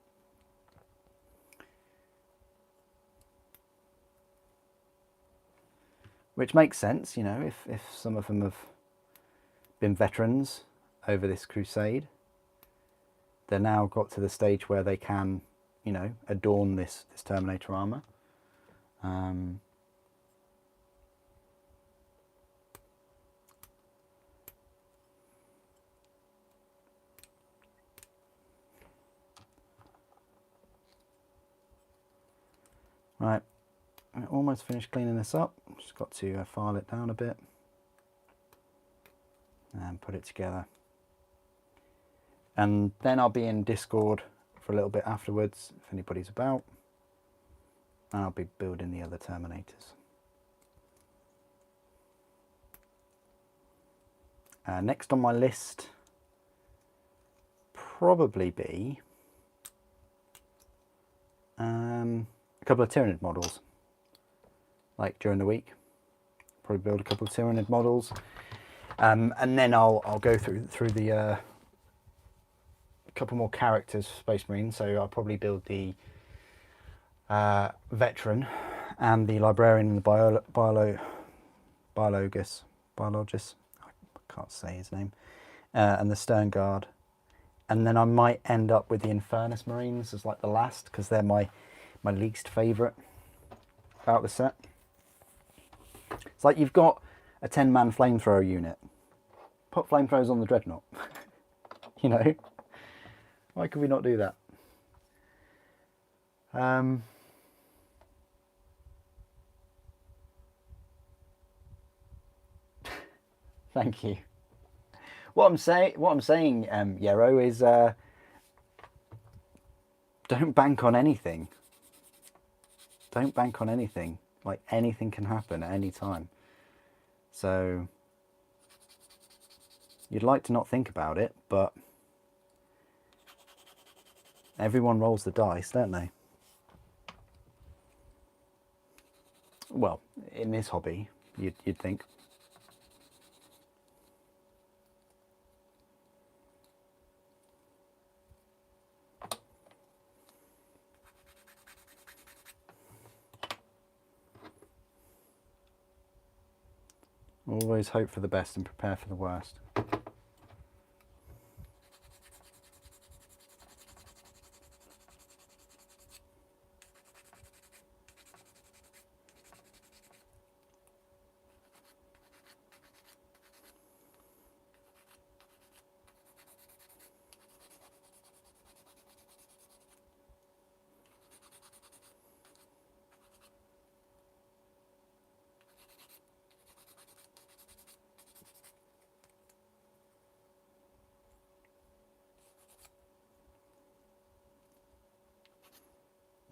Which makes sense, you know, if some of them have been veterans over this crusade. They're now got to the stage where they can, you know, adorn this Terminator armor. Right, I almost finished cleaning this up. Just got to file it down a bit and put it together. And then I'll be in Discord for a little bit afterwards, if anybody's about. And I'll be building the other Terminators. Next on my list, probably be a couple of Tyranid models. Like during the week, probably build a couple of Tyranid models, and then I'll go through the couple more characters for Space Marines. So I'll probably build the Veteran and the Librarian and the Biologist. I can't say his name, and the Stern Guard, and then I might end up with the Infernus Marines as like the last, because they're my least favourite about the set. It's like you've got a 10-man flamethrower unit. Put flamethrowers on the Dreadnought. You know? Why could we not do that? Thank you. What I'm saying, Yarrow, is don't bank on anything. Don't bank on anything. Like, anything can happen at any time. So you'd like to not think about it, but everyone rolls the dice, don't they? Well, in this hobby, you'd think. Always hope for the best and prepare for the worst.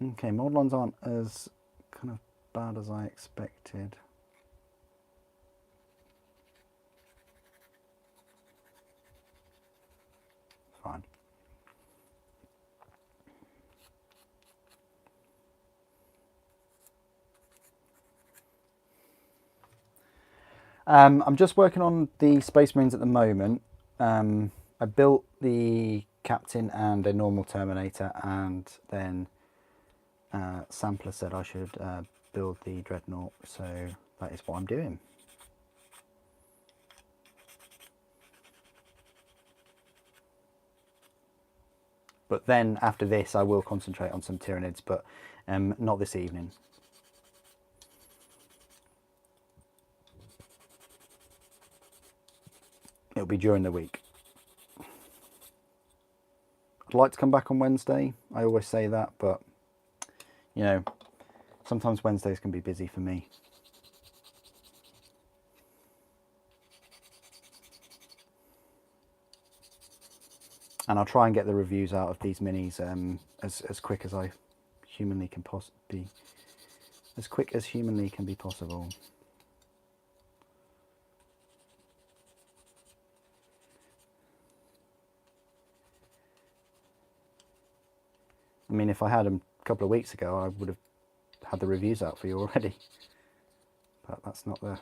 Okay, mod lines aren't as kind of bad as I expected. Fine. I'm just working on the Space Marines at the moment. I built the Captain and a normal Terminator, and then Sampler said I should build the Dreadnought, so that is what I'm doing. But then after this I will concentrate on some Tyranids, but not this evening. It'll be during the week. I'd like to come back on Wednesday. I always say that, but you know, sometimes Wednesdays can be busy for me. And I'll try and get the reviews out of these minis as quick as I humanly can be, as quick as humanly can be possible. I mean, if I had them a couple of weeks ago, I would have had the reviews out for you already. But that's not the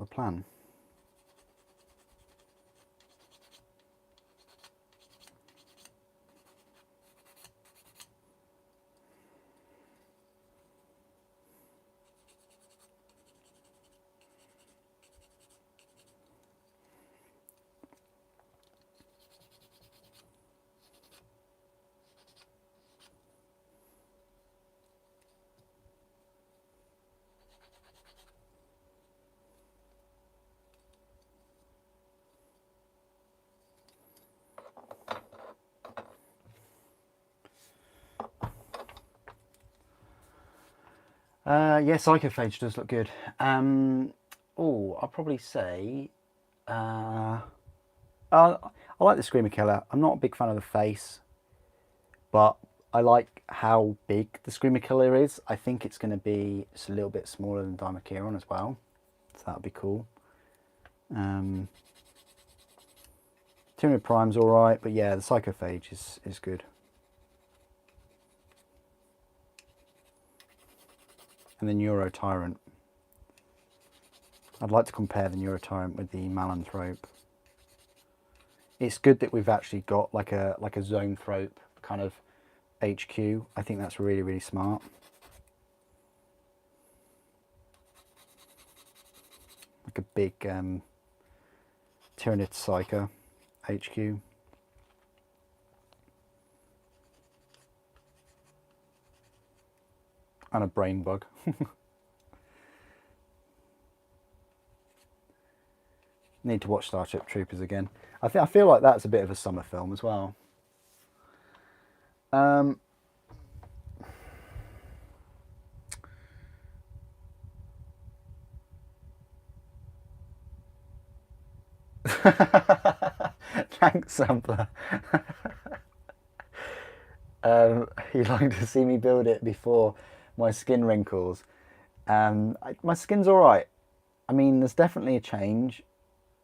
plan. Yeah, Psychophage does look good. Oh, I'll probably say... I like the Screamer Killer. I'm not a big fan of the face, but I like how big the Screamer Killer is. I think it's going to be just a little bit smaller than Dimacheron as well, so that would be cool. Tyranid Prime's alright, but yeah, the Psychophage is good. And the Neuro Tyrant. I'd like to compare the Neuro Tyrant with the Malanthrope. It's good that we've actually got like a Zoanthrope kind of HQ. I think that's really, really smart. Like a big Tyranid Psyker HQ. And a Brain Bug. Need to watch Starship Troopers again. I feel like that's a bit of a summer film as well. Thanks, Sampler. You'd like to see me build it before my skin wrinkles. My skin's alright. I mean, there's definitely a change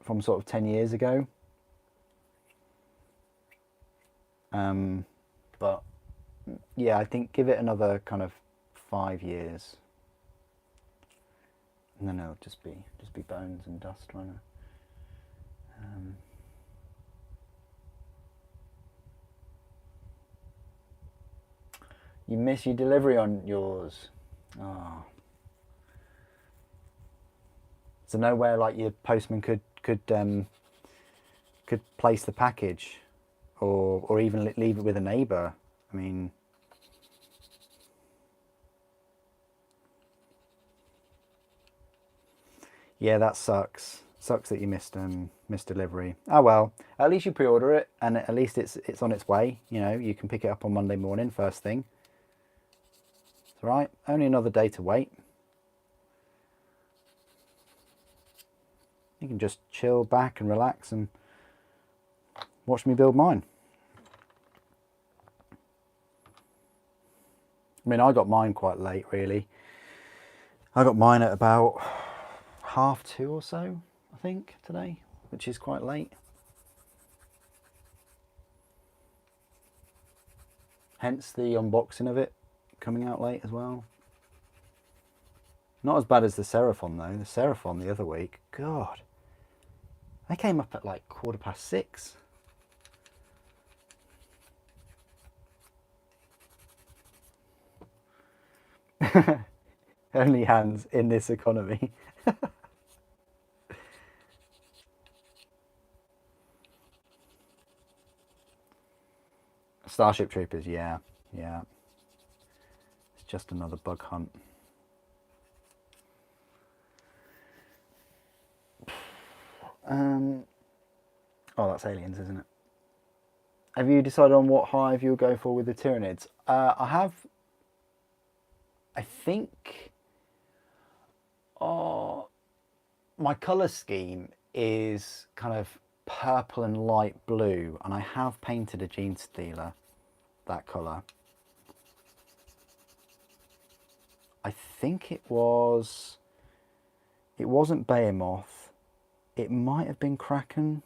from sort of 10 years ago. But yeah, I think give it another kind of 5 years. And then it'll just be bones and dust trying to... You miss your delivery on yours. Oh. So nowhere like your postman could place the package, or even leave it with a neighbour. I mean, yeah, that sucks. Sucks that you missed delivery. Oh well, at least you pre-order it, and at least it's on its way. You know, you can pick it up on Monday morning first thing. It's all right. Only another day to wait. You can just chill back and relax and watch me build mine. I mean, I got mine quite late, really. I got mine at about 2:30 or so, I think, today, which is quite late. Hence the unboxing of it coming out late as well. Not as bad as the Seraphon, though. The Seraphon the other week, God. They came up at like 6:15. Only hands in this economy. Starship Troopers, yeah. It's just another bug hunt. Oh, that's aliens, isn't it? Have you decided on what hive you'll go for with the Tyranids? I think... Oh, my colour scheme is kind of purple and light blue, and I have painted a Gene Stealer that colour. I think it wasn't Behemoth. It might have been Kraken.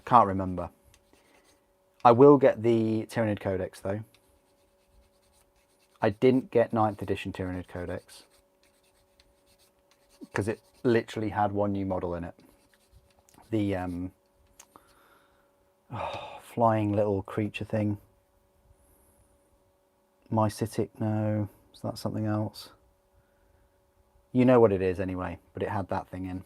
Can't remember. I will get the Tyranid Codex though. I didn't get 9th edition Tyranid Codex because it literally had one new model in it. The flying little creature thing. Mycitic, no, is that something else? You know what it is anyway, but it had that thing in.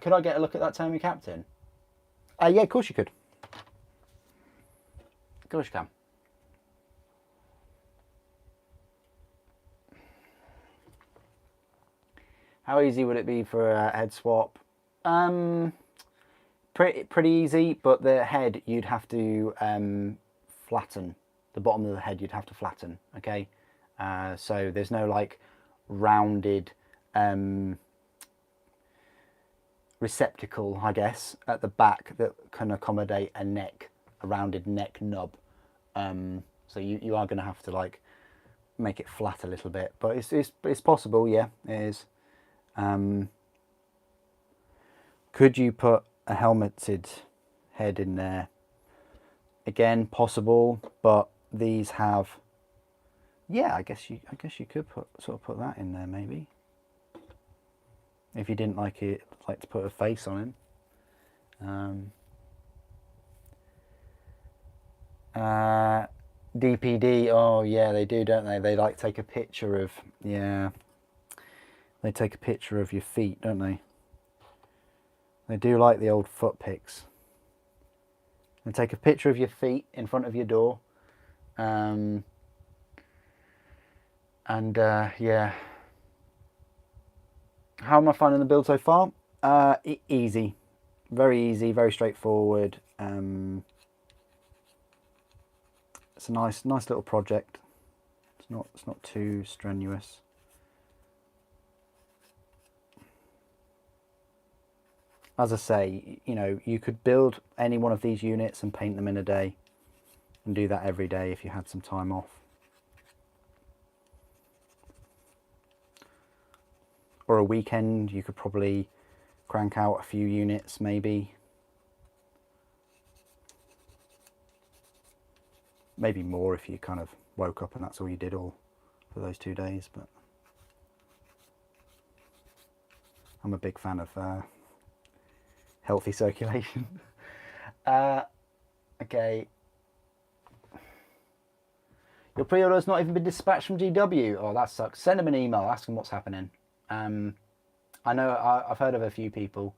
Could I get a look at that Tommy Captain? Yeah, of course you could. Of course you can. How easy would it be for a head swap? Pretty easy, but the head you'd have to flatten. The bottom of the head you'd have to flatten, okay? So there's no like rounded receptacle, I guess, at the back that can accommodate a neck, a rounded neck nub. So you are going to have to like make it flat a little bit, but it's possible, yeah, it is. Could you put a helmeted head in there? Again, possible, but these have, yeah, I guess you could put that in there maybe. If you didn't like to put a face on him. DPD, oh yeah, they do, don't they? They like take a picture of, yeah, they take a picture of your feet, don't they? They do like the old foot pics. They take a picture of your feet in front of your door. Yeah. How am I finding the build so far? Easy. Very easy, very straightforward. It's a nice little project. It's not too strenuous. As I say, you know, you could build any one of these units and paint them in a day, and do that every day if you had some time off. Or a weekend, you could probably crank out a few units maybe. Maybe more if you kind of woke up and that's all you did all for those 2 days, but I'm a big fan of healthy circulation. Okay. Your pre-order's not even been dispatched from GW. Oh, that sucks. Send them an email, ask them what's happening. I know I've heard of a few people,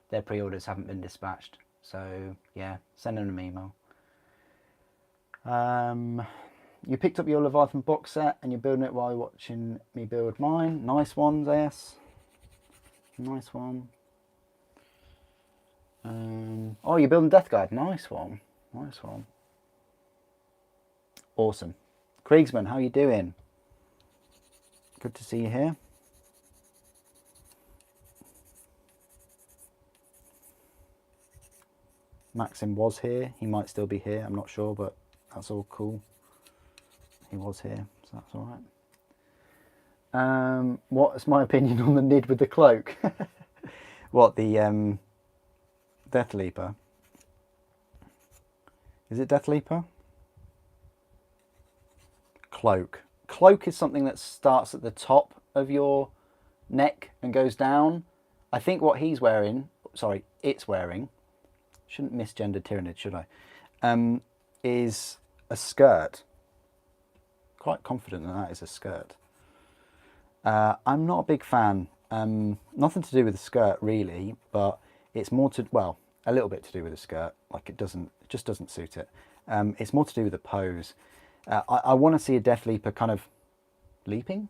their pre-orders haven't been dispatched. So yeah, send them an email. You picked up your Leviathan box set and you're building it while you're watching me build mine. Nice one, Zayas. Nice one. Oh, you're building Death Guard. Nice one. Nice one. Awesome. Kriegsman, how you doing? Good to see you here. Maxim was here. He might still be here. I'm not sure, but that's all cool. He was here, so that's all right. What's my opinion on the Nid with the cloak? What, the Death Leaper? Is it Death Leaper? Cloak. Cloak is something that starts at the top of your neck and goes down. I think what he's wearing, sorry, it's wearing, shouldn't misgender Tyranid, should I? Is a skirt. Quite confident that is a skirt. I'm not a big fan. Nothing to do with the skirt really, but it's more to, well, a little bit to do with the skirt. Like it just doesn't suit it. It's more to do with the pose. I want to see a Death Leaper kind of leaping.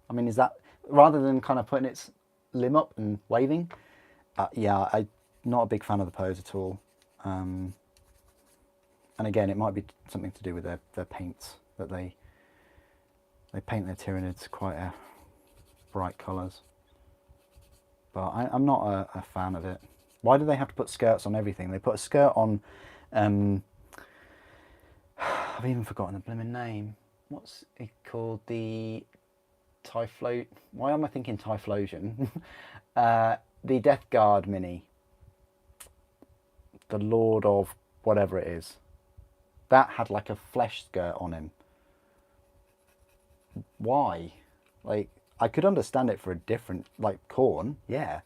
I mean, is that, rather than kind of putting its limb up and waving? Yeah, I'm not a big fan of the pose at all. And again, it might be something to do with their paints, that they paint their Tyranids quite bright colours. But I'm not a fan of it. Why do they have to put skirts on everything? They put a skirt on, I've even forgotten the blooming name. What's it called? The Typhlo... Why am I thinking Typhlosion? The Death Guard mini. The Lord of whatever it is. That had like a flesh skirt on him. Why? Like, I could understand it for a different, like Khorne, yeah.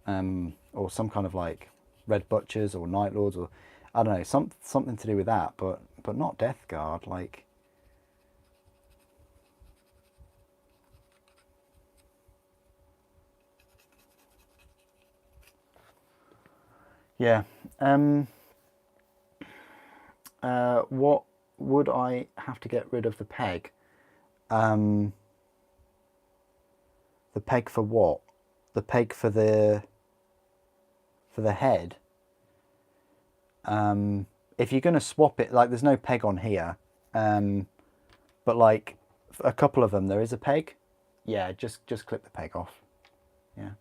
Or some kind of like Red Butchers or Night Lords, or I don't know, something to do with that, but not Death Guard. Like, yeah. What would I have to get rid of the peg? The peg for what? The peg for the head. If you're going to swap it, like there's no peg on here, but like a couple of them there is a peg. Yeah, just clip the peg off. Yeah.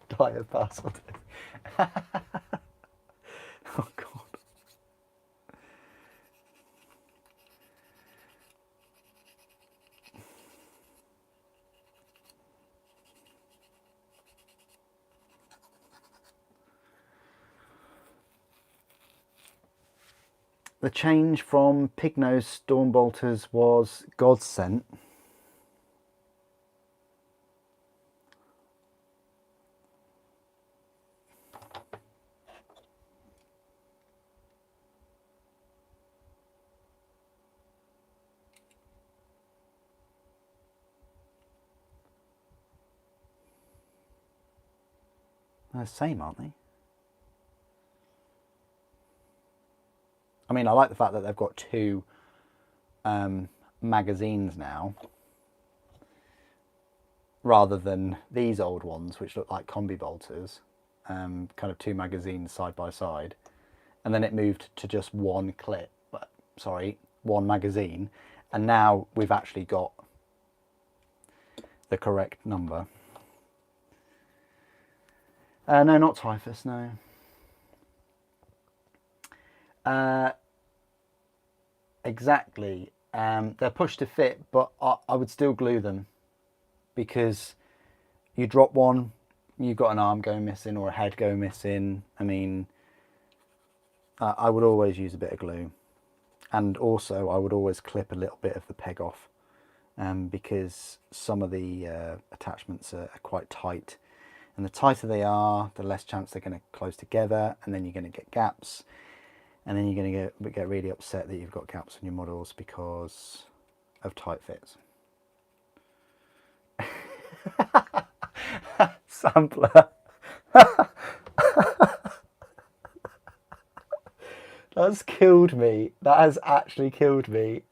Dire parcel. Oh god. The change from pig-nosed stormbolters was godsent. They're the same, aren't they? I mean, I like the fact that they've got two magazines now, rather than these old ones, which look like combi bolters, kind of two magazines side by side, and then it moved to just one clip, sorry, one magazine, and now we've actually got the correct number. No, not typhus, no. Exactly. They're pushed to fit, but I would still glue them, because you drop one, you've got an arm going missing or a head going missing. I mean, I would always use a bit of glue, and also I would always clip a little bit of the peg off, because some of the attachments are quite tight, and the tighter they are, the less chance they're going to close together, and then you're going to get gaps. And then you're going to get really upset that you've got gaps on your models because of tight fits. Sampler. That's killed me. That has actually killed me.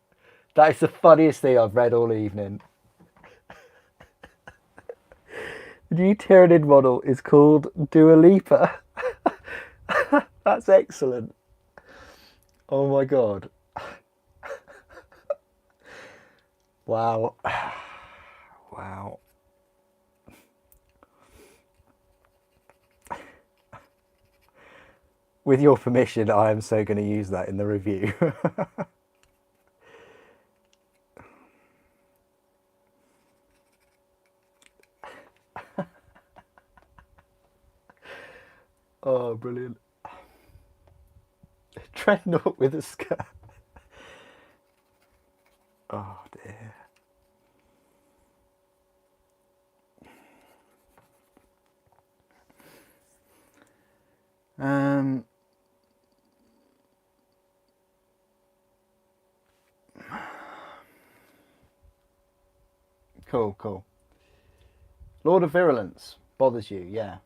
That is the funniest thing I've read all evening. The new Tyranid model is called Dua Lipa. That's excellent. Oh my god. Wow. Wow. With your permission, I am so going to use that in the review. Oh, brilliant. Dreadnought with a skirt. Oh dear. Cool, cool. Lord of Virulence bothers you, yeah.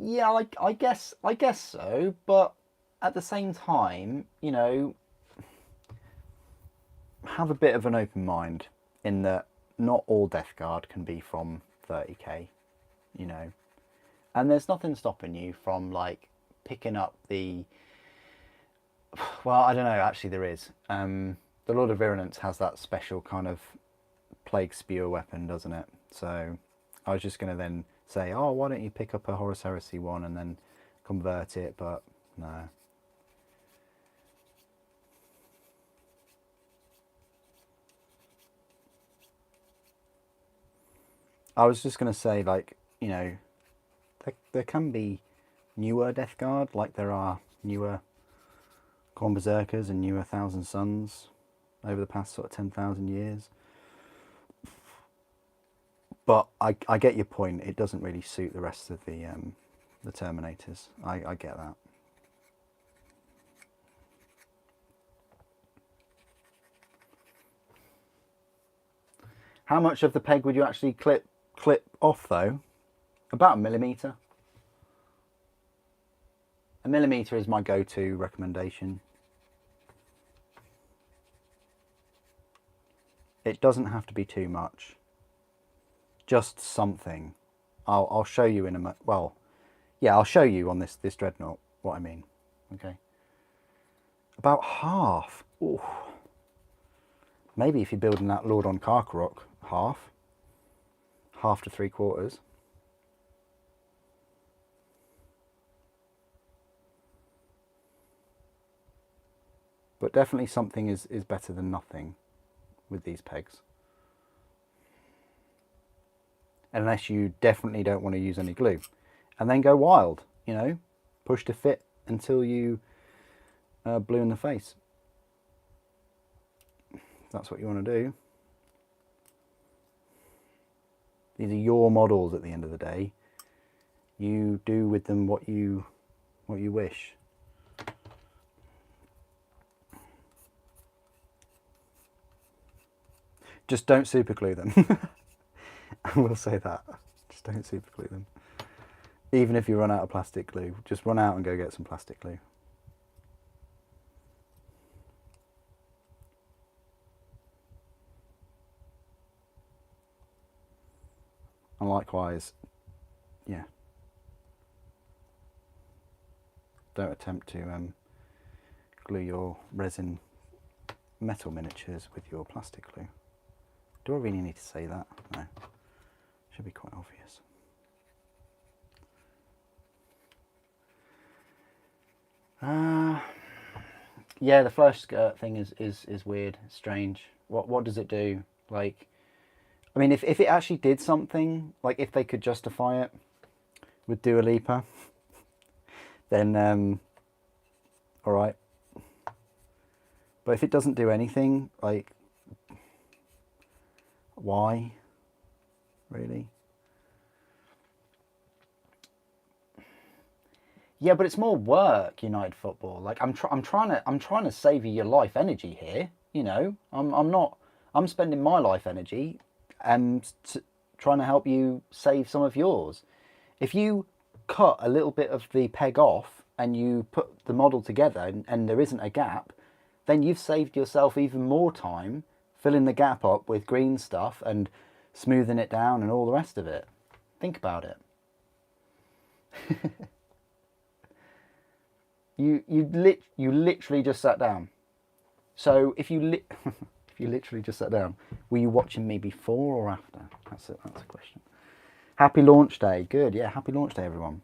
Yeah, I guess so, but at the same time, you know, have a bit of an open mind in that not all Death Guard can be from 30k, you know, and there's nothing stopping you from like picking up the, well, I don't know, actually there is. The Lord of Virulence has that special kind of plague spewer weapon, doesn't it? So I was just going to then say, oh, why don't you pick up a Horus Heresy one and then convert it, but no. I was just going to say, like, you know, there can be newer Death Guard, like there are newer Gorn Berserkers and newer Thousand Suns over the past sort of 10,000 years. But I get your point. It doesn't really suit the rest of the Terminators. I get that. How much of the peg would you actually clip off though? About 1 millimetre. A millimetre is my go-to recommendation. It doesn't have to be too much. Just something. I'll show you in a well, yeah, I'll show you on this Dreadnought what I mean. Okay. About half. Ooh. Maybe if you're building that Lord on Karkarock, half to 3/4. But definitely something is better than nothing with these pegs. Unless you definitely don't want to use any glue. And then go wild, you know, push to fit until you blue in the face. If that's what you want to do. These are your models at the end of the day. You do with them what you wish. Just don't super glue them. I will say that. Just don't super glue them. Even if you run out of plastic glue, just run out and go get some plastic glue. And likewise, yeah, don't attempt to glue your resin metal miniatures with your plastic glue. Do I really need to say that? No, should be quite obvious. Yeah, the flash skirt thing is weird, strange. What does it do? Like, I mean, if it actually did something, like if they could justify it with Dua Lipa, then all right. But if it doesn't do anything, like, why? Really? Yeah, but it's more work, United Football. Like I'm trying to save you your life energy here. You know, I'm spending my life energy and trying to help you save some of yours. If you cut a little bit of the peg off and you put the model together and there isn't a gap, then you've saved yourself even more time filling the gap up with green stuff and smoothing it down and all the rest of it. Think about it. You literally just sat down. So if you if you literally just sat down, were you watching me before or after? That's a question. Happy launch day. Good. Yeah, happy launch day, everyone.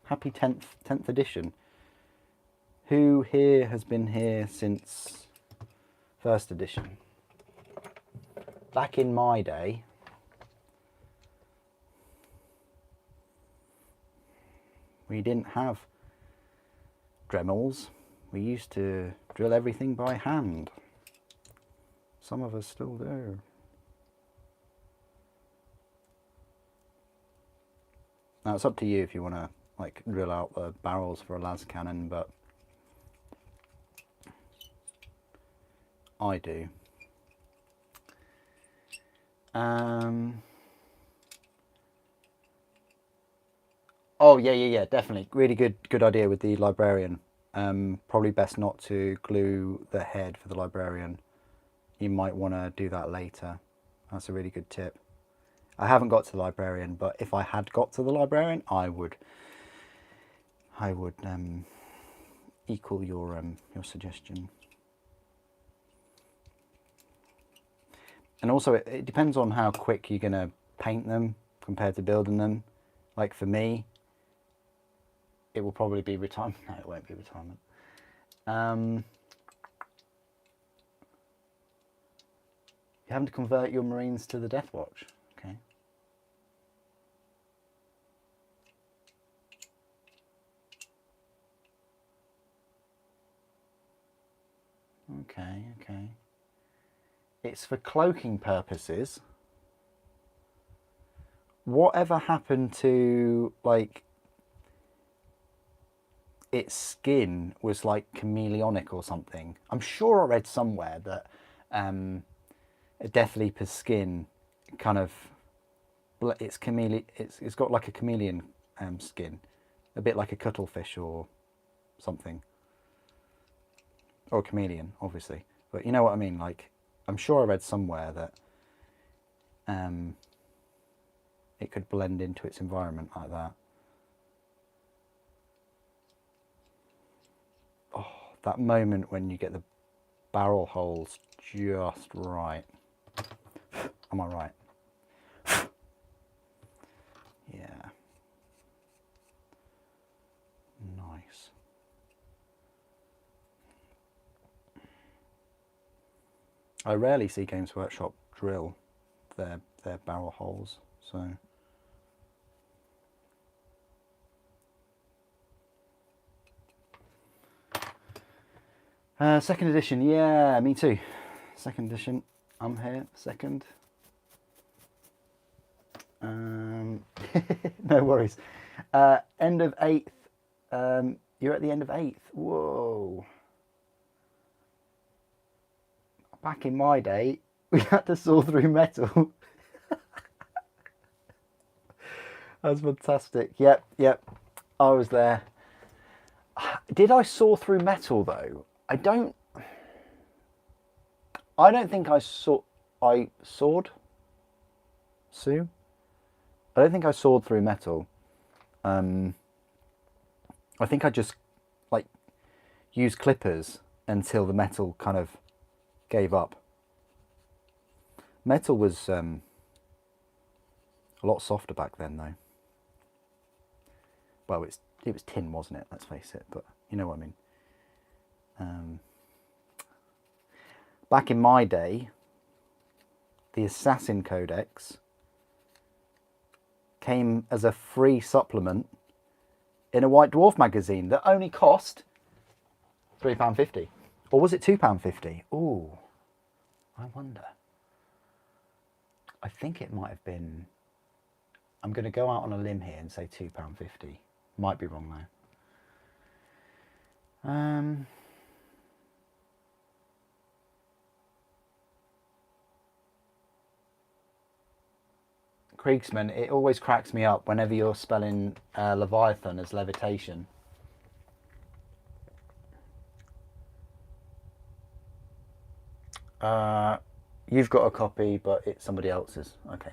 Happy 10th edition. Who here has been here since 1st edition? Back in my day, we didn't have Dremels. We used to drill everything by hand. Some of us still do. Now it's up to you if you want to like drill out the barrels for a las cannon, but I do. Oh yeah, definitely. Really good idea with the librarian. Probably best not to glue the head for the librarian. You might want to do that later. That's a really good tip. I haven't got to the librarian, but if I had got to the librarian, I would equal your suggestion. And also, it depends on how quick you're gonna paint them compared to building them. Like for me, it will probably be retirement. No, it won't be retirement. You're having to convert your Marines to the Death Watch. Okay. Okay. It's for cloaking purposes. Whatever happened to, like, its skin was like chameleonic or something? I'm sure I read somewhere that a Death Leaper's skin kind of, it's got like a chameleon skin, a bit like a cuttlefish or something. Or a chameleon, obviously. But you know what I mean? Like, I'm sure I read somewhere that it could blend into its environment like that. Oh, that moment when you get the barrel holes just right. Am I right? Yeah. Nice. I rarely see Games Workshop drill their barrel holes, so second edition, yeah, me too. Second edition, I'm here. Second. No worries. End of 8th. You're at the end of 8th. Whoa. Back in my day, we had to saw through metal. That's fantastic. Yep. I was there. Did I saw through metal though? I don't think I sawed. Sue? I don't think I sawed through metal. I think I just like used clippers until the metal kind of gave up. Metal was a lot softer back then though. Well, it was tin, wasn't it? Let's face it, but you know what I mean. Back in my day, the Assassin Codex came as a free supplement in a White Dwarf magazine that only cost £3.50. Or was it £2.50? Ooh, I wonder. I think it might have been... I'm going to go out on a limb here and say £2.50. Might be wrong though. Kriegsman, it always cracks me up whenever you're spelling Leviathan as levitation. You've got a copy, but it's somebody else's. Okay.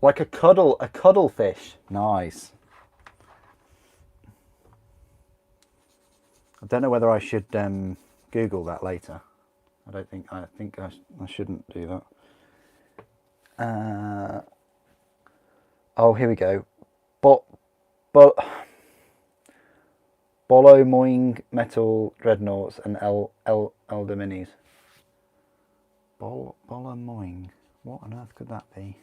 Like a cuddlefish. Nice. I don't know whether I should Google that later. I think I shouldn't do that. Oh, here we go. Bolo Moing Metal Dreadnoughts and Elder Minis. Bolo Moing. What on earth could that be?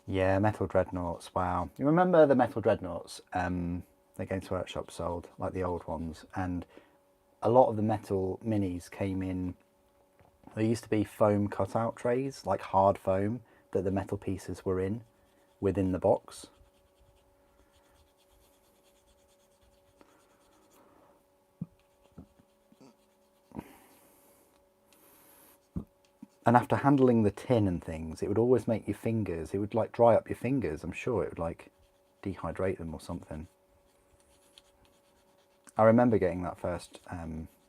Yeah, Metal Dreadnoughts. Wow. You remember the Metal Dreadnoughts? The Games Workshop sold, like the old ones, and a lot of the metal minis came in. There used to be foam cutout trays, like hard foam, that the metal pieces were in within the box. And after handling the tin and things, it would always make your fingers, it would like dry up your fingers. I'm sure it would like dehydrate them or something. I remember getting that first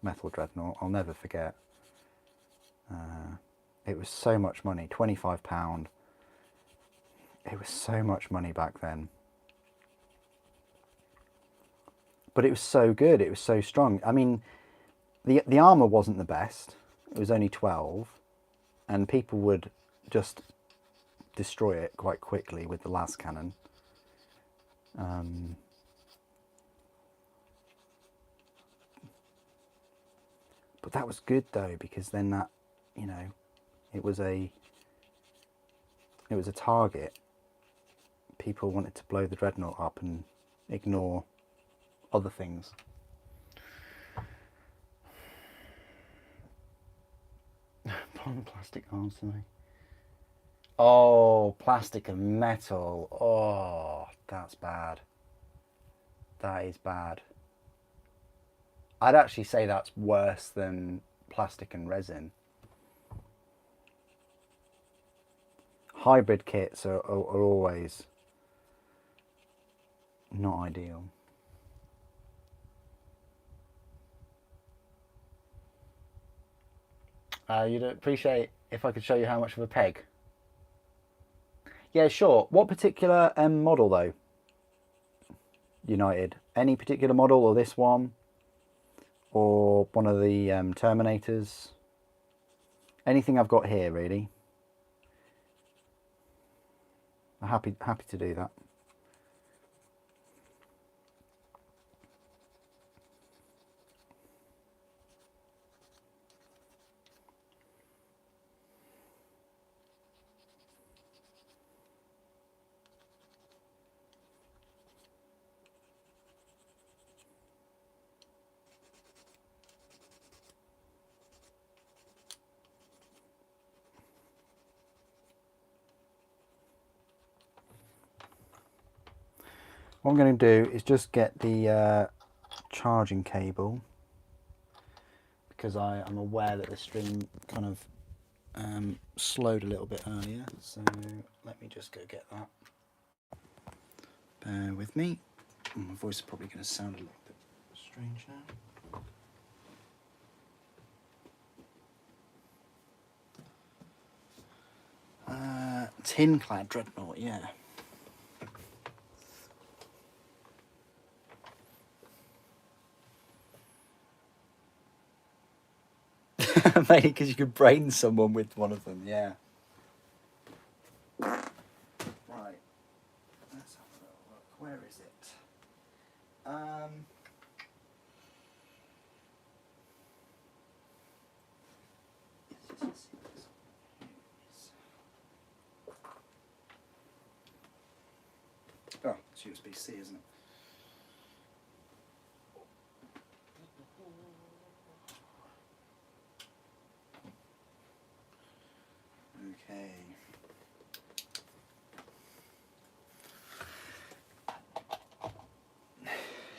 Metal Dreadnought. I'll never forget. It was so much money, £25. It was so much money back then. But it was so good, it was so strong. I mean, the armour wasn't the best. It was only 12. And people would just destroy it quite quickly with the las cannon. But that was good though, because then that, you know, it was a target. People wanted to blow the Dreadnought up and ignore other things. Plastic arms to me. Oh, plastic and metal. Oh, that's bad. That is bad. I'd actually say that's worse than plastic and resin. hybrid kits are always not ideal. You'd appreciate if I could show you how much of a peg. Yeah, sure. What particular model though? United. Any particular model, or this one, or one of the Terminators? Anything I've got here, really. I'm happy to do that. What I'm going to do is just get the charging cable, because I'm aware that the stream kind of slowed a little bit earlier, so let me just go get that. Bear with me. My voice is probably going to sound a little bit strange now. Tin clad Dreadnought, yeah. Mainly because you could brain someone with one of them, yeah. Right, let's have a little look. Where is it? Oh, it's USB-C, isn't it? Okay.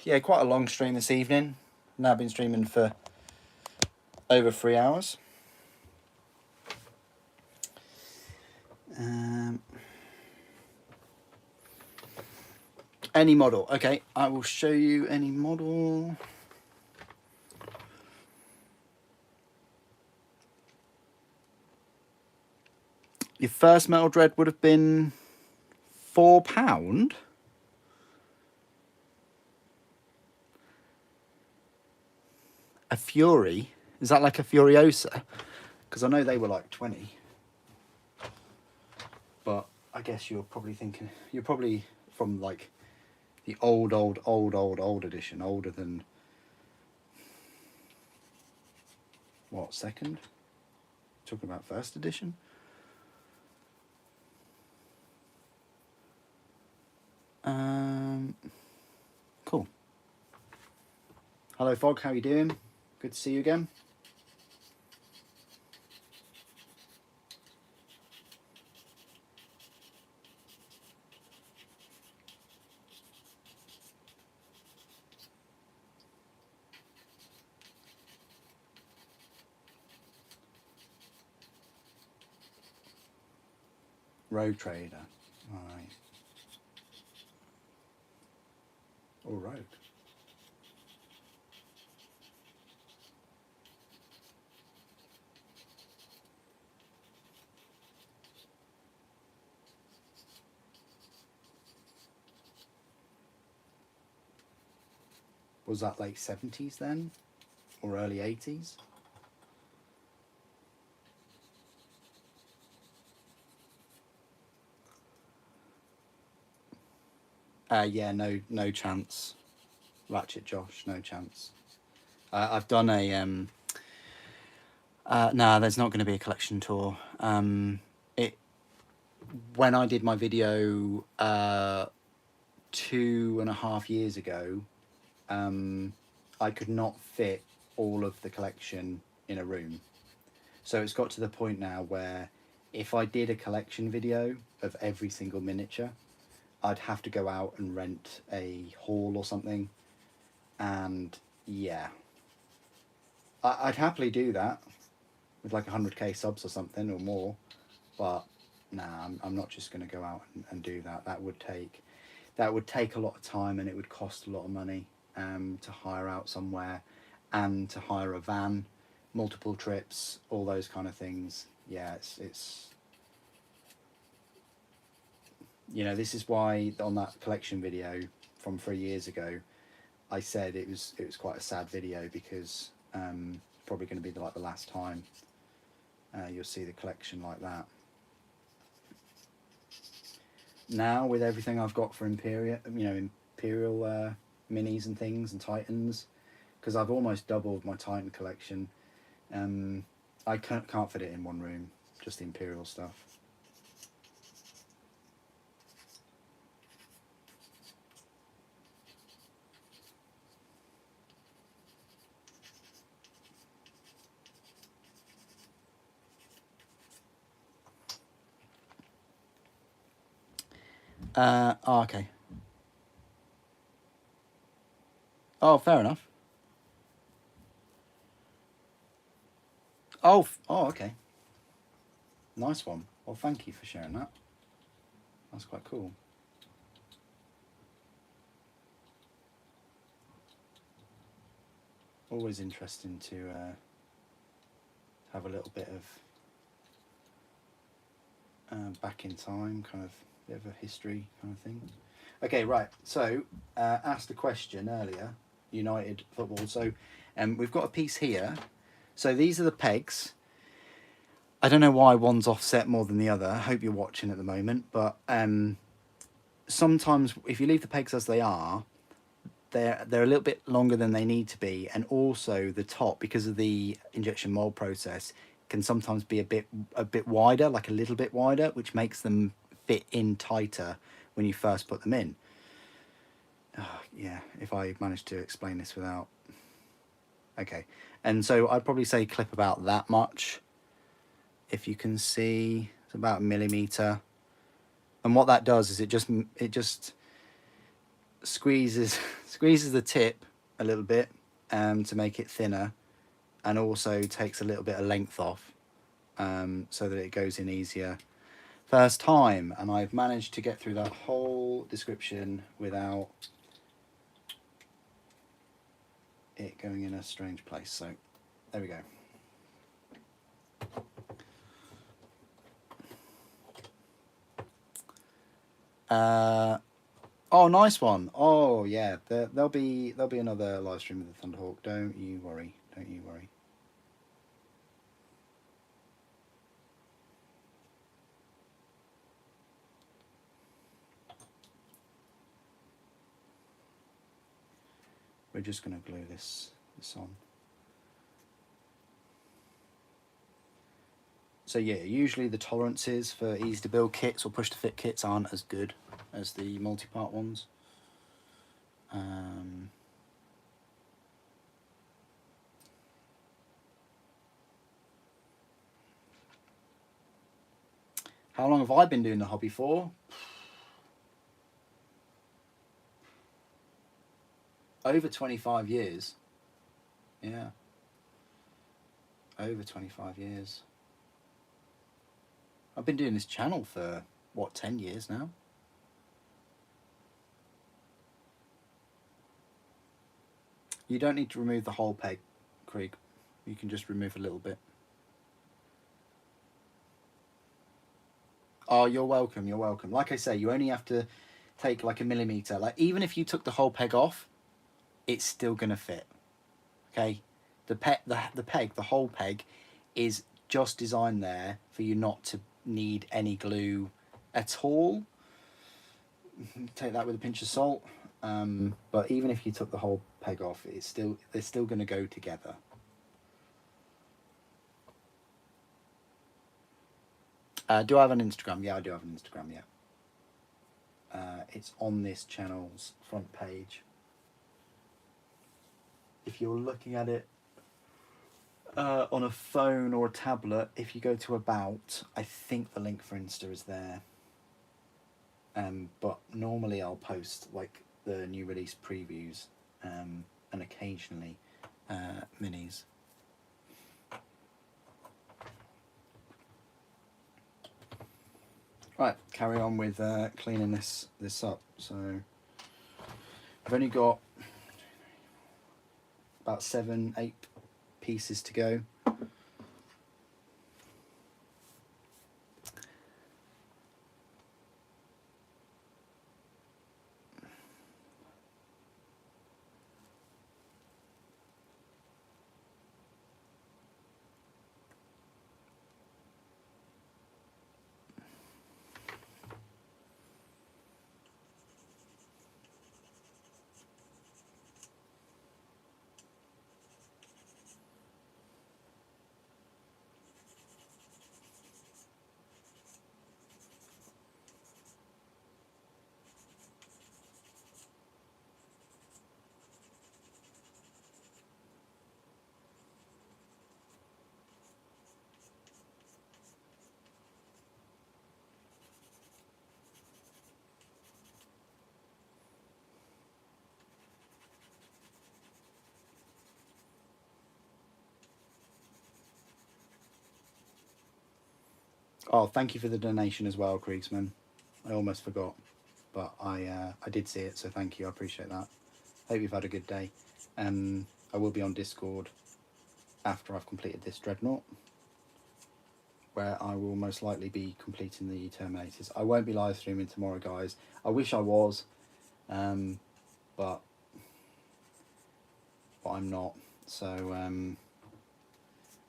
Yeah, quite a long stream this evening. Now I've been streaming for over 3 hours. Any model. Okay, I will show you any model. Your first Metal Dread would have been £4. A Fury? Is that like a Furiosa? Because I know they were like 20. But I guess you're probably thinking, you're probably from like the old edition, older than, what, second? Talking about first edition? Cool. Hello Fog, how you doing? Good to see you again. Road Trader. Alright. Or Rogue. Was that late 70s then? Or early 80s? Yeah, no chance. Ratchet Josh, no chance. I've done a no, there's not going to be a collection tour. When I did my video 2.5 years ago, I could not fit all of the collection in a room. So it's got to the point now where if I did a collection video of every single miniature, I'd have to go out and rent a hall or something. And yeah, I'd happily do that with like 100k subs or something or more, but nah, I'm not just going to go out and do that. That would take a lot of time, and it would cost a lot of money to hire out somewhere and to hire a van, multiple trips, all those kind of things. Yeah, it's you know, this is why on that collection video from 3 years ago, I said it was quite a sad video, because probably going to be like the last time you'll see the collection like that. Now with everything I've got for Imperial minis and things and Titans, because I've almost doubled my Titan collection, I can't fit it in one room, just the Imperial stuff. Oh, okay. Oh, fair enough. Oh, okay. Nice one. Well, thank you for sharing that. That's quite cool. Always interesting to have a little bit of back in time, kind of bit of a history kind of thing. Okay, right. So, asked a question earlier, United football. So, we've got a piece here. So these are the pegs. I don't know why one's offset more than the other. I hope you're watching at the moment, but sometimes if you leave the pegs as they are, they're a little bit longer than they need to be, and also the top, because of the injection mold process, can sometimes be a bit wider, like a little bit wider, which makes them fit in tighter when you first put them in. Yeah, if I manage to explain this without... Okay, and so I'd probably say clip about that much. If you can see, it's about 1mm. And what that does is it just squeezes the tip a little bit to make it thinner, and also takes a little bit of length off so that it goes in easier first time. And I've managed to get through that whole description without it going in a strange place. So there we go. Oh, nice one. Oh yeah, there'll be another live stream of the Thunderhawk. Don't you worry. Don't you worry. We're just going to glue this on. So yeah, usually the tolerances for easy to build kits or push to fit kits aren't as good as the multi-part ones. How long have I been doing the hobby for? Over 25 years. Yeah. Over 25 years. I've been doing this channel for, what, 10 years now? You don't need to remove the whole peg, Krieg. You can just remove a little bit. Oh, you're welcome, you're welcome. Like I say, you only have to take like 1mm. Like, even if you took the whole peg off, it's still gonna fit. Okay? The whole peg is just designed there for you not to need any glue at all. Take that with a pinch of salt. But even if you took the whole peg off, they're still going to go together. Do I have an Instagram? Yeah, I do have an Instagram, yeah. It's on this channel's front page. If you're looking at it on a phone or a tablet, if you go to About, I think the link for Insta is there. But normally I'll post like the new release previews and occasionally minis. Right, carry on with cleaning this up. So I've only got about 7-8 pieces to go. Oh, thank you for the donation as well, Kriegsman. I almost forgot, but I did see it, so thank you. I appreciate that. Hope you've had a good day. I will be on Discord after I've completed this Dreadnought, where I will most likely be completing the Terminators. I won't be live streaming tomorrow, guys. I wish I was, but I'm not. So, and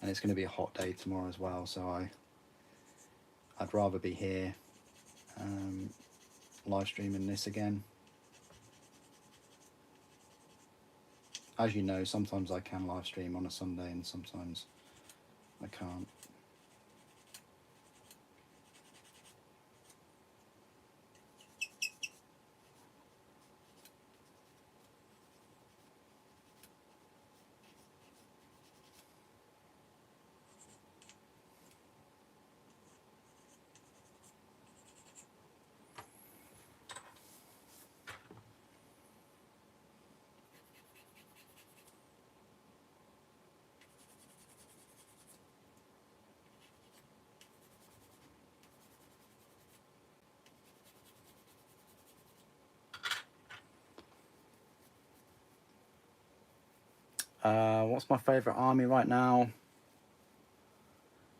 it's going to be a hot day tomorrow as well, so I'd rather be here live streaming this again. As you know, sometimes I can live stream on a Sunday and sometimes I can't. What's my favourite army right now?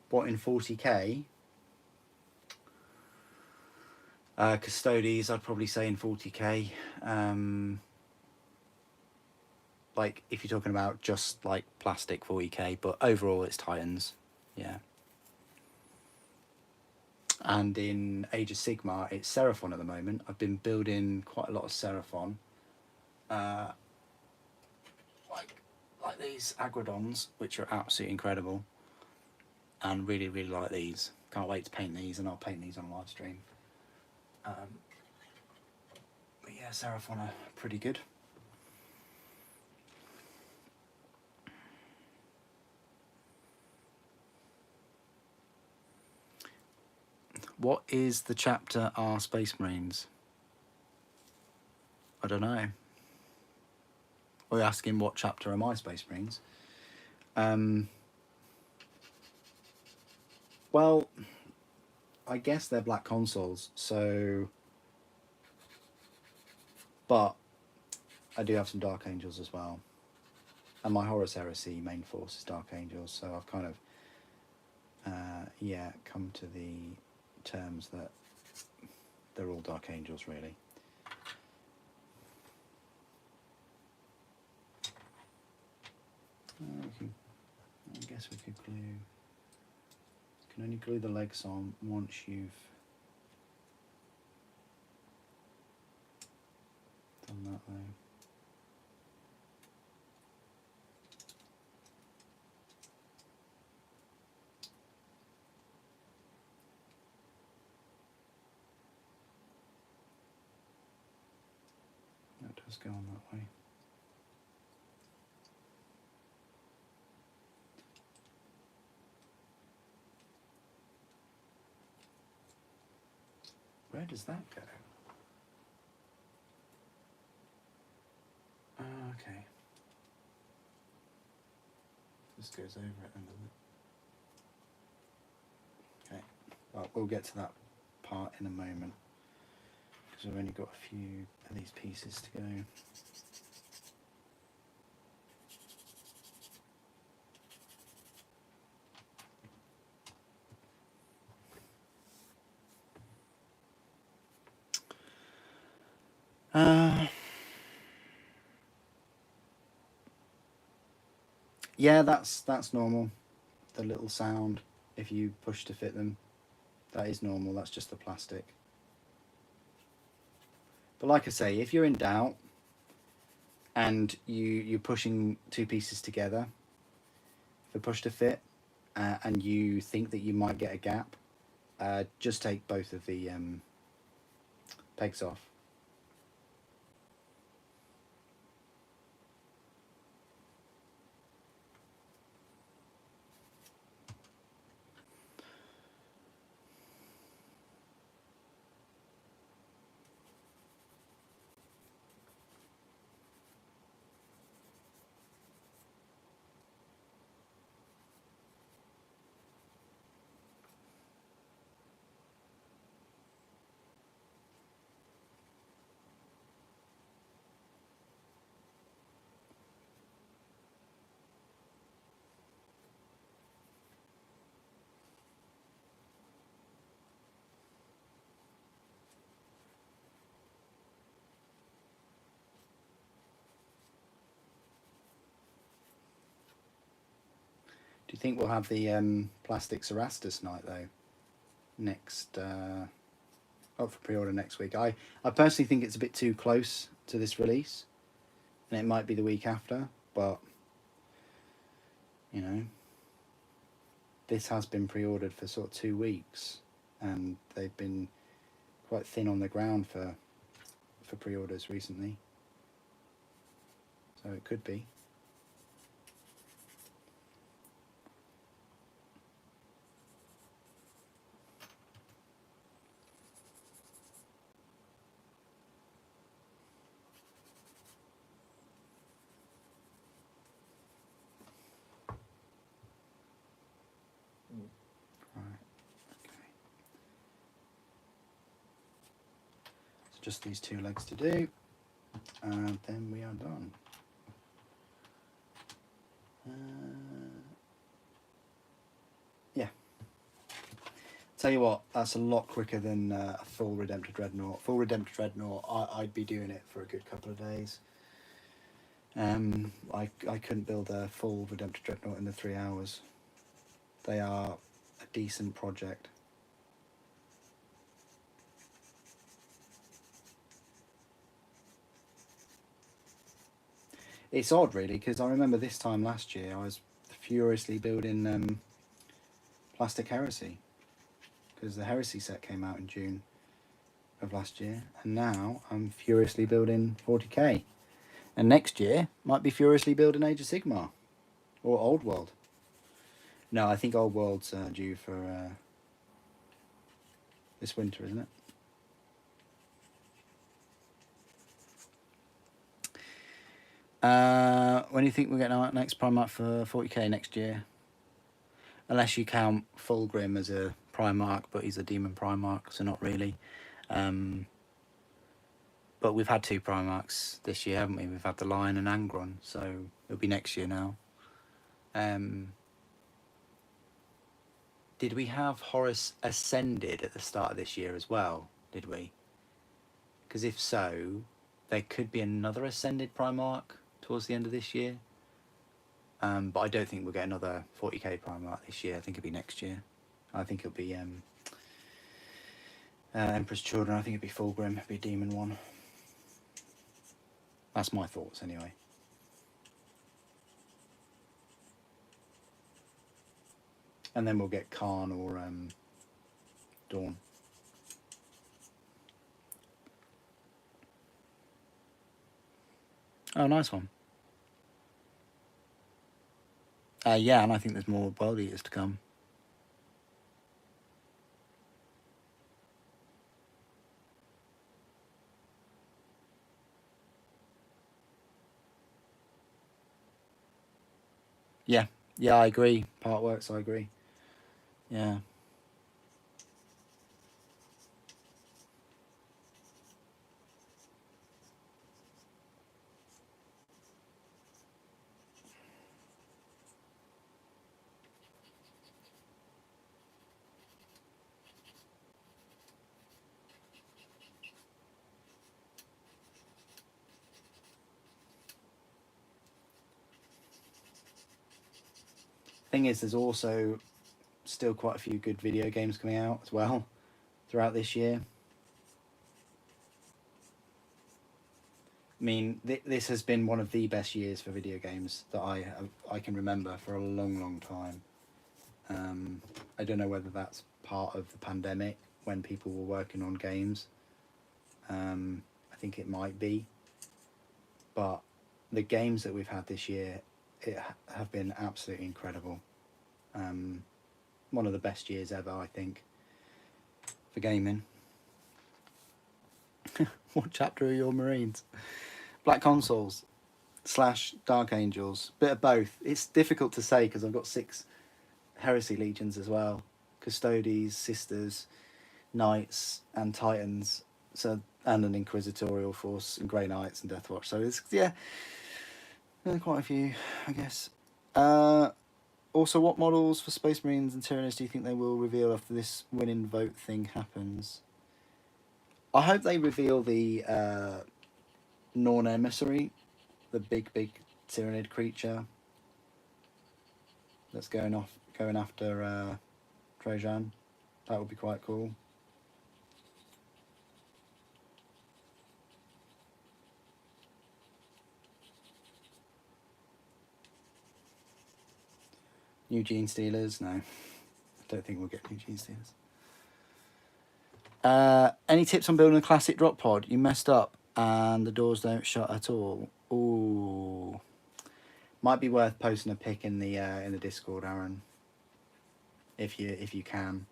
What, in 40k? Custodes, I'd probably say in 40k. Like, if you're talking about just like plastic 40k, but overall it's Titans, yeah. And in Age of Sigmar, it's Seraphon at the moment. I've been building quite a lot of Seraphon. Like these Agrodons, which are absolutely incredible. And really, really like these. Can't wait to paint these, and I'll paint these on live stream. But yeah, Seraphon are pretty good. What is the chapter Are Space Marines? I don't know. We're asking what chapter are my Space Marines? Well, I guess they're Black Consoles, so... But I do have some Dark Angels as well. And my Horus Heresy main force is Dark Angels, so I've kind of, yeah, come to the terms that they're all Dark Angels, really. I guess we could glue... You can only glue the legs on once you've done that, though. That does go on that way. Where does that go? Okay. This goes over it then, doesn't it? Okay. Well, we'll get to that apart in a moment, because I've only got a few of these pieces to go. Yeah, that's normal. The little sound if you push to fit them, that is normal. That's just the plastic. But like I say, if you're in doubt and you're pushing two pieces together for push to fit, and you think that you might get a gap, just take both of the pegs off. Do you think we'll have the plastic Cerastus night though? Next, for pre-order next week. I personally think it's a bit too close to this release, and it might be the week after. But you know, this has been pre-ordered for sort of 2 weeks, and they've been quite thin on the ground for pre-orders recently. So it could be. Just these 2 legs to do, and then we are done. Yeah. Tell you what, that's a lot quicker than a full Redemptor Dreadnought. Full Redemptor Dreadnought, I'd be doing it for a good couple of days. I couldn't build a full Redemptor Dreadnought in the 3 hours. They are a decent project. It's odd, really, because I remember this time last year I was furiously building Plastic Heresy, because the Heresy set came out in June of last year, and now I'm furiously building 40k. And next year might be furiously building Age of Sigmar or Old World. No, I think Old World's due for this winter, isn't it? When do you think we're getting our next Primarch for 40k next year? Unless you count Fulgrim as a Primarch, but he's a Demon Primarch, so not really. But we've had 2 Primarchs this year, haven't we? We've had the Lion and Angron, so it'll be next year now. Did we have Horus Ascended at the start of this year as well? Did we? Because if so, there could be another Ascended Primarch towards the end of this year. But I don't think we'll get another 40k Primarch this year. I think it'll be next year. I think it'll be Emperor's Children. I think it'll be Fulgrim. It'll be a Demon one. That's my thoughts anyway. And then we'll get Khan or Dawn. Oh, nice one. Yeah, and I think there's more World Eaters to come. Yeah, I agree. Part works, I agree. Yeah. Thing is, there's also still quite a few good video games coming out as well throughout this year. I mean, this has been one of the best years for video games that I can remember for a long time. I don't know whether that's part of the pandemic when people were working on games. I think it might be, but the games that we've had this year have been absolutely incredible. One of the best years ever, I think, for gaming. What chapter are your Marines? Black Consoles / Dark Angels. Bit of both. It's difficult to say because I've got 6 Heresy Legions as well. Custodes, Sisters, Knights and Titans. So, and an Inquisitorial Force and Grey Knights and Deathwatch. So it's, yeah, quite a few, I guess. Also, what models for Space Marines and Tyranids do you think they will reveal after this winning vote thing happens? I hope they reveal the Norn Emissary, the big Tyranid creature that's going after Trajan. That would be quite cool. New Gene Stealers? No. I don't think we'll get new Gene Stealers. Any tips on building a classic drop pod? You messed up and the doors don't shut at all. Ooh. Might be worth posting a pic in the Discord, Aaron. If you can.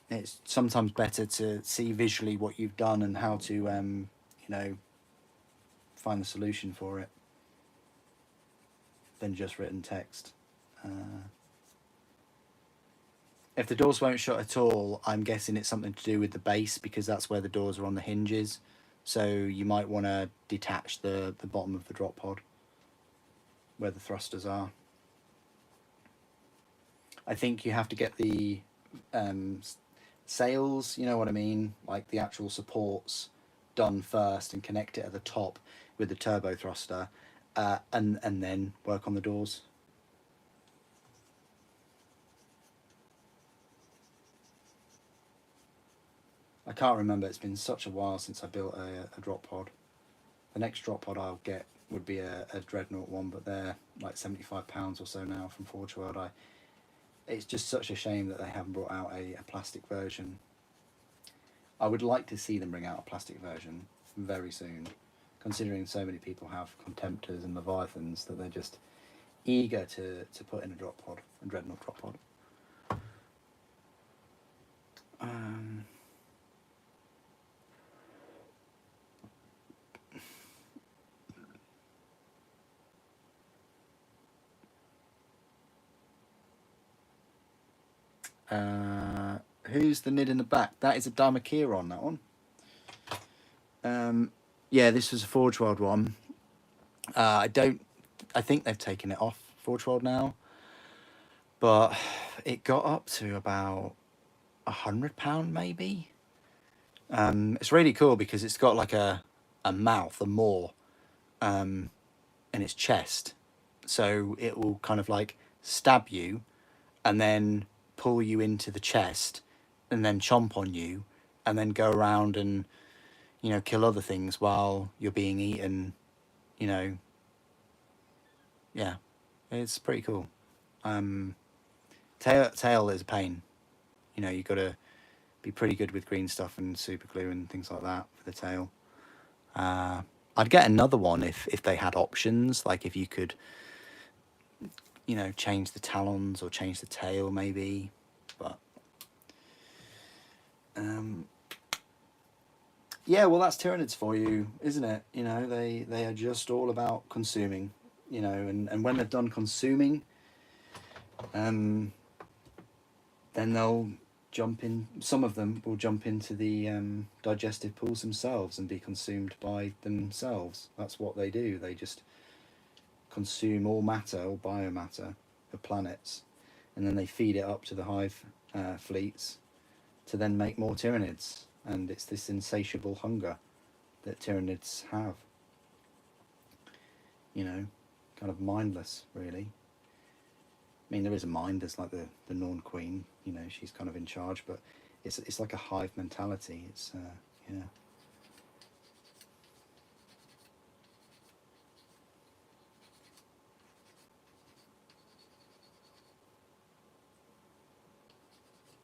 It's sometimes better to see visually what you've done and how to find the solution for it than just written text. If the doors won't shut at all, I'm guessing it's something to do with the base because that's where the doors are on the hinges. So you might want to detach the bottom of the drop pod where the thrusters are. I think you have to get the sails, you know what I mean, like the actual supports done first and connect it at the top with the turbo thruster and then work on the doors. I can't remember, it's been such a while since I built a drop pod. The next drop pod I'll get would be a Dreadnought one, but they're like £75 or so now from Forge World. It's just such a shame that they haven't brought out a plastic version. I would like to see them bring out a plastic version very soon, considering so many people have Contemptors and Leviathans that they're just eager to put in a drop pod, a Dreadnought drop pod. Who's the Nid in the back? That is a Dharmakiron, that one. Yeah, this was a Forge World one. I think they've taken it off Forge World now, but it got up to about £100 maybe. It's really cool because it's got like a mouth, a maw, in its chest, so it will kind of like stab you and then pull you into the chest and then chomp on you and then go around and kill other things while you're being eaten. Yeah, it's pretty cool. Tail is a pain. You got to be pretty good with green stuff and super glue and things like that for the tail. I'd get another one if they had options, like if you could change the talons or change the tail maybe, but yeah, well, that's Tyranids for you, isn't it? They are just all about consuming, and when they're done consuming, then they'll jump in. Some of them will jump into the digestive pools themselves and be consumed by themselves. That's what they do. They just consume all matter, all biomatter of planets, and then they feed it up to the hive fleets to then make more Tyranids. And it's this insatiable hunger that Tyranids have, kind of mindless, really. I mean, there is a mind. There's like the Norn Queen. You know, she's kind of in charge, but it's like a hive mentality. It's yeah.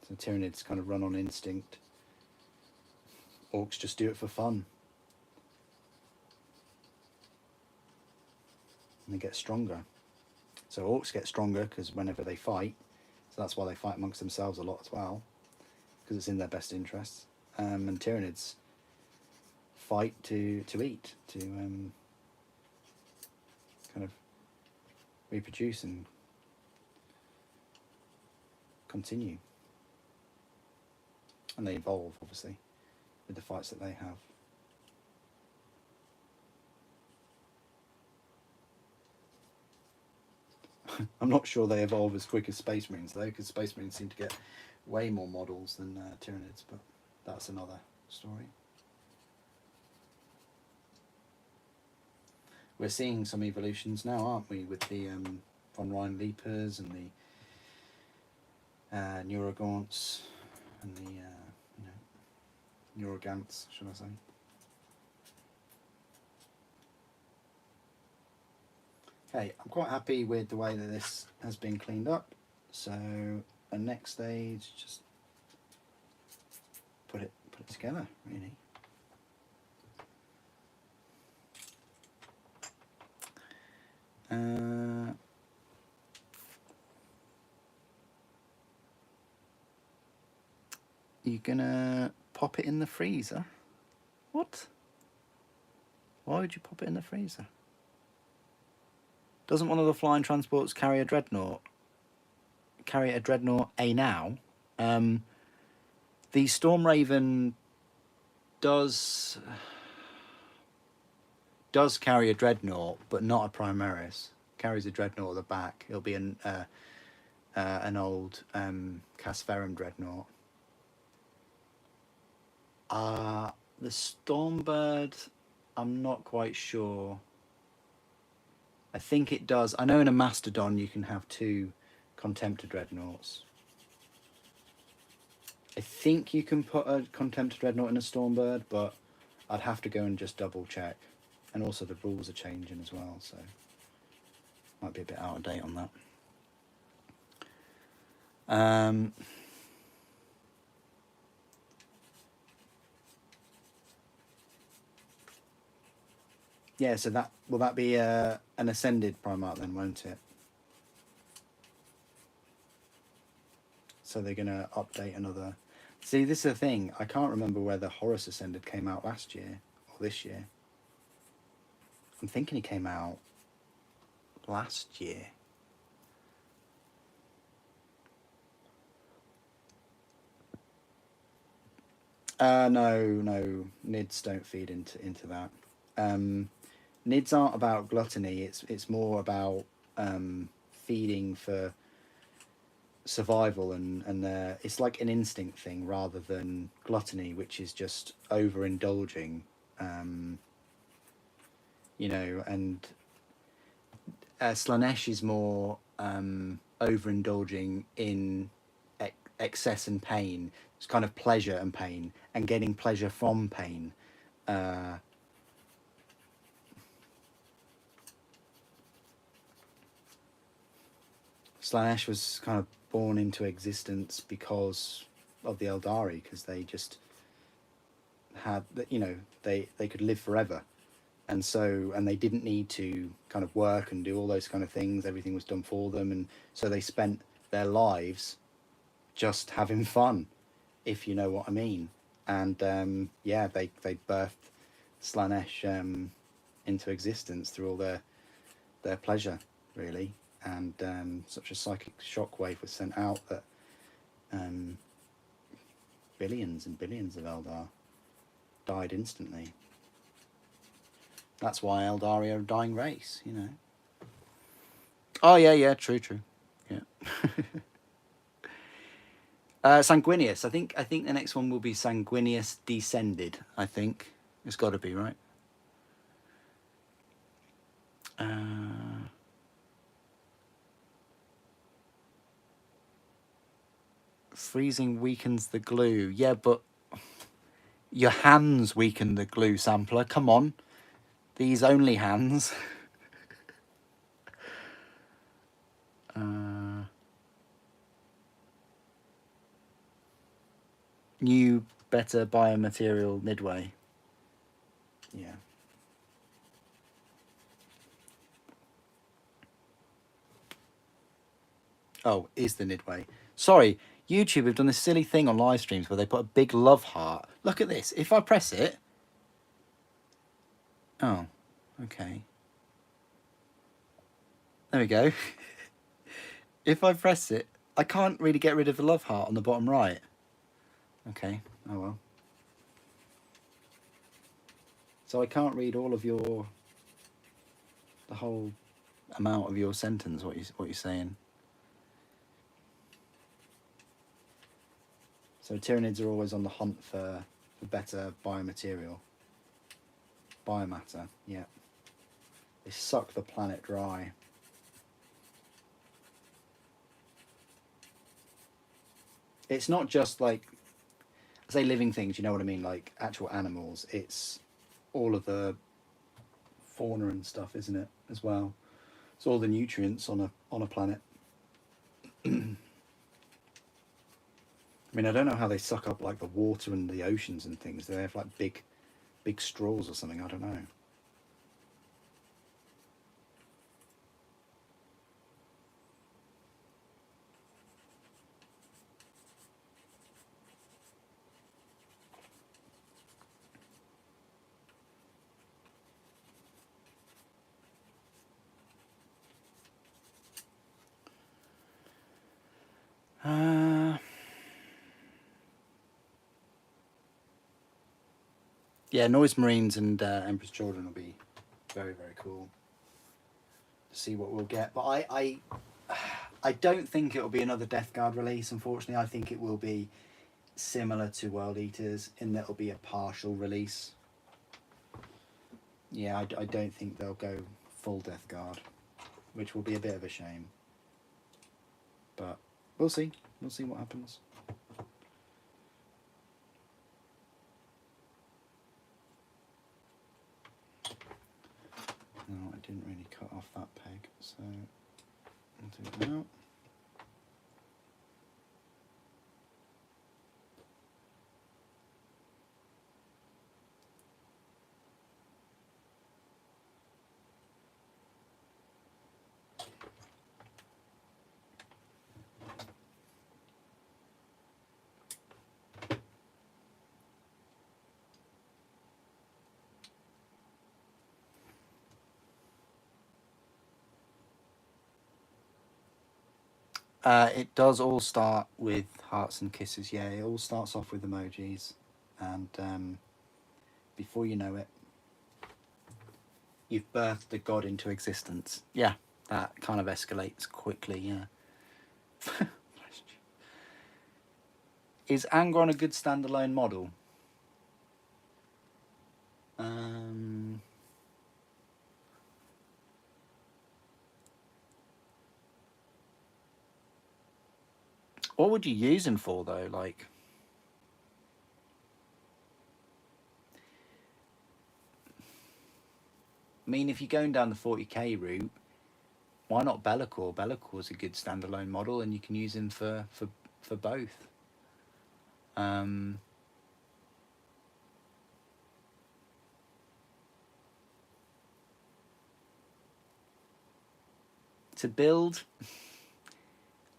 So Tyranids kind of run on instinct. Orcs just do it for fun. And they get stronger. So orcs get stronger because whenever they fight, so that's why they fight amongst themselves a lot as well, because it's in their best interests. And Tyranids fight to eat, to kind of reproduce and continue. And they evolve, obviously, with the fights that they have. I'm not sure they evolve as quick as Space Marines, though, because Space Marines seem to get way more models than Tyranids, but that's another story. We're seeing some evolutions now, aren't we, with the von Rhine Leapers and the Neurogaunts and the Neurogants, should I say. Okay, I'm quite happy with the way that this has been cleaned up. So the next stage, just put it together, really. You're gonna pop it in the freezer? What? Why would you pop it in the freezer? Doesn't one of the flying transports carry a Dreadnought? Carry a Dreadnought A now? The Storm Raven does carry a Dreadnought, but not a Primaris. Carries a Dreadnought at the back. It'll be an old Casferum Dreadnought. The Stormbird, I'm not quite sure. I think it does. I know in a Mastodon you can have 2 Contemptor Dreadnoughts. I think you can put a Contemptor Dreadnought in a Stormbird, but I'd have to go and just double check. And also the rules are changing as well, so might be a bit out of date on that. Yeah, so that will that be an Ascended Primarch then, won't it? So they're going to update another... See, this is the thing. I can't remember whether Horus Ascended came out last year or this year. I'm thinking he came out last year. No, NIDs don't feed into that. NIDs aren't about gluttony. It's more about feeding for survival and it's like an instinct thing rather than gluttony, which is just overindulging. You know, and Slanesh is more overindulging in excess and pain. It's kind of pleasure and pain, and getting pleasure from pain. Slanesh was kind of born into existence because of the Eldari, because they just had, you know, they could live forever, and they didn't need to kind of work and do all those kind of things. Everything was done for them, and so they spent their lives just having fun, if you know what I mean. And yeah, they birthed Slanesh into existence through all their pleasure, really. And such a psychic shockwave was sent out that billions and billions of Eldar died instantly. That's why Eldari are a dying race, you know. Oh yeah, true, yeah. Sanguinius. I think the next one will be Sanguinius Descended. I think it's got to be, right. Freezing weakens the glue. Yeah, but your hands weaken the glue, Sampler. Come on. These only hands. New, better biomaterial midway. Yeah. Oh, is the Midway. Sorry, YouTube have done this silly thing on live streams where they put a big love heart. Look at this. If I press it... Oh, okay. There we go. If I press it, I can't really get rid of the love heart on the bottom right. Okay, oh well. So I can't read all of your... the whole amount of your sentence, what you're saying. So Tyranids are always on the hunt for better biomaterial. Biomatter, yeah. They suck the planet dry. It's not just like, I say living things, you know what I mean, like actual animals. It's all of the fauna and stuff, isn't it, as well? It's all the nutrients on a planet. I mean, I don't know how they suck up like the water and the oceans and things. Do they have like big straws or something? I don't know. Yeah, Noise Marines and Emperor's Children will be very, very cool to see what we'll get. But I don't think it'll be another Death Guard release, unfortunately. I think it will be similar to World Eaters in that it'll be a partial release. Yeah, I don't think they'll go full Death Guard, which will be a bit of a shame. But we'll see. We'll see what happens. No, I didn't really cut off that peg, so I'll do it now. It does all start with hearts and kisses. Yeah, it all starts off with emojis, and before you know it, you've birthed a god into existence. Yeah, that kind of escalates quickly. Yeah. Is Angron a good standalone model? What would you use him for, though? Like, I mean, if you're going down the 40k route, why not Be'lakor? Be'lakor's a good standalone model, and you can use him for both. To build,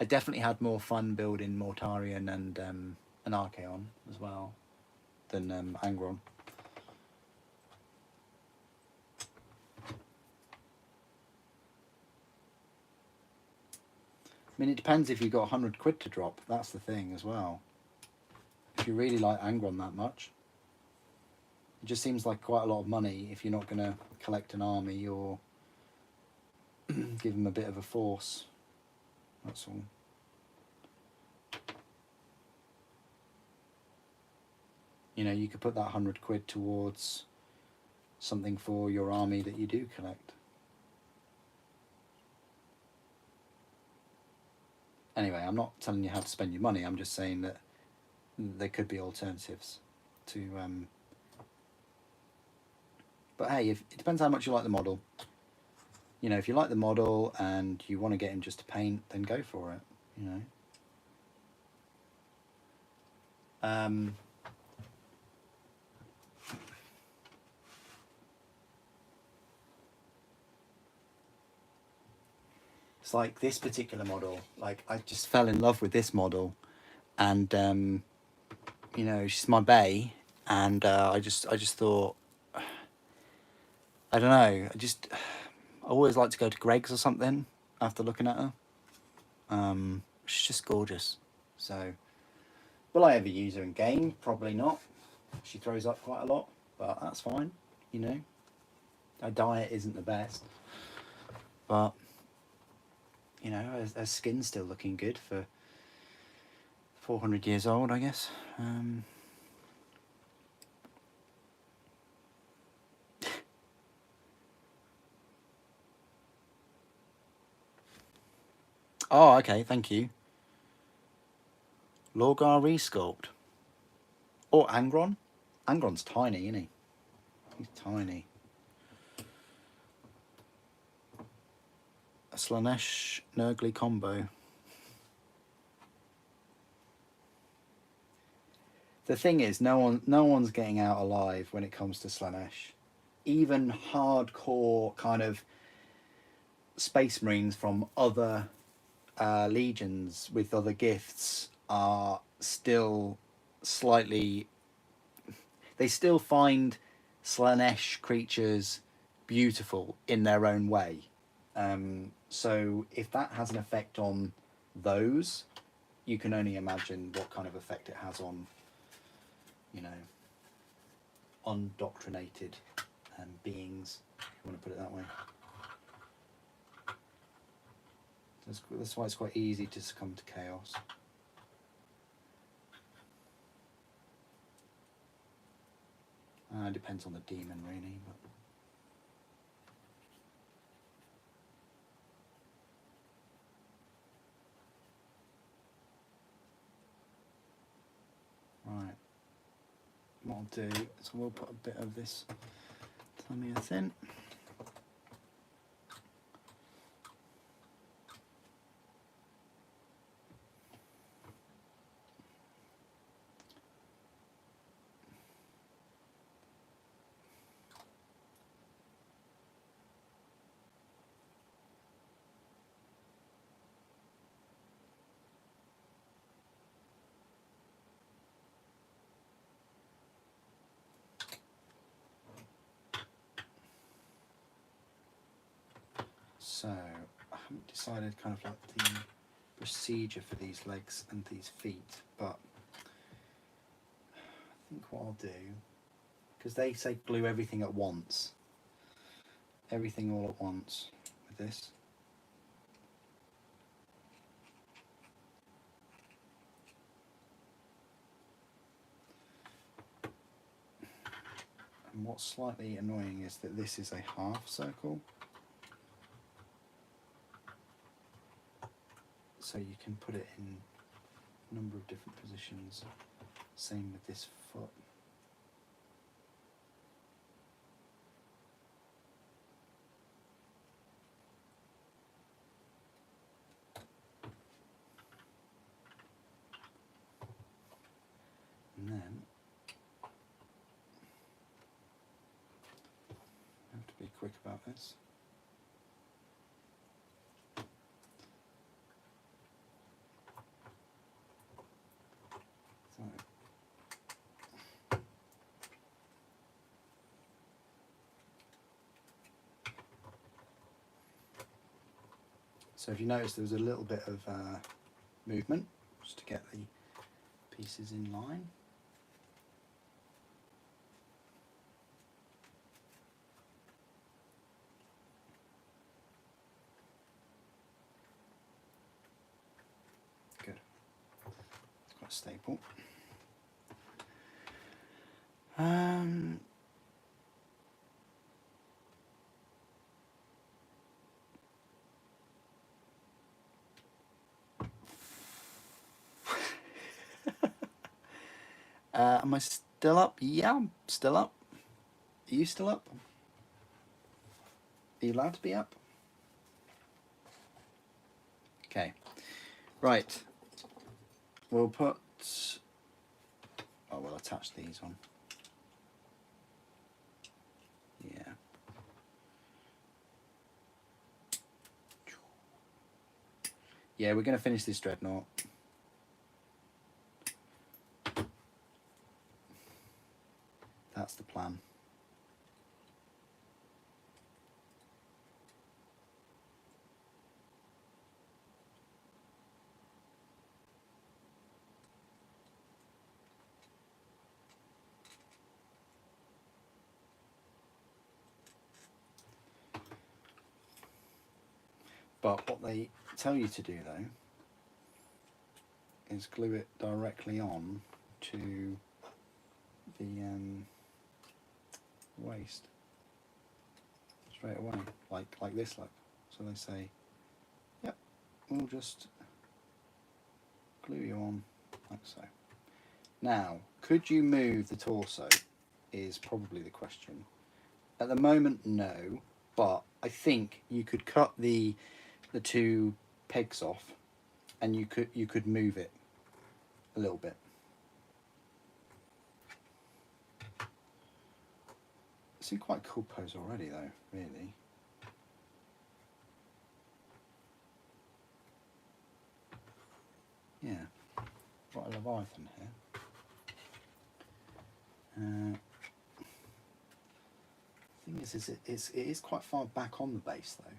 I definitely had more fun building Mortarion and an Archaon as well than Angron. I mean, it depends if you've got 100 quid to drop. That's the thing as well. If you really like Angron that much, it just seems like quite a lot of money if you're not going to collect an army or give them a bit of a force. That's all. You know, you could put that 100 quid towards something for your army that you do collect. Anyway, I'm not telling you how to spend your money. I'm just saying that there could be alternatives to. But hey, it depends how much you like the model. You know, if you like the model and you want to get him just to paint, then go for it. You know. It's like this particular model. Like I just fell in love with this model, and you know, she's my bae, and I just thought, I don't know, I always like to go to Greg's or something after looking at her. She's just gorgeous. So, will I ever use her in game? Probably not. She throws up quite a lot, but that's fine. You know, her diet isn't the best, but you know, her skin's still looking good for 400 years old, I guess. Oh, okay, thank you. Lorgar Resculpt. Or Angron. Angron's tiny, isn't he? He's tiny. A Slanesh Nurgly combo. The thing is, no one's getting out alive when it comes to Slanesh. Even hardcore kind of Space Marines from other legions with other gifts are still slightly. They still find Slanesh creatures beautiful in their own way. So if that has an effect on those, you can only imagine what kind of effect it has on, you know, undoctrinated beings, if you want to put it that way. That's why it's quite easy to succumb to chaos. It depends on the demon, really. But right, what I'll do is we'll put a bit of this Terminators. So I haven't decided kind of like the procedure for these legs and these feet, but I think what I'll do, because they say glue everything at once, everything all at once with this. And what's slightly annoying is that this is a half circle. So you can put it in a number of different positions. Same with this foot. And then I have to be quick about this. So if you notice, there was a little bit of movement just to get the pieces in line. Good. It's quite stable. Am I still up? Yeah, I'm still up. Are you still up? Are you allowed to be up? Okay. Right. We'll put... Oh, we'll attach these on. Yeah. Yeah, we're going to finish this Dreadnought. That's the plan. But what they tell you to do, though, is glue it directly on to the waist straight away, like this, like. So they say, yep, we'll just glue you on like so. Now, could you move the torso is probably the question. At the moment, no, but I think you could cut the two pegs off, and you could move it a little bit. It's in quite a cool pose already, though, really. Yeah, got a Leviathan here. Thing is it is quite far back on the base, though.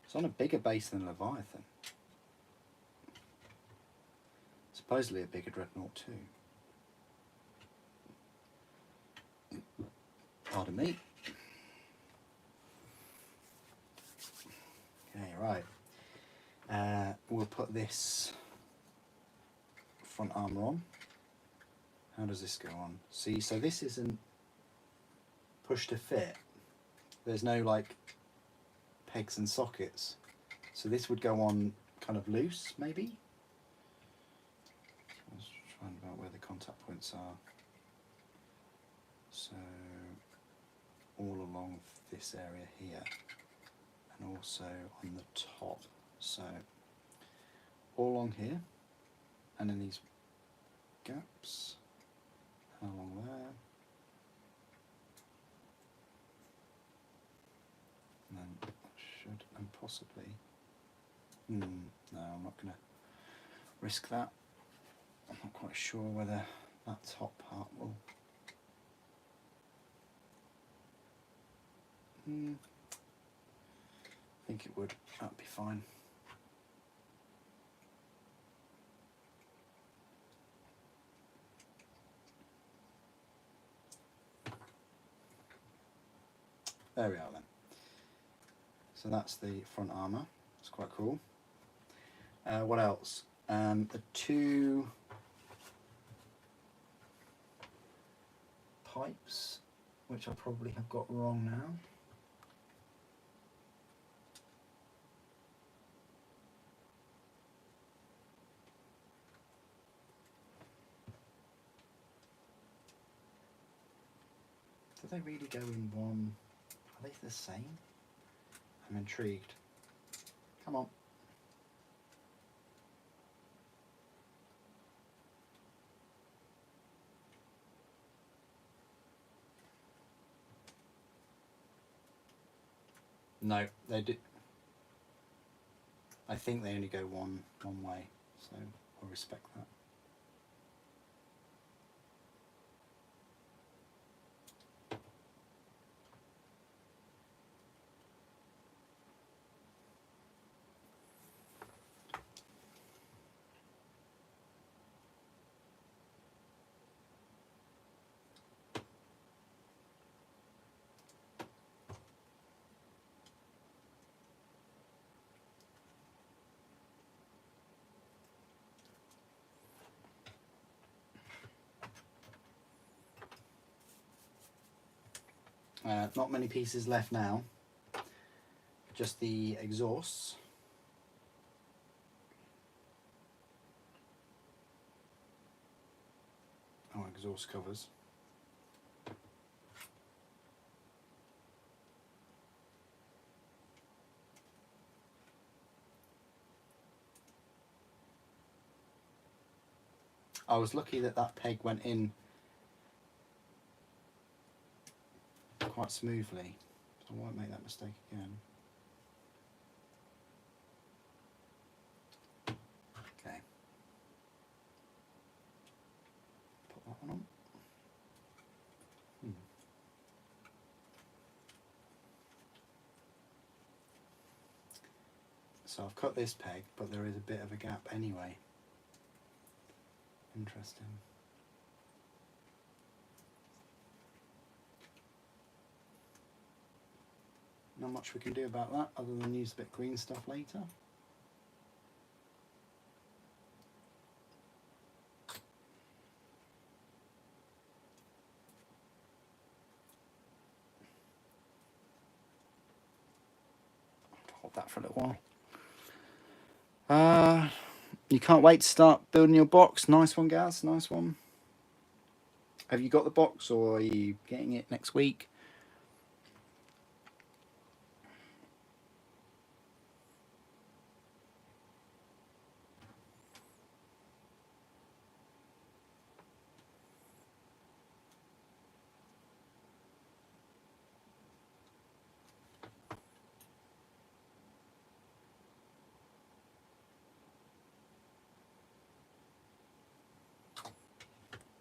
It's on a bigger base than Leviathan. Supposedly a bigger Dreadnought too. Pardon me. Okay, right. We'll put this front armour on. How does this go on? See, so this isn't push to fit. There's no like pegs and sockets. So this would go on kind of loose, maybe? Let's find out where the contact points are. So all along this area here, and also on the top. So all along here, and in these gaps, and along there, and then should and possibly. No, I'm not going to risk that. I'm not quite sure whether that top part will. I think it would. That'd be fine. There we are then. So that's the front armour. It's quite cool. What else? The two pipes, which I probably have got wrong now. Do they really go in one? Are they the same? I'm intrigued. Come on. No, they do. I think they only go one way, so I'll respect that. Not many pieces left now, just the exhausts. or exhaust covers. I was lucky that that peg went in quite smoothly, so I won't make that mistake again. Okay. Put that one on. So I've cut this peg, but there is a bit of a gap anyway. Interesting. Not much we can do about that other than use a bit of green stuff later. Hold that for a little while. You can't wait to start building your box. Nice one, Gaz. Nice one. Have you got the box, or are you getting it next week?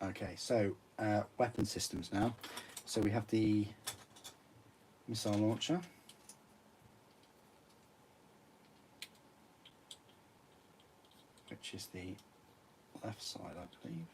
Okay, so weapon systems now. So we have the missile launcher. Which is the left side, I believe.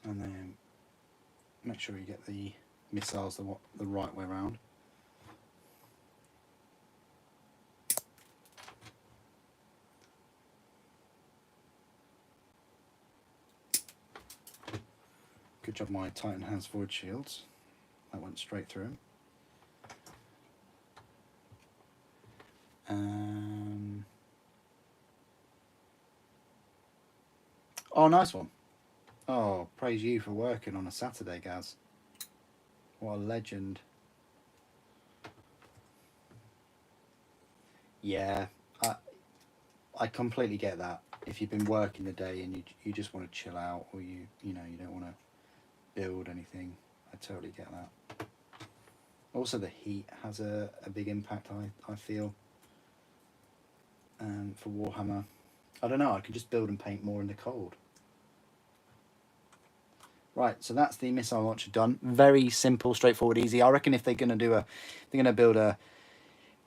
And then make sure you get the missiles the right way around. Good job, my Titan has void shields. That went straight through him. Oh, nice one. Oh, praise you for working on a Saturday, Gaz. What a legend. Yeah, I completely get that. If you've been working the day and you just want to chill out, or you don't want to build anything, I totally get that. Also, the heat has a big impact, I feel, for Warhammer. I don't know, I can just build and paint more in the cold. Right, so that's the missile launcher done. Very simple, straightforward, easy. I reckon if they're going to build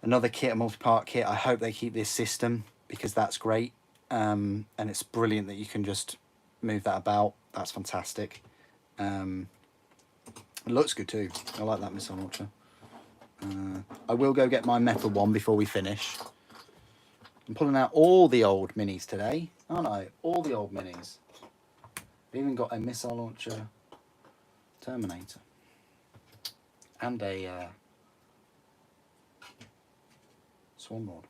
another kit, a multi-part kit, I hope they keep this system, because that's great. And it's brilliant that you can just move that about. That's fantastic. It looks good too. I like that missile launcher. I will go get my metal one before we finish. I'm pulling out all the old minis today, aren't I? All the old minis. I've even got a missile launcher Terminator. And a Swan Lord.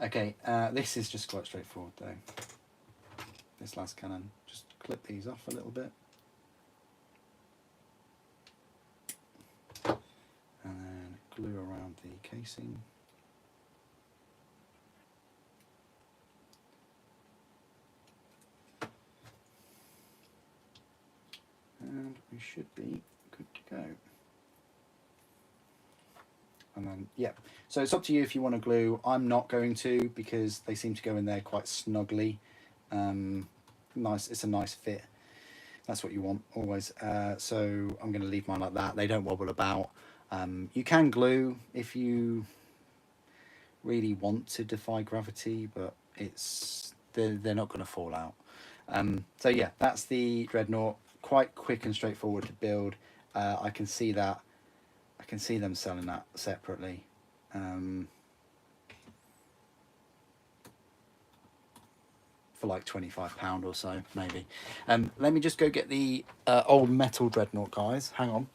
Okay, this is just quite straightforward though. This last cannon, just clip these off a little bit. And then glue around the casing. And we should be good to go. And then, yeah, so it's up to you if you want to glue. I'm not going to, because they seem to go in there quite snugly. Nice, it's a nice fit. That's what you want always. So I'm going to leave mine like that. They don't wobble about. You can glue if you really want to defy gravity, but they're not going to fall out. So yeah, that's the Dreadnought. Quite quick and straightforward to build. I can see that. I can see them selling that separately. For like £25 or so, maybe. Let me just go get the old metal Dreadnought, guys. Hang on.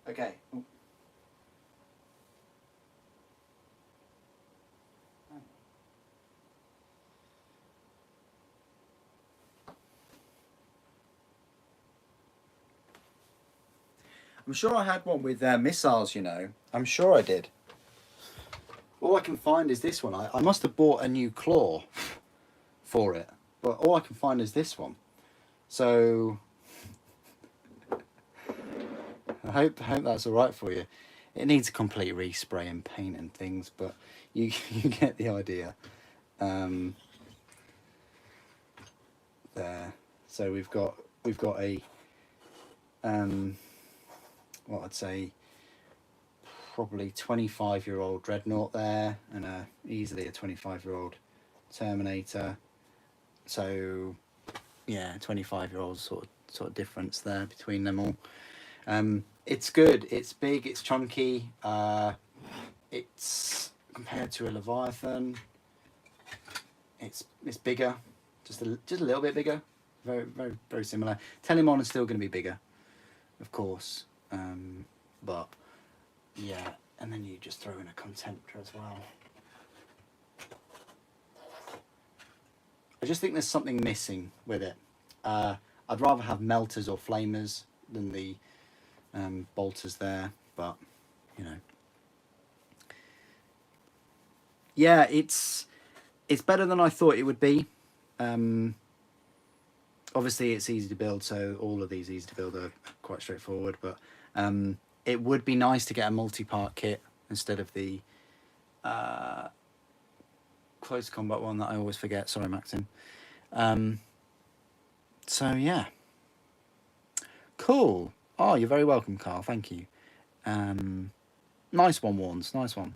Okay. I'm sure I had one with missiles, you know. I'm sure I did. All I can find is this one. I must have bought a new claw for it, but all I can find is this one. So I hope that's all right for you. It needs a complete respray and paint and things, but you get the idea. There. So we've got a what I'd say probably 25-year-old Dreadnought there, and easily a 25-year-old Terminator. So yeah, 25-year-old sort of difference there between them all. It's good. It's big. It's chunky. It's compared to a Leviathan. It's bigger, just a little bit bigger. Very similar. Telemon is still going to be bigger, of course. But yeah, and then you just throw in a Contemptor as well. I just think there's something missing with it. I'd rather have melters or flamers than the bolters there, but you know, yeah, it's better than I thought it would be. Obviously it's easy to build, so all of these easy to build are quite straightforward, but it would be nice to get a multi-part kit instead of the close combat one that I always forget. Sorry, Maxim. So yeah, cool. Oh, you're very welcome, Carl. Thank you. Nice one, Warns. Nice one.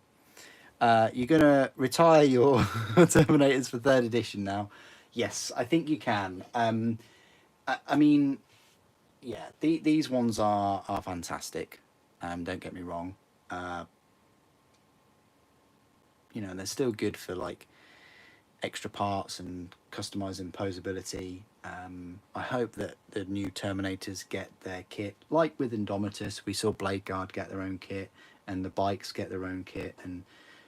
You're gonna retire your Terminators for 3rd edition now. Yes, I think you can. I mean, yeah, these ones are fantastic. Don't get me wrong. You know, they're still good for like extra parts and customizing posability. I hope that the new Terminators get their kit, like with Indomitus. We saw Blade Guard get their own kit, and the bikes get their own kit, and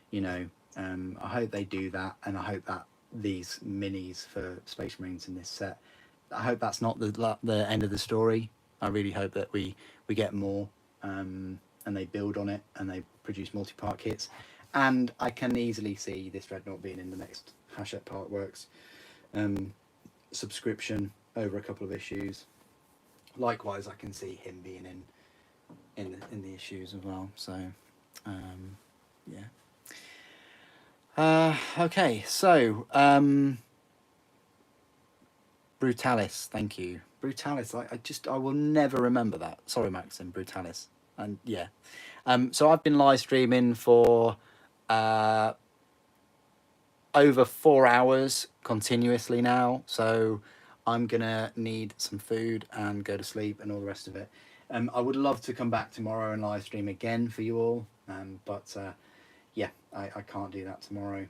you know, I hope they do that, and I hope that these minis for Space Marines in this set, I hope that's not the end of the story. I really hope that we get more, and they build on it, and they produce multi-part kits. And I can easily see this Dreadnought being in the next Hachette Parkworks subscription over a couple of issues. Likewise, I can see him being in the issues as well. So, yeah. Okay, so Brutalis, thank you. Brutalis, I will never remember that. Sorry, Maxim, Brutalis. And yeah. So I've been live streaming for over 4 hours continuously now. So I'm gonna need some food and go to sleep and all the rest of it. I would love to come back tomorrow and live stream again for you all. But yeah, I can't do that tomorrow.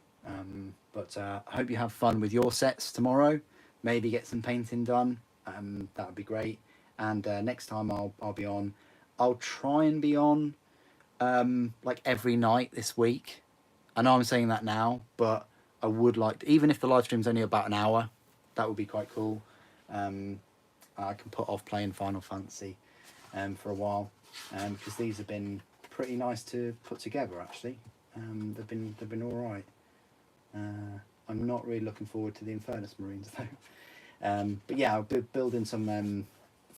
But I hope you have fun with your sets tomorrow. Maybe get some painting done. That would be great. And next time I'll be on. I'll try and be on like every night this week. I know I'm saying that now, but I would like to, even if the live stream's only about an hour, that would be quite cool. I can put off playing Final Fantasy for a while, because these have been pretty nice to put together actually. They've been all right. I'm not really looking forward to the Infernus Marines though. But yeah, I'll be building some